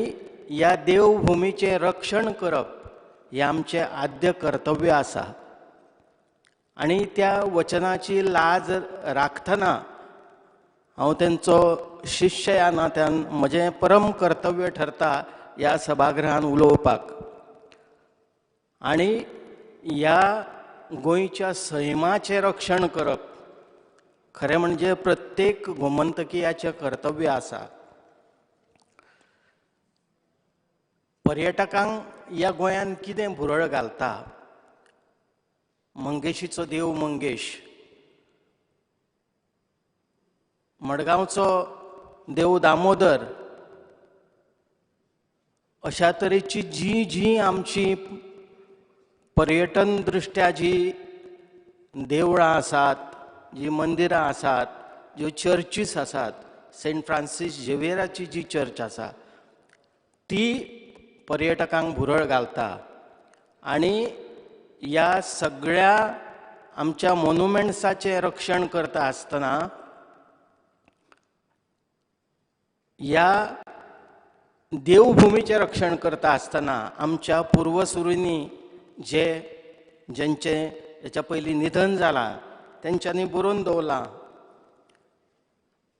ह्या देवभूमीचें रक्षण करप हें आमचें आद्य कर्तव्य आसा. आनी त्या वचनाची लाज राखतना हांव तेंचो शिष्य ह्या नात्यान म्हजें परम कर्तव्य ठरता ह्या सभागृहान उलोवपाक. आनी ह्या गोंयच्या सैमाचें रक्षण करप खरें म्हणजे प्रत्येक गोमंतकीयाचें कर्तव्य आसा. पर्यटकांक ह्या गोंयान कितें भुरळ घालता? मंगेशीचो देव मंगेश, मडगांवचो देव दामोदर, अशा तरेची जी आमची पर्यटन दृश्ट्या जी देवळां आसात, जी मंदिरां आसात, ज्यो चर्चीस आसात, सेंट फ्रांसीस झेवियराची जी चर्च आसा ती पर्यटकांक भुरळ घालता. आनी ह्या सगळ्या आमच्या मॉन्युमेंट्साचें रक्षण करता आसतना ह्या देवभुमीचें रक्षण करता आसतना आमच्या पुर्वसुरींनी जेंचें हेच्या पयलीं निधन जालां तेंच्यांनी बरोवन दवरलां